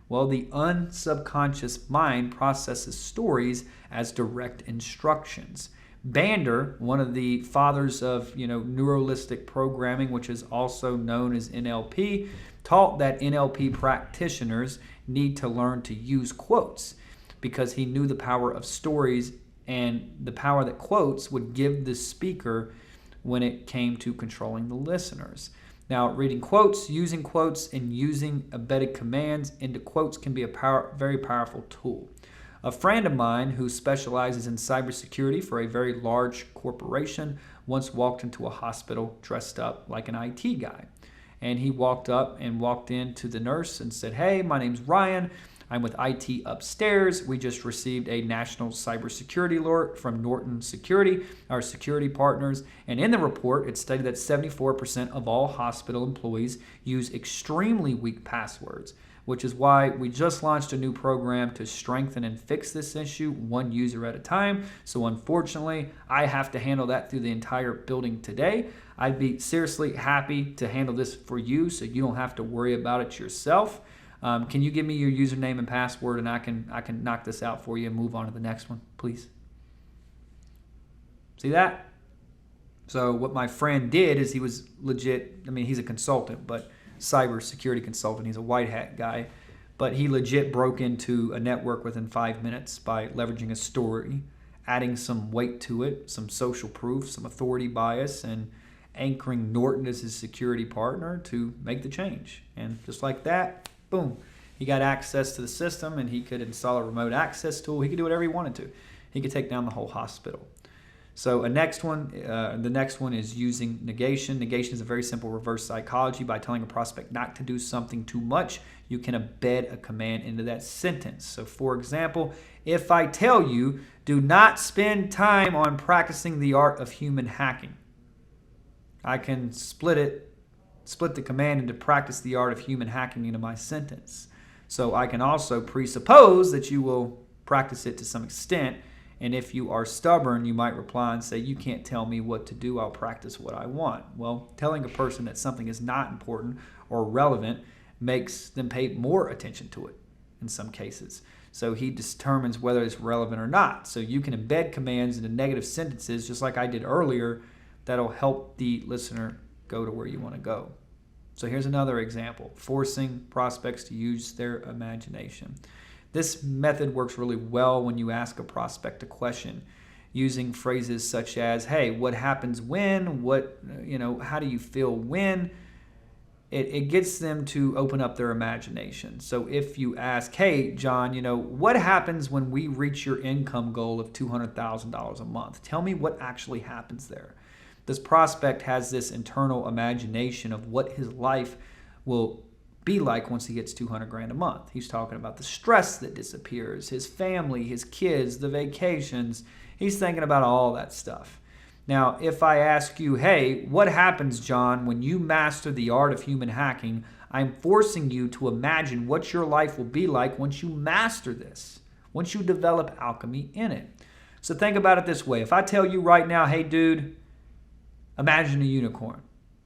Well, the unsubconscious mind processes stories as direct instructions. Bandler, one of the fathers of neuralistic programming, which is also known as NLP, taught that NLP practitioners need to learn to use quotes because he knew the power of stories and the power that quotes would give the speaker when it came to controlling the listeners. Now, reading quotes, using quotes, and using embedded commands into quotes can be a very powerful tool. A friend of mine who specializes in cybersecurity for a very large corporation once walked into a hospital dressed up like an IT guy. And he walked in to the nurse and said, "Hey, my name's Ryan. I'm with IT upstairs. We just received a national cybersecurity alert from Norton Security, our security partners. And in the report, it stated that 74% of all hospital employees use extremely weak passwords. which is why we just launched a new program to strengthen and fix this issue one user at a time. So unfortunately, I have to handle that through the entire building today. I'd be seriously happy to handle this for you so you don't have to worry about it yourself. Can you give me your username and password, and I can knock this out for you and move on to the next one, please? See that? So what my friend did is he was legit, I mean, he's a consultant, but cybersecurity consultant. He's a white hat guy, but he legit broke into a network within 5 minutes by leveraging a story, adding some weight to it, some social proof, some authority bias, and anchoring Norton as his security partner to make the change. And just like that, boom, he got access to the system, and he could install a remote access tool. He could do whatever he wanted to. He could take down the whole hospital. So the next one is using negation. Negation is a very simple reverse psychology. By telling a prospect not to do something too much, you can embed a command into that sentence. So for example, if I tell you, do not spend time on practicing the art of human hacking, I can split the command into practice the art of human hacking into my sentence. So I can also presuppose that you will practice it to some extent. And if you are stubborn, you might reply and say, you can't tell me what to do, I'll practice what I want. Well, telling a person that something is not important or relevant makes them pay more attention to it in some cases. So he determines whether it's relevant or not. So you can embed commands into negative sentences, just like I did earlier, that'll help the listener go to where you want to go. So here's another example, forcing prospects to use their imagination. This method works really well when you ask a prospect a question using phrases such as, hey, what happens when? How do you feel when? It gets them to open up their imagination. So if you ask, hey, John, what happens when we reach your income goal of $200,000 a month? Tell me what actually happens there. This prospect has this internal imagination of what his life will be like once he gets 200 grand a month. He's talking about the stress that disappears, his family, his kids, the vacations. He's thinking about all that stuff. Now, if I ask you, hey, what happens, John, when you master the art of human hacking? I'm forcing you to imagine what your life will be like once you master this, once you develop alchemy in it. So think about it this way. If I tell you right now, hey, dude, imagine a unicorn.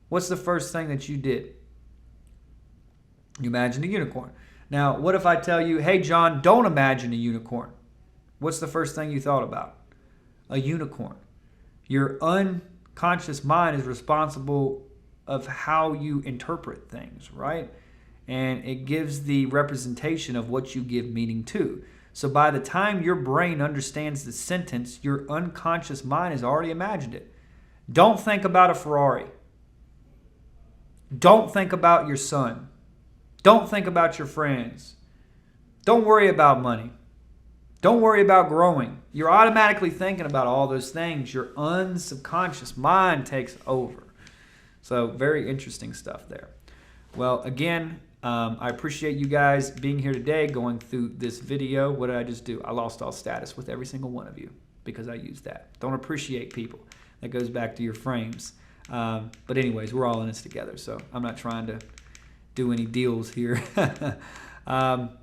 What's the first thing that you did? You imagined a unicorn. Now, what if I tell you, hey, John, don't imagine a unicorn? What's the first thing you thought about? A unicorn. Your unconscious mind is responsible of how you interpret things, right? And it gives the representation of what you give meaning to. So by the time your brain understands the sentence, your unconscious mind has already imagined it. Don't think about a Ferrari. Don't think about your son. Don't think about your friends. Don't worry about money. Don't worry about growing. You're automatically thinking about all those things. Your unsubconscious mind takes over. So very interesting stuff there. Well, again, I appreciate you guys being here today, going through this video. What did I just do? I lost all status with every single one of you because I used that. Don't appreciate people. That goes back to your frames. But anyways, we're all in this together, so I'm not trying to do any deals here.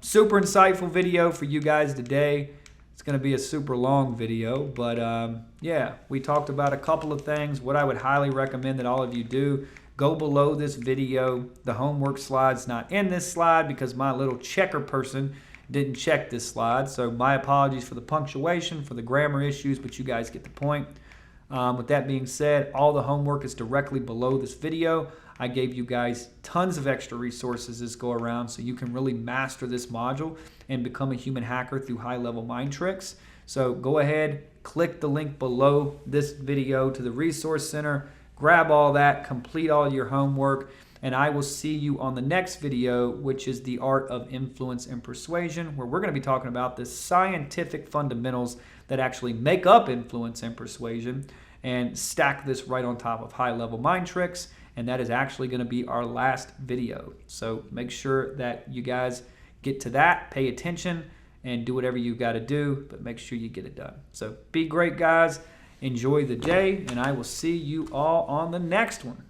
Super insightful video for you guys today. It's going to be a super long video, but yeah, we talked about a couple of things. What I would highly recommend that all of you do, go below this video. The homework slide's not in this slide because my little checker person didn't check this slide. So my apologies for the punctuation, for the grammar issues, but you guys get the point. With that being said, all the homework is directly below this video. I gave you guys tons of extra resources this go around so you can really master this module and become a human hacker through high-level mind tricks. So go ahead, click the link below this video to the resource center, grab all that, complete all your homework, and I will see you on the next video, which is the art of influence and persuasion, where we're going to be talking about the scientific fundamentals that actually make up influence and persuasion and stack this right on top of high-level mind tricks. And that is actually going to be our last video. So make sure that you guys get to that, pay attention, and do whatever you got to do, but make sure you get it done. So be great, guys. Enjoy the day, and I will see you all on the next one.